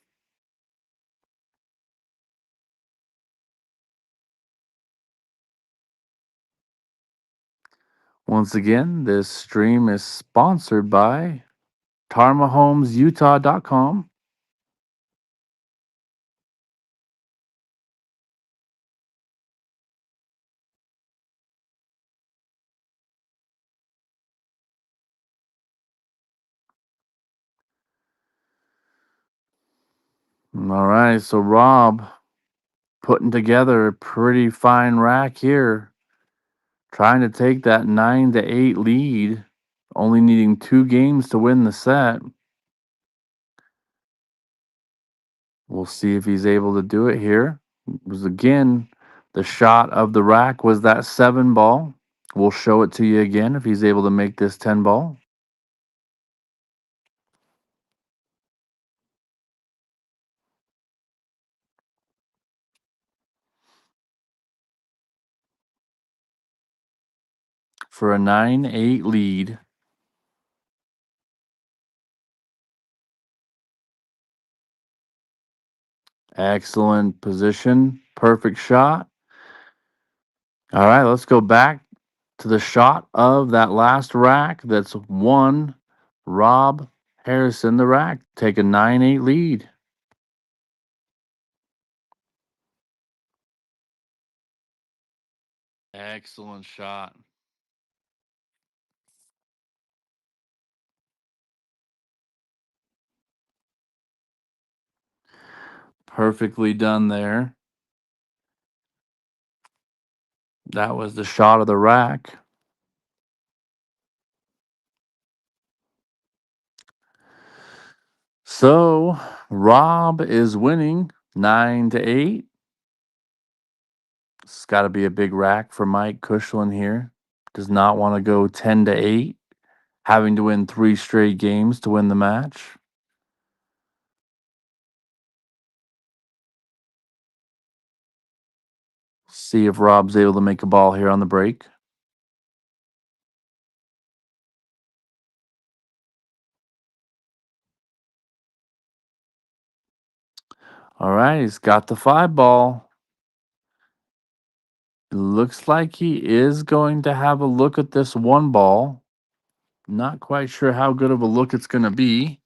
Once again, this stream is sponsored by TarmaHomesUtah.com. All right, so Rob putting together a pretty fine rack here, trying to take that 9-8 lead, only needing 2 games to win the set. We'll see if he's able to do it here. It was again the shot of the rack was that 7 ball. We'll show it to you again if he's able to make this 10 ball. For a 9-8 lead. Excellent position. Perfect shot. All right, let's go back to the shot of that last rack. That's one. Rob Harrison, the rack. Take a 9-8 lead. Excellent shot. Perfectly done there. That was the shot of the rack. So Rob is winning 9-8. It's got to be a big rack for Mike KUSHLAN here. Does not want to go 10-8, having to win 3 straight games to win the match. See if Rob's able to make a ball here on the break. All right, he's got the 5 ball. It looks like he is going to have a look at this 1 ball. Not quite sure how good of a look it's going to be.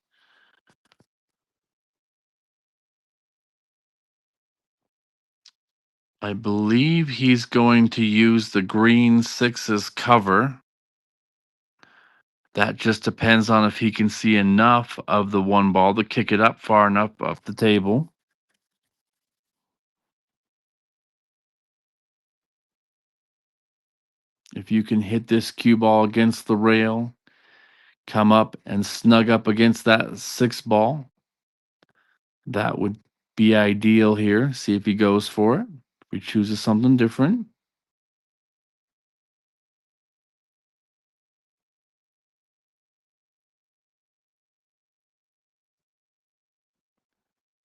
I believe he's going to use the green 6's cover. That just depends on if he can see enough of the 1 ball to kick it up far enough off the table. If you can hit this cue ball against the rail, come up and snug up against that 6 ball, that would be ideal here. See if he goes for it. If he chooses something different.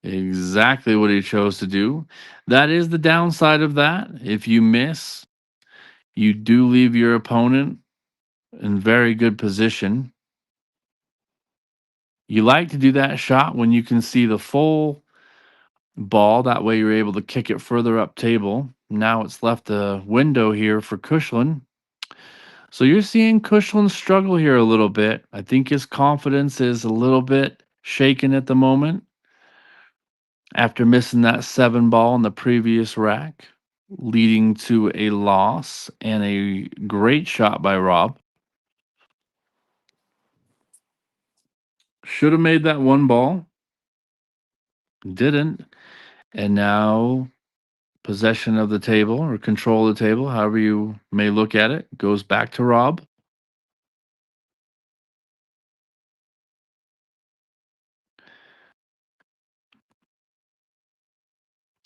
Exactly what he chose to do. That is the downside of that. If you miss, you do leave your opponent in very good position. You like to do that shot when you can see the full ball. That way you're able to kick it further up table. Now it's left a window here for KUSHLAN. So you're seeing KUSHLAN struggle here a little bit. I think his confidence is a little bit shaken at the moment after missing that 7 ball in the previous rack, leading to a loss and a great shot by Rob. Should have made that 1 ball, didn't. And now possession of the table or control of the table, however you may look at it, goes back to Rob.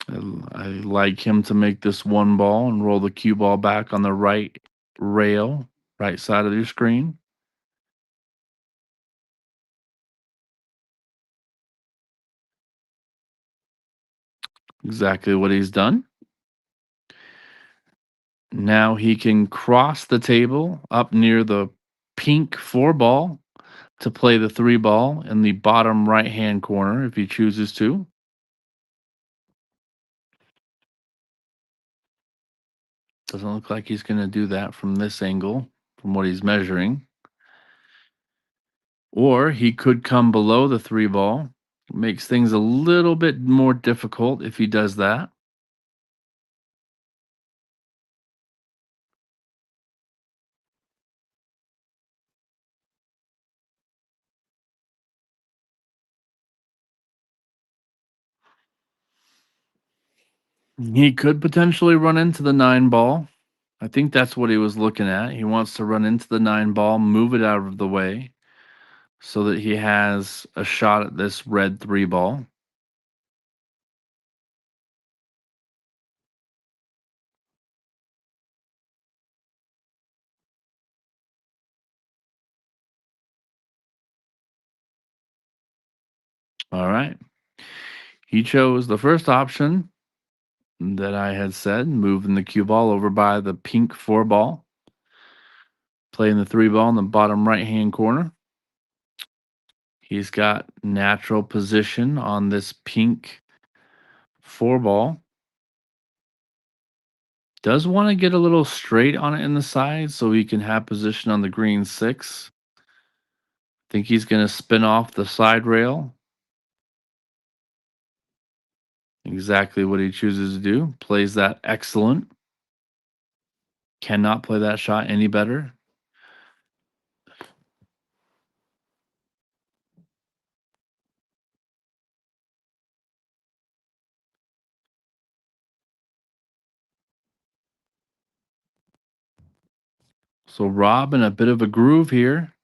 I like him to make this 1 ball and roll the cue ball back on the right rail, right side of your screen. Exactly what he's done. Now he can cross the table up near the pink 4 ball to play the 3 ball in the bottom right hand corner if he chooses to. Doesn't look like he's going to do that from this angle, from what he's measuring. Or he could come below the 3 ball. Makes things a little bit more difficult if he does that. He could potentially run into the 9 ball. I think that's what he was looking at. He wants to run into the 9 ball, move it out of the way so that he has a shot at this red 3 ball. All right. He chose the first option that I had said, moving the cue ball over by the pink 4 ball, playing the 3 ball in the bottom right hand corner. He's got natural position on this pink 4 ball. Does want to get a little straight on it in the side so he can have position on the green 6. Think he's going to spin off the side rail. Exactly what he chooses to do. Plays that excellent. Cannot play that shot any better. So Rob in a bit of a groove here,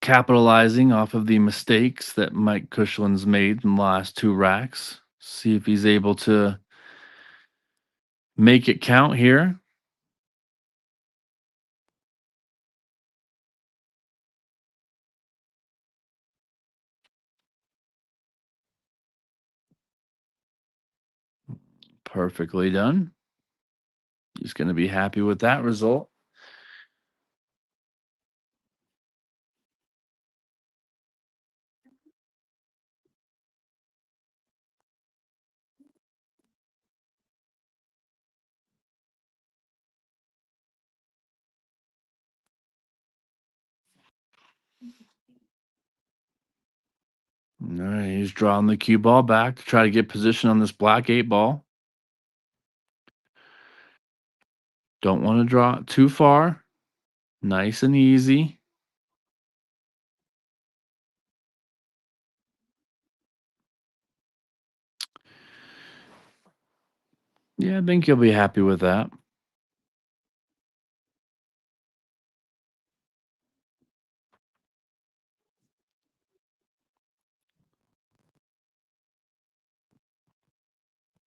capitalizing off of the mistakes that Mike KUSHLAN's made in the last 2 racks. See if he's able to make it count here. Perfectly done. He's going to be happy with that result. All right, he's drawing the cue ball back to try to get position on this black 8 ball. Don't want to draw it too far. Nice and easy. Yeah, I think he'll be happy with that.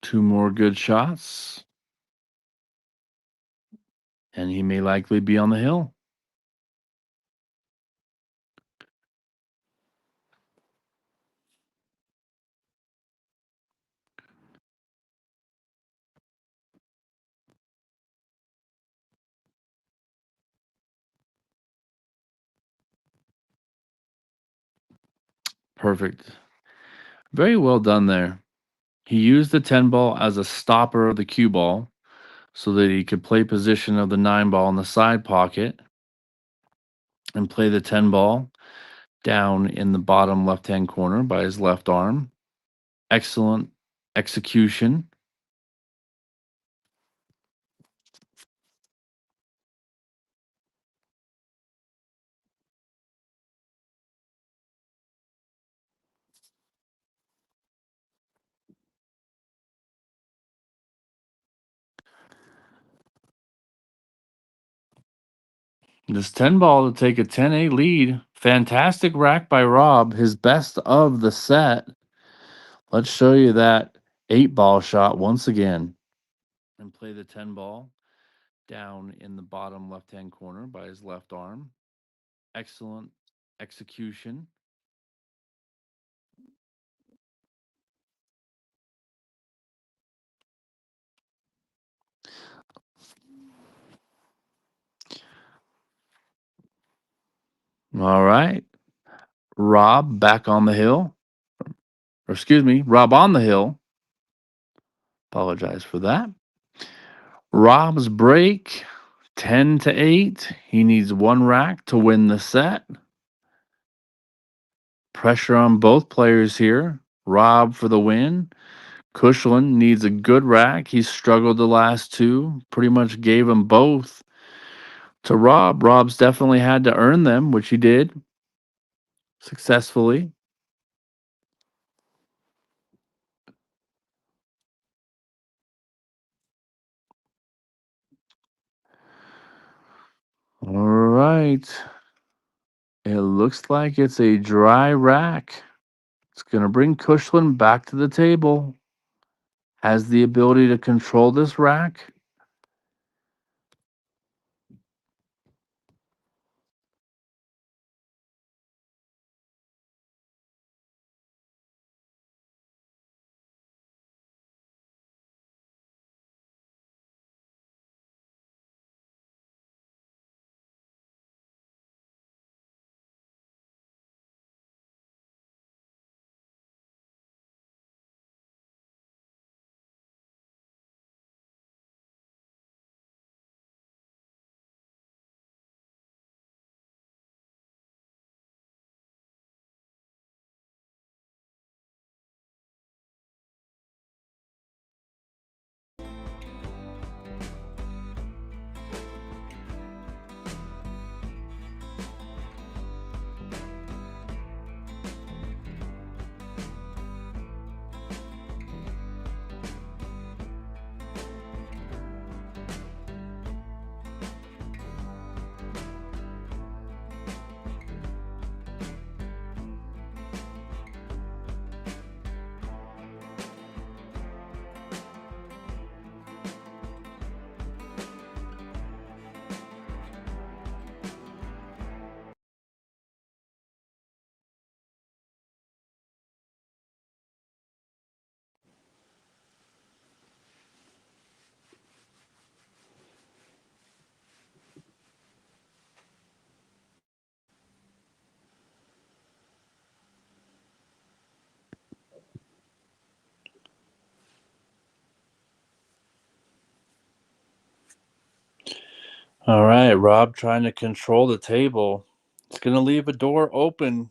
Two more good shots, and he may likely be on the hill. Perfect. Very well done there. He used the 10 ball as a stopper of the cue ball so that he could play position of the 9 ball in the side pocket and play the 10 ball down in the bottom left hand corner by his left arm. Excellent execution. This 10 ball to take a 10-8 lead. Fantastic rack by Rob, his best of the set. Let's show you that 8 ball shot once again. And play the 10 ball down in the bottom left hand corner by his left arm. Excellent execution. All right. Rob back on the hill. Or excuse me, Rob on the hill. Apologize for that. Rob's break 10-8. He needs one rack to win the set. Pressure on both players here. Rob for the win. KUSHLAN needs a good rack. He's struggled the last two. Pretty much gave them both to Rob. Rob's definitely had to earn them, which he did successfully. All right. It looks like it's a dry rack. It's going to bring KUSHLAN back to the table. Has the ability to control this rack. All right, Rob trying to control the table. It's going to leave a door open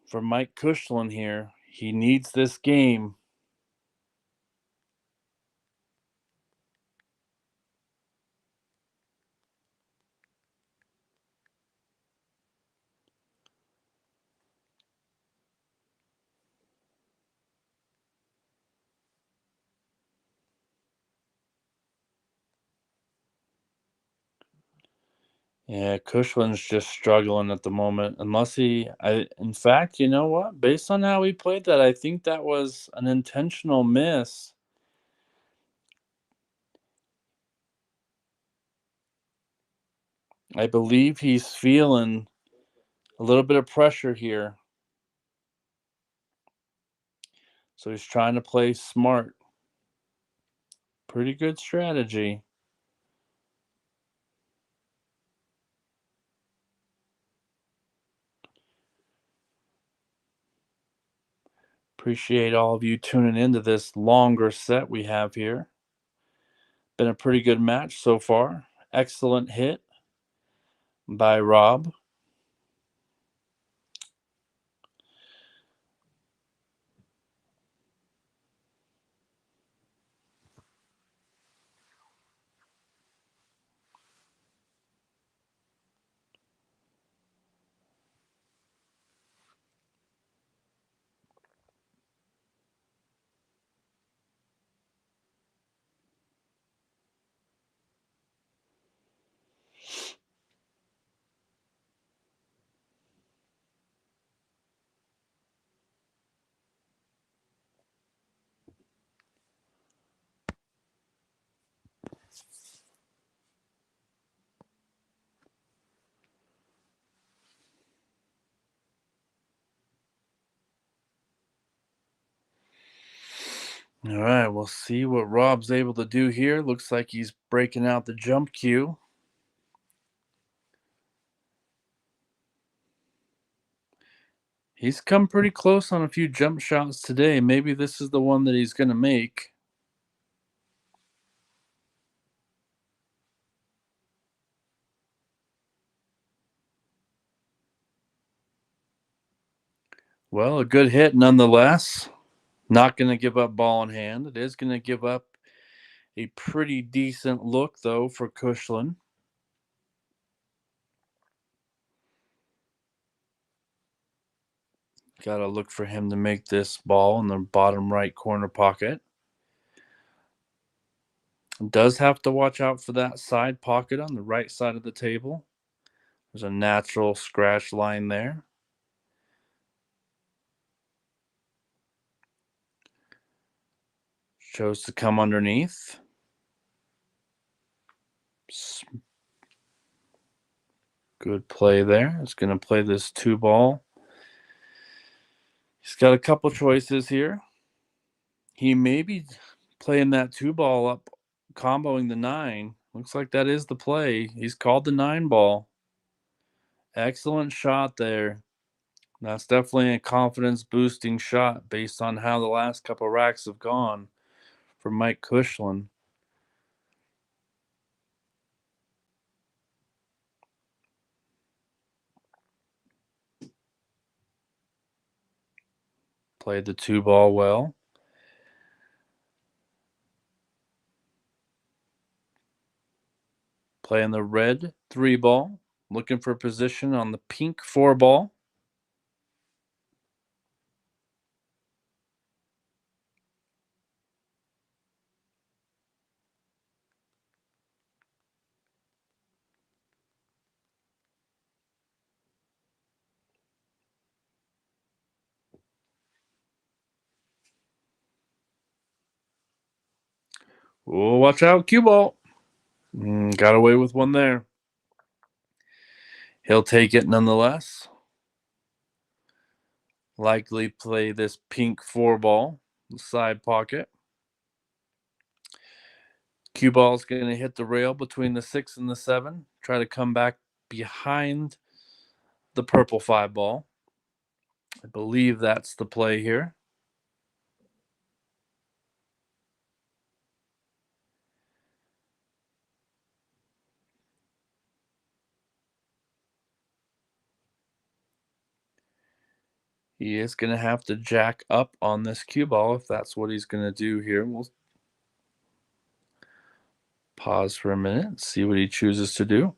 for Mike KUSHLAN here. He needs this game. Yeah, KUSHLAN's just struggling at the moment. In fact, you know what? Based on how he played that, I think that was an intentional miss. I believe he's feeling a little bit of pressure here. So he's trying to play smart. Pretty good strategy. Appreciate all of you tuning into this longer set we have here. Been a pretty good match so far. Excellent hit by Rob. All right, we'll see what Rob's able to do here. Looks like he's breaking out the jump cue. He's come pretty close on a few jump shots today. Maybe this is the one that he's going to make. Well, a good hit nonetheless. Not going to give up ball in hand. It is going to give up a pretty decent look, though, for KUSHLAN. Got to look for him to make this ball in the bottom right corner pocket. Does have to watch out for that side pocket on the right side of the table. There's a natural scratch line there. Chose to come underneath. Good play there. It's going to play this 2-ball. He's got a couple choices here. He may be playing that 2-ball up, comboing the 9. Looks like that is the play. He's called the 9-ball. Excellent shot there. That's definitely a confidence boosting shot based on how the last couple racks have gone for Mike KUSHLAN. Played the 2-ball well. Playing the red 3-ball. Looking for position on the pink 4-ball. Oh, watch out, cue ball. Got away with one there. He'll take it nonetheless. Likely play this pink 4-ball, side pocket. Cue ball's going to hit the rail between the 6 and the 7. Try to come back behind the purple 5-ball. I believe that's the play here. He is going to have to jack up on this cue ball if that's what he's going to do here. We'll pause for a minute, see what he chooses to do.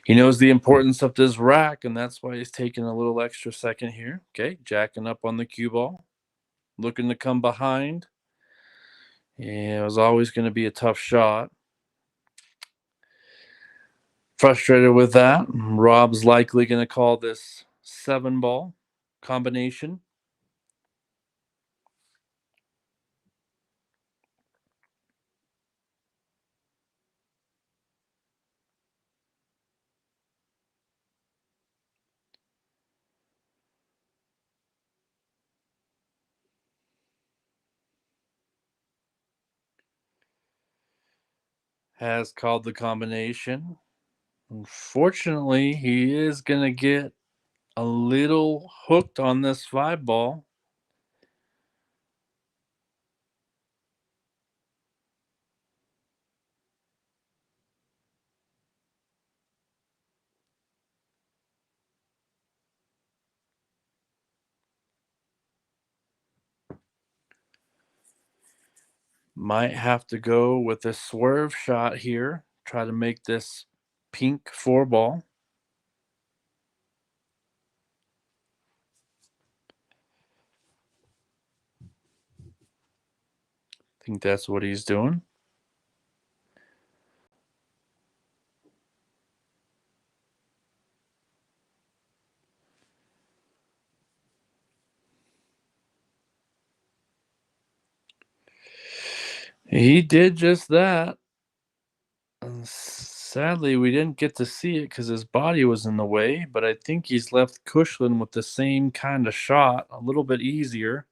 He knows the importance of this rack, and that's why he's taking a little extra second here. Okay, jacking up on the cue ball. Looking to come behind. Yeah, it was always going to be a tough shot. Frustrated with that. Rob's likely going to call this 7-ball combination. Has called the combination. Unfortunately, he is going to get a little hooked on this 5 ball. Might have to go with a swerve shot here. Try to make this pink 4 ball. I think that's what he's doing. He did just that. Sadly, we didn't get to see it because his body was in the way, but I think he's left KUSHLAN with the same kind of shot, a little bit easier.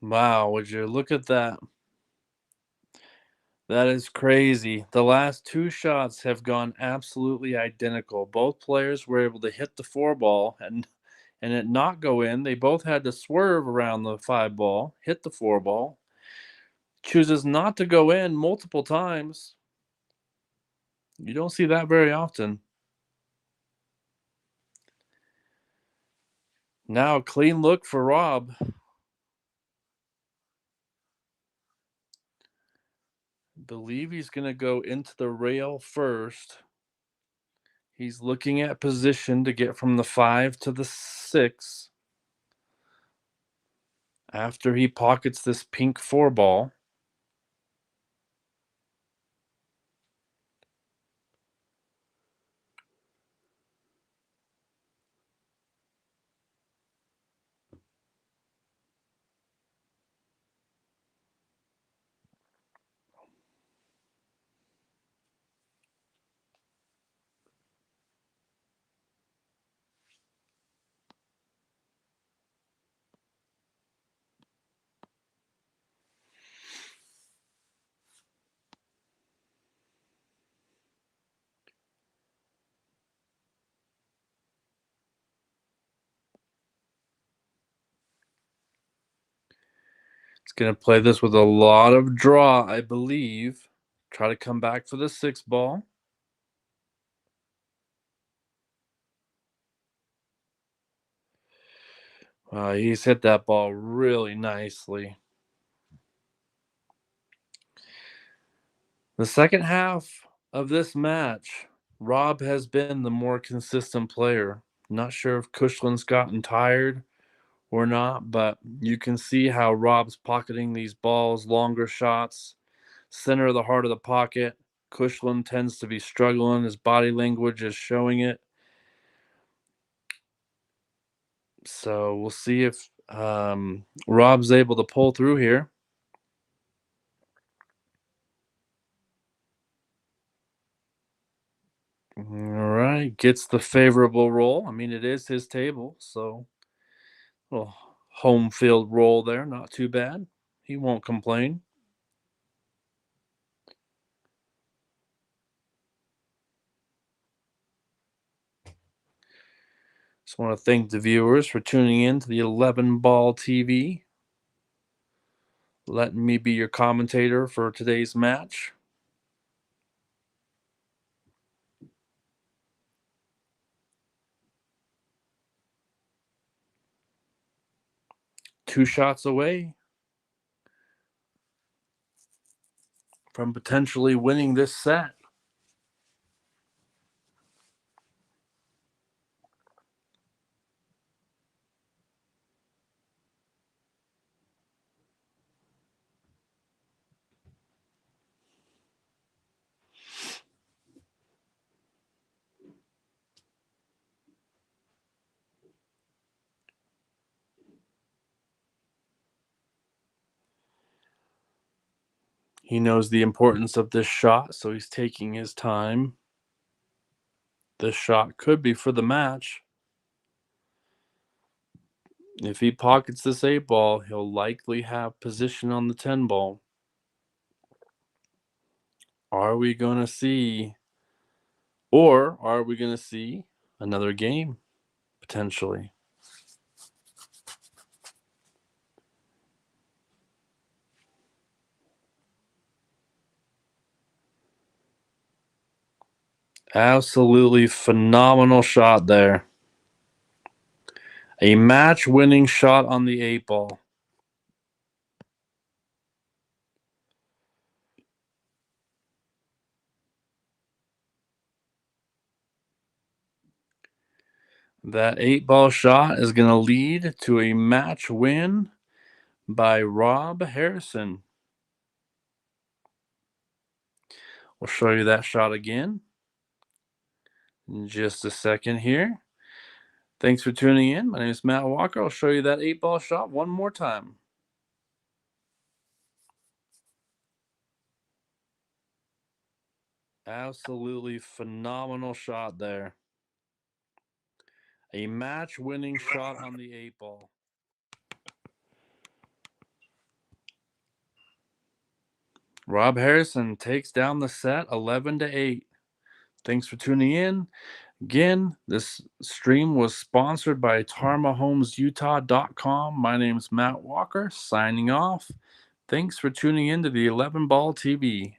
Wow, would you look at that? That is crazy. The last 2 shots have gone absolutely identical. Both players were able to hit the 4 ball and it not go in. They both had to swerve around the 5 ball, hit the 4 ball. Chooses not to go in multiple times. You don't see that very often. Now, clean look for Rob. Believe he's going to go into the rail first. He's looking at position to get from the 5 to the 6 after he pockets this pink 4 ball. It's going to play this with a lot of draw, I believe. Try to come back for the 6 ball. He's hit that ball really nicely. The second half of this match, Rob has been the more consistent player. Not sure if KUSHLAN's gotten tired or not, but you can see how Rob's pocketing these balls, longer shots, center of the heart of the pocket. KUSHLAN tends to be struggling. His body language is showing it. So we'll see if Rob's able to pull through here. All right, gets the favorable roll. I mean, it is his table, so little home field roll there, not too bad. He won't complain. Just want to thank the viewers for tuning in to the 11 Ball TV, letting me be your commentator for today's match. Two shots away from potentially winning this set. He knows the importance of this shot, so he's taking his time. This shot could be for the match. If he pockets this 8-ball, he'll likely have position on the 10-ball. Are we going to see another game potentially? Absolutely phenomenal shot there. A match-winning shot on the 8-ball. That 8-ball shot is going to lead to a match win by Rob Harrison. We'll show you that shot again in just a second here. Thanks for tuning in. My name is Matt Walker. I'll show you that 8-ball shot one more time. Absolutely phenomenal shot there. A match-winning shot on the 8-ball. Rob Harrison takes down the set 11-8. Thanks for tuning in. Again, this stream was sponsored by TarmaHomesUtah.com. My name's Matt Walker, signing off. Thanks for tuning in to the 11 Ball TV.